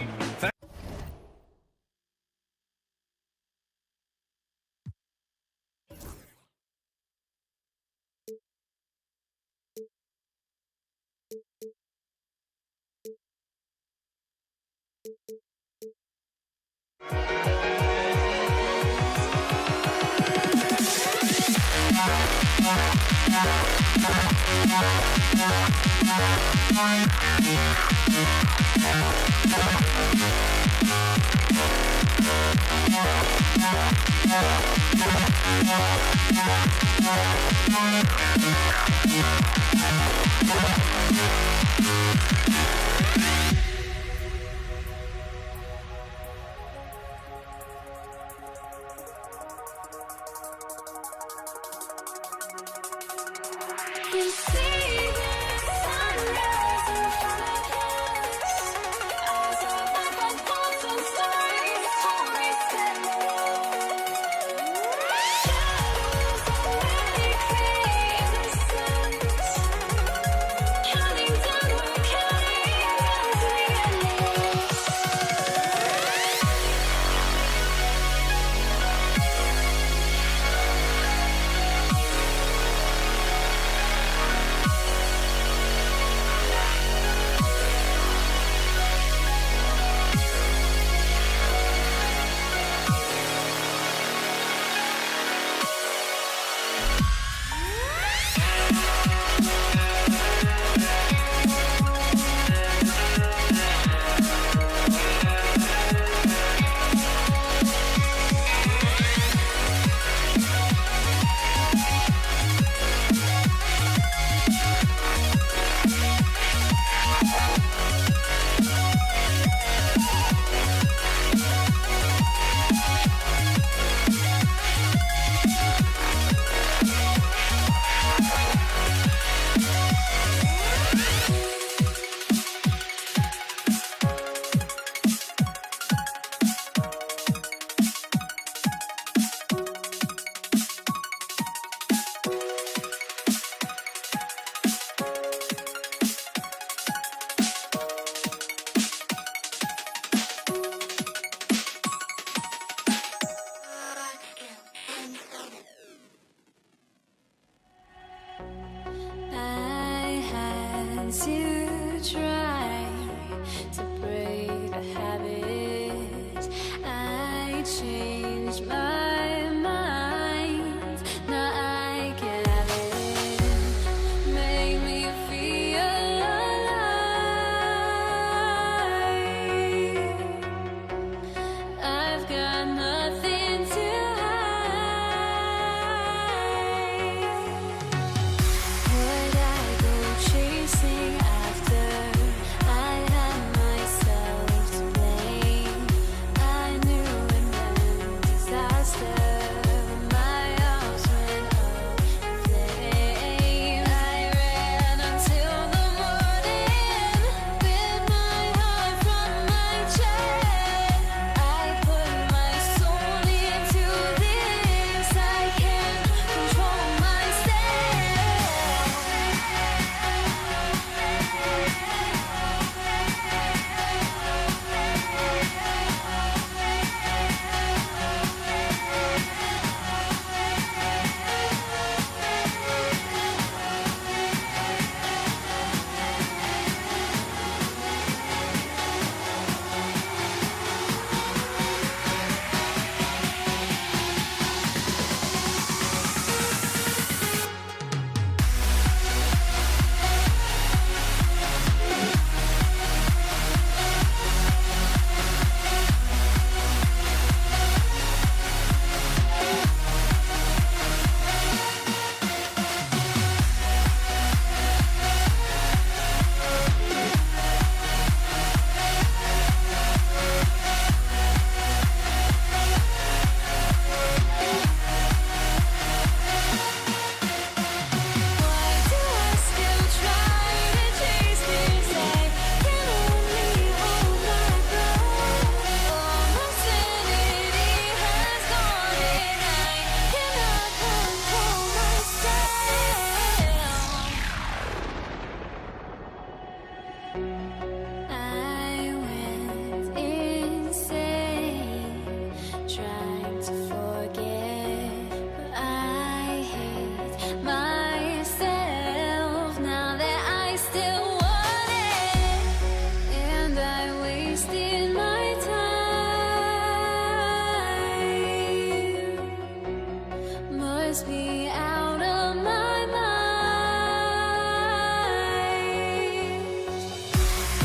must be out of my mind.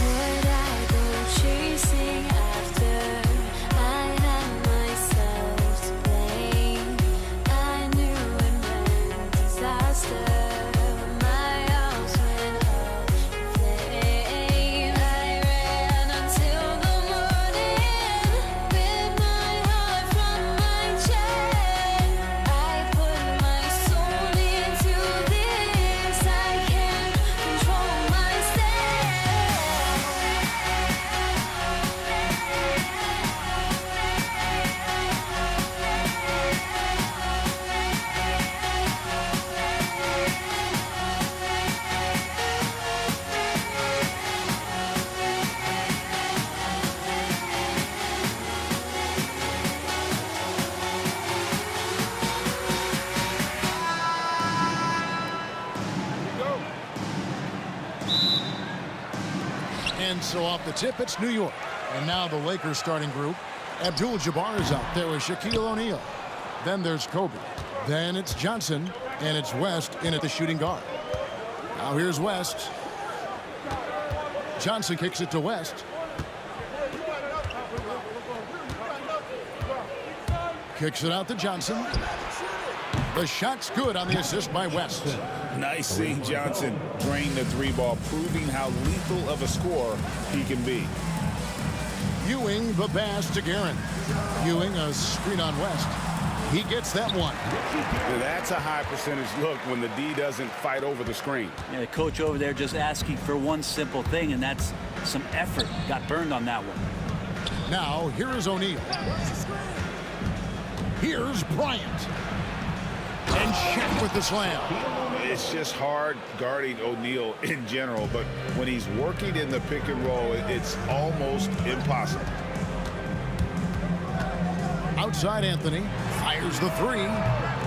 Would I go chasing after? I had myself to blame. I knew it meant disaster. My house went up in flames. I ran until the morning with my heart from my chest. I put my soul into this. I can't control And so off the tip, it's New York. And now the Lakers starting group. Abdul-Jabbar is out there with Shaquille O'Neal. Then there's Kobe. Then it's Johnson. And it's West in at the shooting guard. Now here's West. Johnson kicks it to West. Kicks it out to Johnson. The shot's good on the assist by West. Nice seeing Johnson drain the three ball, proving how lethal of a scorer he can be. Ewing the pass to Guerin. Ewing a screen on West. He gets that one. That's a high percentage look when the D doesn't fight over the screen. Yeah, the coach over there just asking for one simple thing, and that's some effort. Got burned on that one. Now, here is O'Neal. Here's Bryant. And Shaq with the slam. It's just hard guarding O'Neal in general, but when he's working in the pick and roll, it's almost impossible. Outside Anthony fires the three.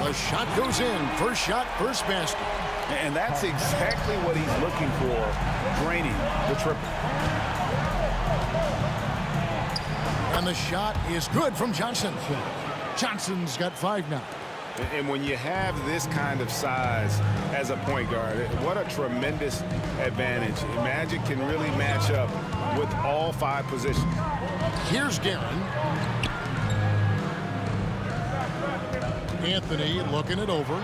The shot goes in. First shot, first basket. And that's exactly what he's looking for, draining the triple. And the shot is good from Johnson. Johnson's got 5 now. And when you have this kind of size as a point guard, what a tremendous advantage. Magic can really match up with all 5 positions. Here's Guerin. Anthony looking it over.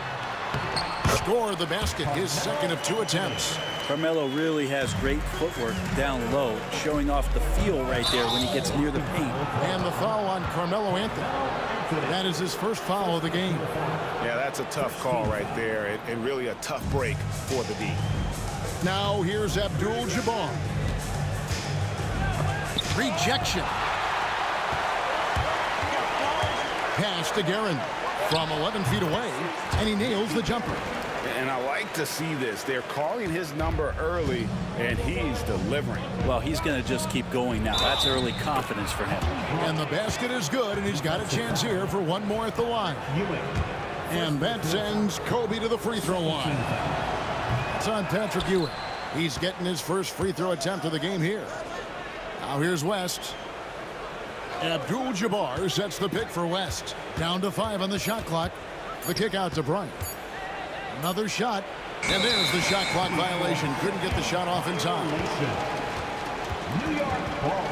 Score the basket, his second of 2 attempts. Carmelo really has great footwork down low, showing off the feel right there when he gets near the paint. And the foul on Carmelo Anthony. That is his first foul of the game. Yeah, that's a tough call right there, and really a tough break for the D. Now here's Abdul-Jabbar. Rejection. Pass to Guerin from 11 feet away, and he nails the jumper. And I like to see this. They're calling his number early, and he's delivering. Well, he's going to just keep going now. That's early confidence for him. And the basket is good, and he's got a chance here for one more at the line. And that sends Kobe to the free throw line. It's on Patrick Ewing. He's getting his first free throw attempt of the game here. Now here's West. Abdul-Jabbar sets the pick for West. Down to 5 on the shot clock. The kick out to Bryant. Another shot, and there's the shot clock violation. Couldn't get the shot off in time. New York ball.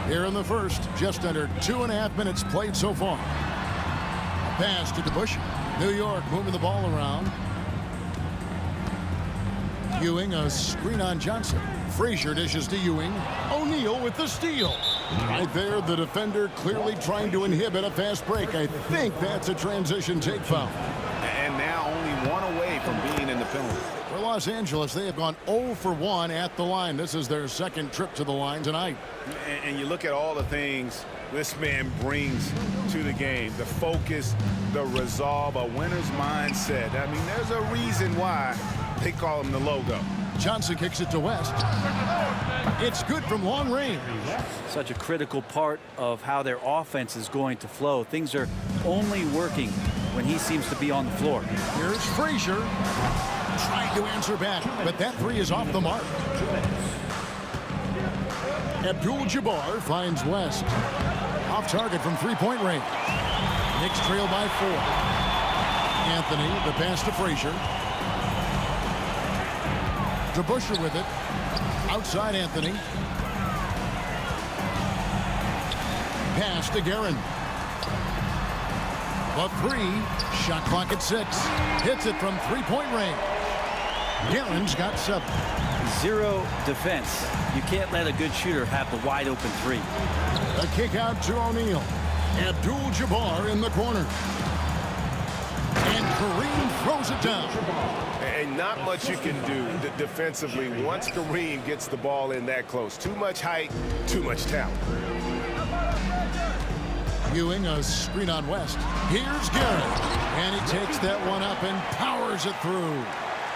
Here in the first, just under 2.5 minutes played so far. A pass to DeBush. New York moving the ball around. Ewing a screen on Johnson. Frazier dishes to Ewing. O'Neal with the steal. Right there, the defender clearly trying to inhibit a fast break. I think that's a transition take foul. And now only 1 away from being in the penalty. For Los Angeles, they have gone 0 for 1 at the line. This is their second trip to the line tonight. And you look at all the things this man brings to the game. The focus, the resolve, a winner's mindset. I mean, there's a reason why they call him the logo. Johnson kicks it to West. It's good from long range. Such a critical part of how their offense is going to flow. Things are only working when he seems to be on the floor. Here's Frazier. Trying to answer back, but that three is off the mark. Abdul-Jabbar finds West. Off target from three-point range. Knicks trail by 4. Anthony, the pass to Frazier. DeBusschere with it. Outside Anthony. Pass to Guerin. A 3. Shot clock at 6. Hits it from three-point range. Guerin's got 7. Zero defense. You can't let a good shooter have the wide open 3. A kick out to O'Neal. Abdul-Jabbar in the corner. And Kareem throws it down. And not much you can do defensively once Kareem gets the ball in that close. Too much height, too much talent. Ewing, a screen on West. Here's Garrett. And he takes that one up and powers it through.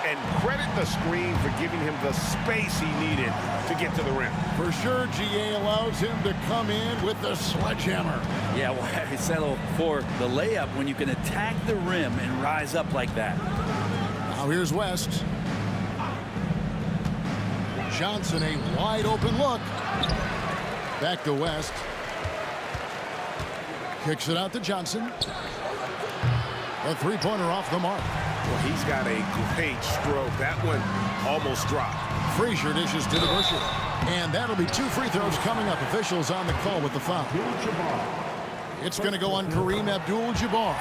And credit the screen for giving him the space he needed to get to the rim. For sure, GA allows him to come in with the sledgehammer. Yeah, why settle for the layup when you can attack the rim and rise up like that? Now here's West. Johnson, a wide open look. Back to West. Kicks it out to Johnson. A three-pointer off the mark. Well, he's got a great stroke. That one almost dropped. Frazier dishes to DeBusschere. And that'll be 2 free throws coming up. Officials on the call with the foul. It's going to go on Kareem Abdul-Jabbar.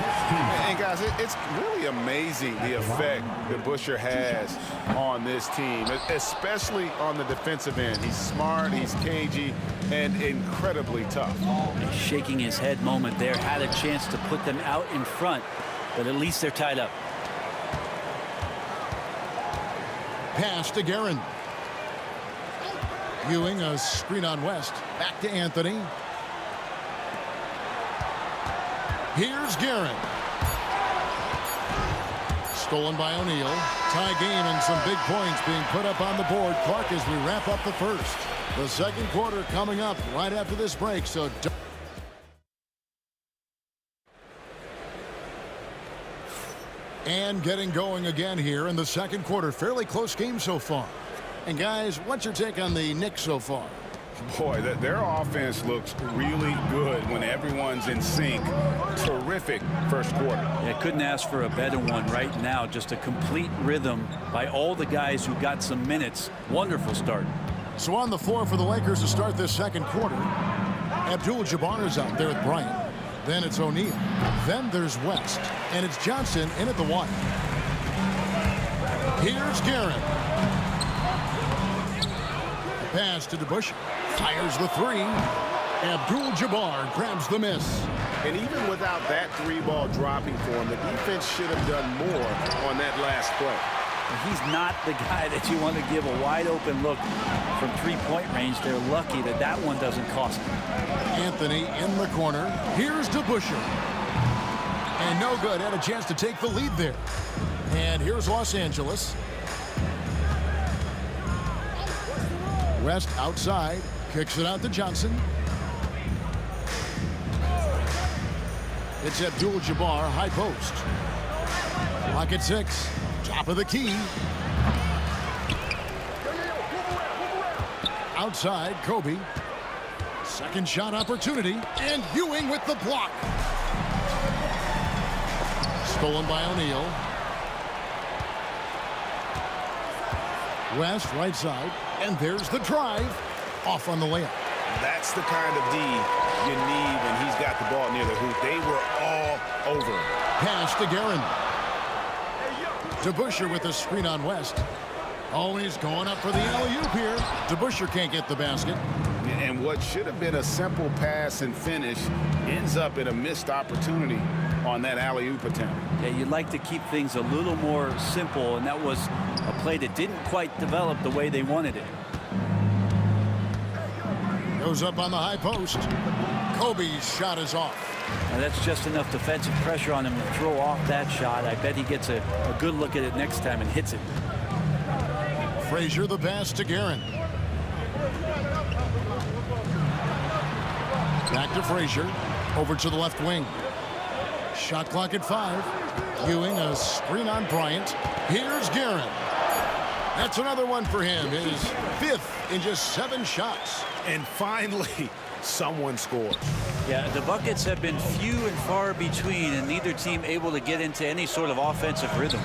And guys, it's really amazing the effect that DeBusschere has on this team, especially on the defensive end. He's smart, he's cagey, and incredibly tough. A shaking his head moment there. Had a chance to put them out in front, but at least they're tied up. Pass to Guerin. Ewing, a screen on West. Back to Anthony. Here's Guerin. Stolen by O'Neal. Tie game and some big points being put up on the board. Clark, as we wrap up the first. The second quarter coming up right after this break, so don't. And getting going again here in the second quarter. Fairly close game so far. And guys, what's your take on the Knicks so far? Boy, their offense looks really good when everyone's in sync. Terrific first quarter. Yeah, couldn't ask for a better one right now. Just a complete rhythm by all the guys who got some minutes. Wonderful start. So on the floor for the Lakers to start this second quarter, Abdul-Jabbar is out there with Bryant. Then it's O'Neal. Then there's West. And it's Johnson in at the 1. Here's Guerin. Pass to DeBusschere. Fires the 3. Abdul-Jabbar grabs the miss. And even without that 3-ball dropping for him, the defense should have done more on that last play. He's not the guy that you want to give a wide open look from three-point range. They're lucky that that one doesn't cost them. Anthony in the corner. Here's DeBusschere. And no good. Had a chance to take the lead there. And here's Los Angeles. West outside. Kicks it out to Johnson. It's Abdul-Jabbar, high post. Clock at 6. Top of the key. Outside, Kobe. Second shot opportunity. And Ewing with the block. Stolen by O'Neal. West, right side. And there's the drive. Off on the layup. That's the kind of D you need when he's got the ball near the hoop. They were all over him. Pass to Guerin. DeBusschere with a screen on West. Always going up for the alley-oop here. DeBusschere can't get the basket. And what should have been a simple pass and finish ends up in a missed opportunity on that alley-oop attempt. Yeah, you'd like to keep things a little more simple, and that was a play that didn't quite develop the way they wanted it. Goes up on the high post. Kobe's shot is off. Now that's just enough defensive pressure on him to throw off that shot. I bet he gets a good look at it next time and hits it. Frazier the pass to Guerin. Back to Frazier. Over to the left wing. Shot clock at 5. Ewing a screen on Bryant. Here's Guerin. That's another one for him. His 5th in just 7 shots. And finally, someone scores. Yeah, the buckets have been few and far between, and neither team able to get into any sort of offensive rhythm.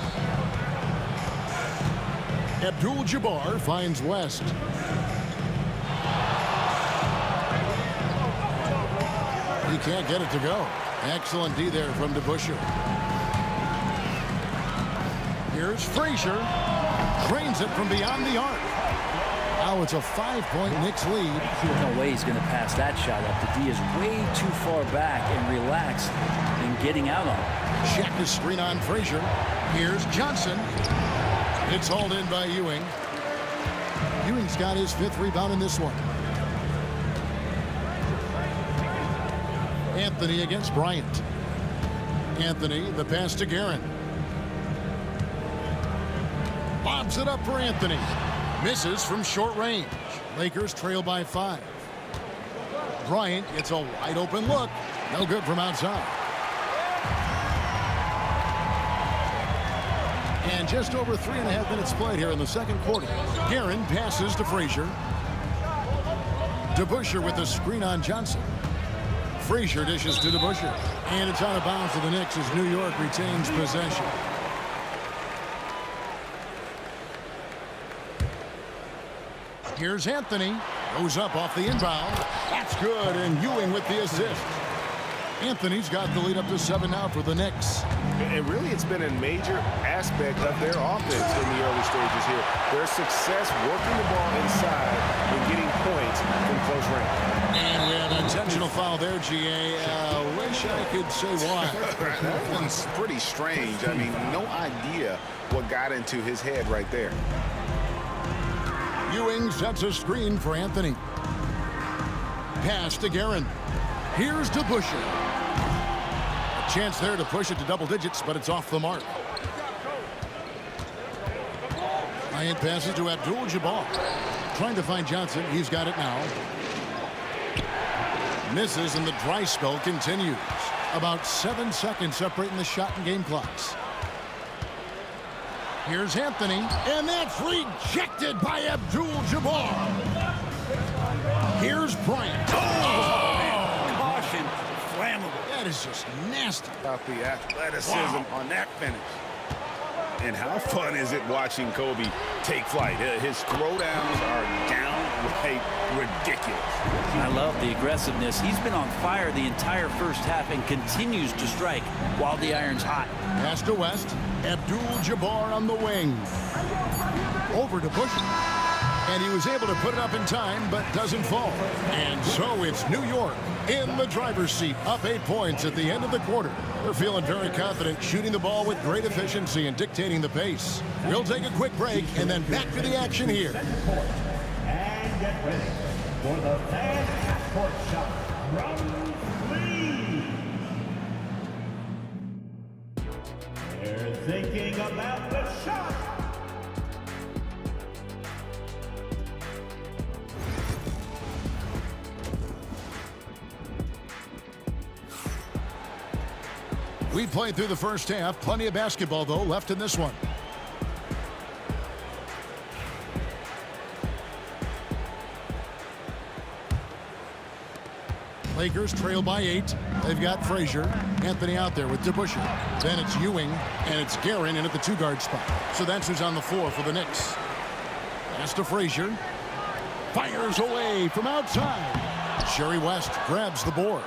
Abdul-Jabbar finds West. He can't get it to go. Excellent D there from DeBusschere. Here's Frazier. Drains it from beyond the arc. Now it's a 5-point Knicks lead. There's no way he's going to pass that shot up. The D is way too far back and relaxed in getting out on it. Check the screen on Frazier. Here's Johnson. It's hauled in by Ewing. Ewing's got his 5th rebound in this one. Anthony against Bryant. Anthony, the pass to Guerin. Lobs it up for Anthony. Misses from short range. Lakers trail by 5. Bryant gets a wide open look. No good from outside. And just over 3.5 minutes played here in the second quarter. Guerin passes to Frazier. DeBusschere with the screen on Johnson. Frazier dishes to DeBusschere. And it's out of bounds for the Knicks as New York retains possession. Here's Anthony. Goes up off the inbound. That's good, and Ewing with the assist. Anthony's got the lead up to 7 now for the Knicks. And really, it's been a major aspect of their offense in the early stages here. Their success working the ball inside and getting points from close range. And we have an intentional foul there, GA. Wish I could say why. That one's pretty strange. I mean, no idea what got into his head right there. Ewing sets a screen for Anthony. Pass to Guerin. Here's DeBusschere. A chance there to push it to double digits, but it's off the mark. Bryant passes to Abdul-Jabbar. Trying to find Johnson. He's got it now. Misses, and the dry spell continues. About 7 seconds separating the shot and game clocks. Here's Anthony, and that's rejected by Abdul-Jabbar. Here's Bryant. Caution, flammable. That is just nasty. About the athleticism on that finish. And how fun is it watching Kobe take flight? His throwdowns are downright ridiculous. I love the aggressiveness. He's been on fire the entire first half and continues to strike while the iron's hot. Pass to West. Abdul-Jabbar on the wing. Over to DeBusschere. And he was able to put it up in time, but doesn't fall. And so it's New York in the driver's seat, up 8 points at the end of the quarter. They're feeling very confident, shooting the ball with great efficiency and dictating the pace. We'll take a quick break and then back to the action here. And get ready for the fan half-court shot from 3. They're thinking about the shot. We played through the first half. Plenty of basketball, though, left in this one. Lakers trail by 8. They've got Frazier. Anthony out there with DeBusschere. Then it's Ewing, and it's Guerin in at the 2-guard spot. So that's who's on the floor for the Knicks. Pass to Frazier. Fires away from outside. Jerry West grabs the board.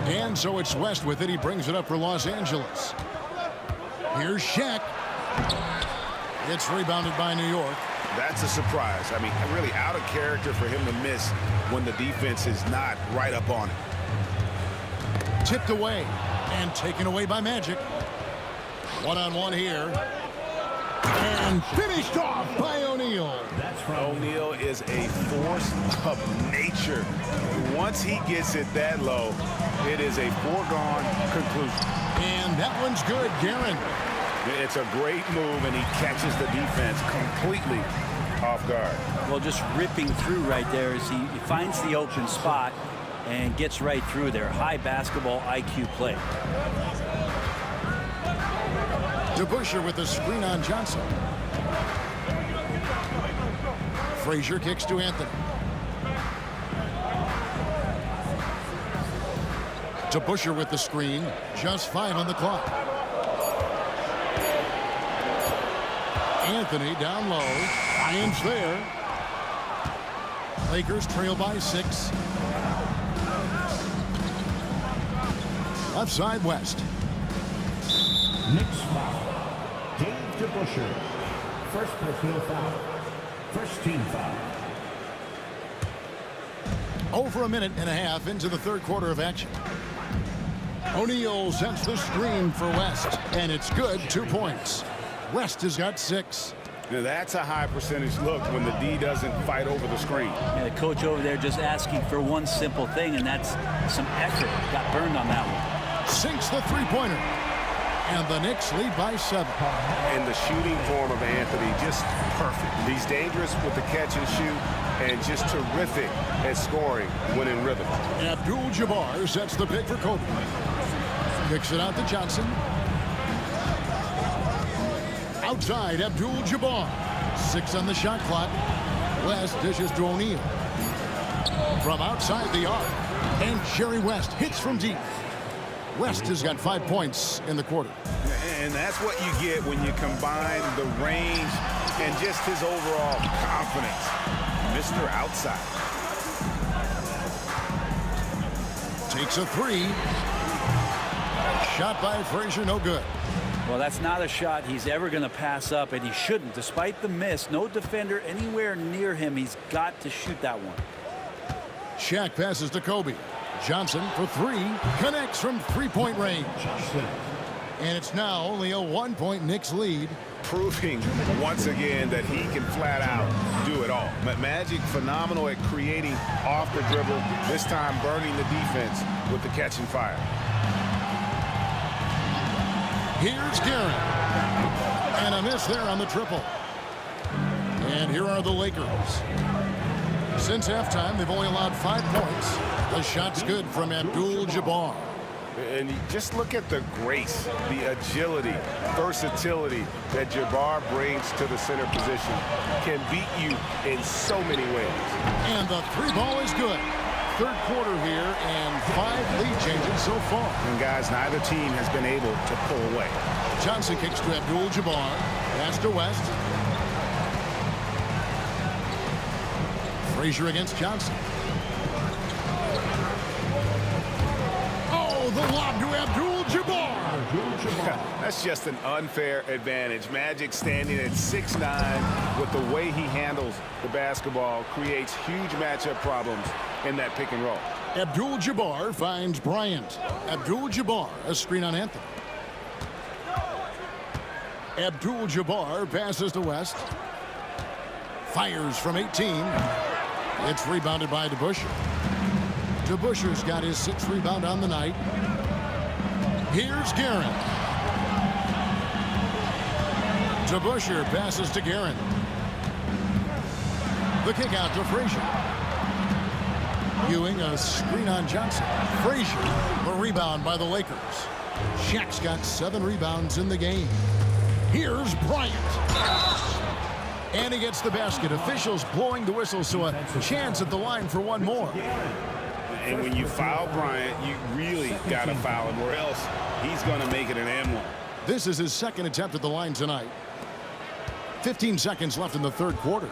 And so it's West with it. He brings it up for Los Angeles. Here's Shaq. It's rebounded by New York. That's a surprise. I mean, really out of character for him to miss when the defense is not right up on it. Tipped away and taken away by Magic. One-on-one here. And finished off by O'Neal. O'Neal is a force of nature. Once he gets it that low, it is a foregone conclusion. And that one's good, Guerin. It's a great move, and he catches the defense completely off guard. Well, just ripping through right there as he finds the open spot and gets right through there. High basketball IQ play. DeBusschere with the screen on Johnson. Frazier kicks to Anthony. To Busher with the screen. Just 5 on the clock. Anthony down low. Ryan's there. Lakers trail by 6. Left side, West. Knicks foul. Dave to Busher. First personal foul. First team foul. Over a minute and a half into the third quarter of action. O'Neal sends the screen for West, and it's good. 2 points. West has got 6. Now that's a high percentage look when the D doesn't fight over the screen. Yeah, the coach over there just asking for one simple thing, and that's some effort. Got burned on that one. Sinks the three-pointer. And the Knicks lead by 7. And the shooting form of Anthony, just perfect. He's dangerous with the catch and shoot, and just terrific at scoring when in rhythm. Abdul-Jabbar sets the pick for Kobe. Kicks it out to Johnson. Outside, Abdul-Jabbar. 6 on the shot clock. West dishes to O'Neal. From outside the arc. And Jerry West hits from deep. West has got 5 points in the quarter. And that's what you get when you combine the range and just his overall confidence. Mr. Outside. Takes a 3. Shot by Frazier, no good. Well, that's not a shot he's ever going to pass up, and he shouldn't. Despite the miss, no defender anywhere near him. He's got to shoot that one. Shaq passes to Kobe. Johnson for 3. Connects from three-point range. And it's now only a 1-point Knicks lead. Proving once again that he can flat out do it all. Magic phenomenal at creating off the dribble. This time burning the defense with the catch and fire. Here's Garrett. And a miss there on the triple. And here are the Lakers. Since halftime, they've only allowed 5 points. The shot's good from Abdul-Jabbar. And you just look at the grace, the agility, versatility that Jabbar brings to the center position. Can beat you in so many ways. And the 3-ball is good. Third quarter here and 5 lead changes so far. And guys, neither team has been able to pull away. Johnson kicks to Abdul-Jabbar. Pass to West. Frazier against Johnson. Oh, the lob to Abdul-Jabbar. That's just an unfair advantage. Magic standing at 6'9", with the way he handles the basketball, creates huge matchup problems in that pick and roll. Abdul-Jabbar finds Bryant. Abdul-Jabbar, a screen on Anthony. Abdul-Jabbar passes to West. Fires from 18. It's rebounded by DeBusschere. DeBusschere's got his 6th rebound on the night. Here's Garrett. DeBusschere passes to Garrett. The kick out to Frazier. Ewing a screen on Johnson. Frazier, the rebound by the Lakers. Shaq's got 7 rebounds in the game. Here's Bryant. And he gets the basket. Officials blowing the whistle, so a chance at the line for one more. And when you foul Bryant, you really got to foul him, or else he's going to make it an and one. This is his 2nd attempt at the line tonight. 15 seconds left in the third quarter.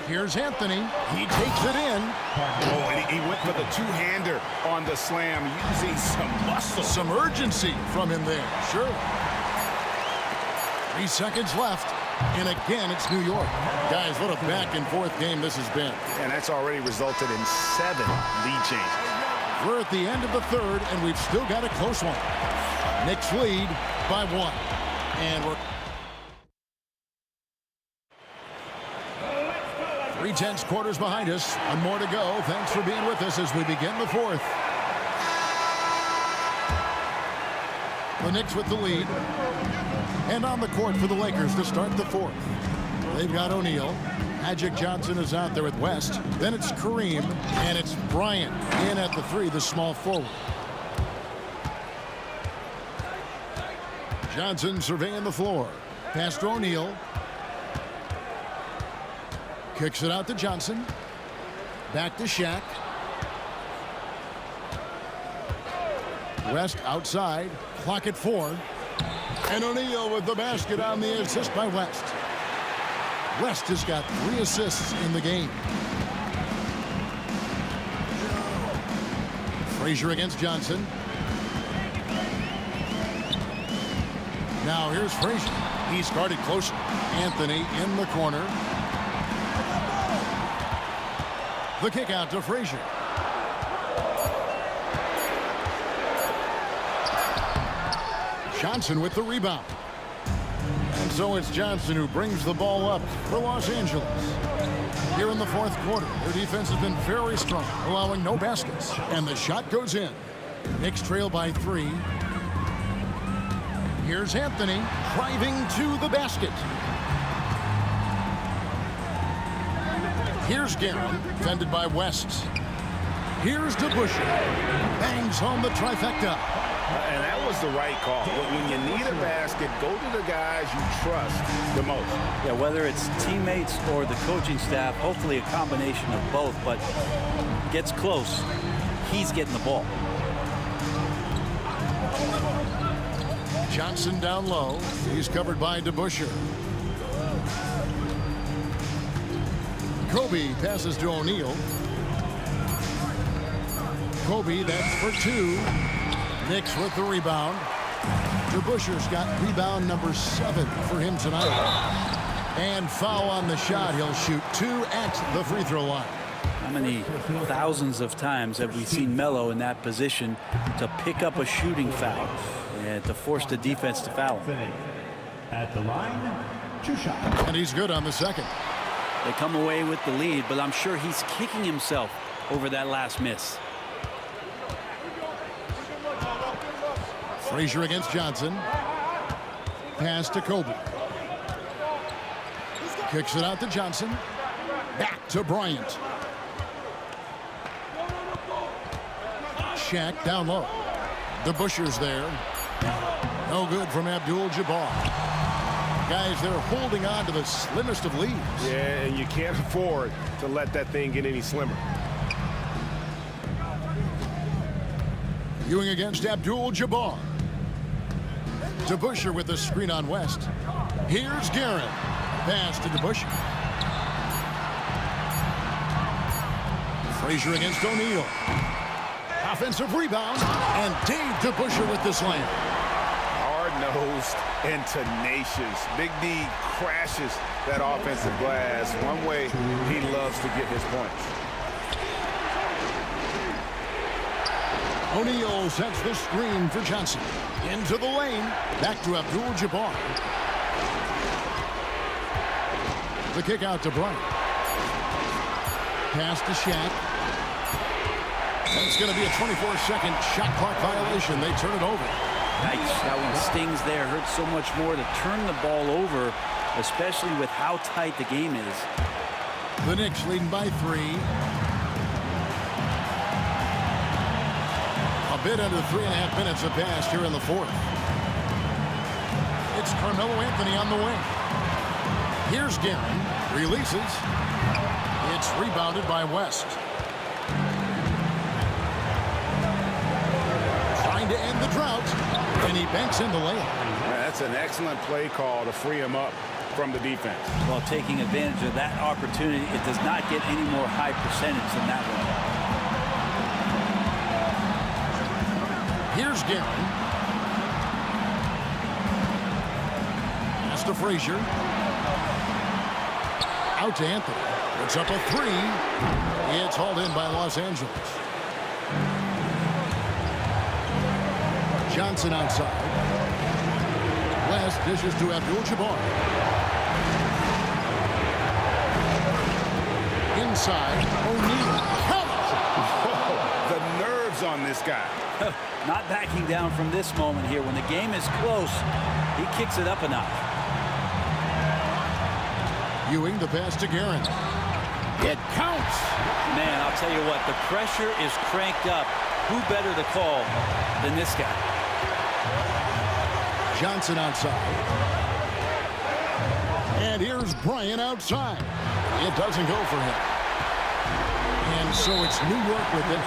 Here's Anthony. He takes it in. Oh, and he went for the two-hander on the slam, using some muscle. Some urgency from him there, sure. 3 seconds left. And again, it's New York. Guys, what a back-and-forth game this has been. And that's already resulted in 7 lead changes. We're at the end of the third, and we've still got a close one. Knicks lead by 1. And we're 3/10 quarters behind us. One more to go. Thanks for being with us as we begin the fourth. The Knicks with the lead. And on the court for the Lakers to start the fourth. They've got O'Neal. Magic Johnson is out there with West. Then it's Kareem. And it's Bryant in at the 3, the small forward. Johnson surveying the floor. Pass to O'Neal. Kicks it out to Johnson. Back to Shaq. West outside. Clock at 4. And O'Neal with the basket on the assist by West. West has got 3 assists in the game. Frazier against Johnson. Now here's Frazier. He's guarded closer. Anthony in the corner. The kick out to Frazier. Johnson with the rebound. And so it's Johnson who brings the ball up for Los Angeles. Here in the fourth quarter, their defense has been very strong, allowing no baskets. And the shot goes in. Knicks trail by 3. Here's Anthony driving to the basket. Here's Guerin, defended by West. Here's DeBusschere. Bangs home the trifecta. And that was the right call. When you need a basket, go to the guys you trust the most. Yeah, whether it's teammates or the coaching staff, hopefully a combination of both, but gets close, he's getting the ball. Johnson down low. He's covered by DeBusschere. Kobe passes to O'Neal. Kobe, that's for 2. Knicks with the rebound. DeBusschere's got rebound number 7 for him tonight. And foul on the shot. He'll shoot 2 at the free throw line. How many thousands of times have we seen Melo in that position to pick up a shooting foul and to force the defense to foul him? At the line, 2 shots. And he's good on the second. They come away with the lead, but I'm sure he's kicking himself over that last miss. Frazier against Johnson. Pass to Kobe. Kicks it out to Johnson. Back to Bryant. Shaq down low. DeBusschere's there. No good from Abdul-Jabbar. Guys, they're holding on to the slimmest of leads. Yeah, and you can't afford to let that thing get any slimmer. Ewing against Abdul-Jabbar. DeBusschere with the screen on West. Here's Guerin. Pass to DeBusschere. Frazier against O'Neal. Offensive rebound. And Dave DeBusschere with the slam. Hard-nosed and tenacious. Big D crashes that offensive glass. One way he loves to get his points. O'Neal sets the screen for Johnson. Into the lane. Back to Abdul-Jabbar. The kick out to Bryant. Pass to Shaq. And it's going to be a 24-second shot clock violation. They turn it over. Nice. That one stings there. Hurts so much more to turn the ball over, especially with how tight the game is. The Knicks leading by 3. A bit under 3.5 minutes have passed here in the fourth. It's Carmelo Anthony on the wing. Here's Guerin. Releases. It's rebounded by West. Trying to end the drought. And he banks in the layup. That's an excellent play call to free him up from the defense. Well, taking advantage of that opportunity, it does not get any more high percentage than that one. Here's Guerin. Pass to Frazier. Out to Anthony. It's up a 3. It's hauled in by Los Angeles. Johnson outside. West dishes to Abdul-Jabbar. Inside, O'Neal. The nerves on this guy. Not backing down from this moment here. When the game is close, he kicks it up a notch. Ewing, the pass to Guerin. It counts. Man, I'll tell you what, the pressure is cranked up. Who better to call than this guy? Johnson outside. And here's Bryant outside. It doesn't go for him. And so it's New York with it.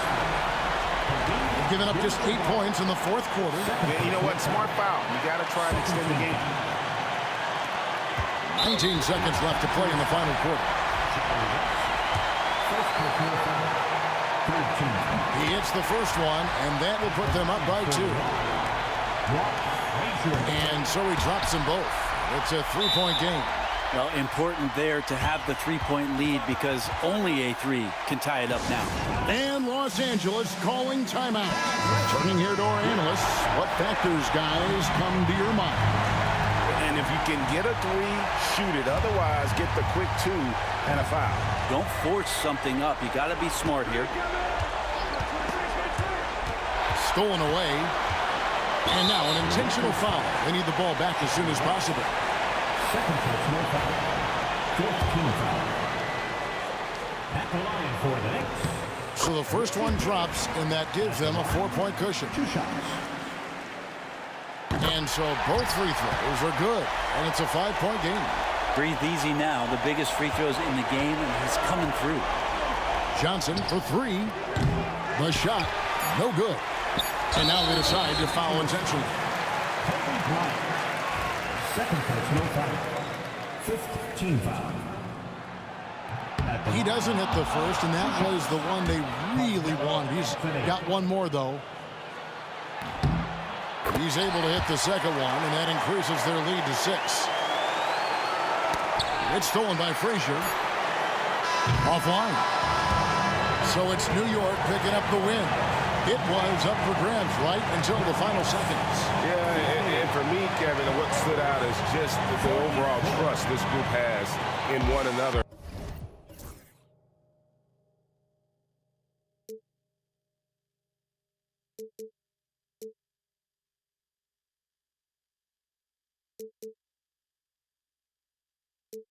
They've given up just 8 points in the fourth quarter. Yeah, you know what? Smart foul. You got to try and extend the game. 19 seconds left to play in the final quarter. He hits the first one, and that will put them up by 2. And so he drops them both. It's a 3-point game. Well, important there to have the 3-point lead because only a 3 can tie it up now. And Los Angeles calling timeout. Turning here to our analysts. What factors, guys, come to your mind? And if you can get a 3, shoot it. Otherwise, get the quick 2 and a foul. Don't force something up. You got to be smart here. Stolen away. And now an intentional foul. They need the ball back as soon as possible. Second personal foul. 4th team foul. At the line for the Knicks. So the first one drops, and that gives them a 4-point cushion. 2 shots. And so both free throws are good, and it's a 5-point game. Breathe easy now. The biggest free throws in the game, and he's coming through. Johnson for 3. The shot, no good. And now they decide to foul intentionally. Second personal foul. 5th team foul. He doesn't hit the first, and that was the one they really wanted. He's got one more, though. He's able to hit the second one, and that increases their lead to 6. It's stolen by Frazier. Offline. So it's New York picking up the win. It was up for grabs right until the final seconds. Yeah, and for me, Kevin, what stood out is just the overall trust this group has in one another.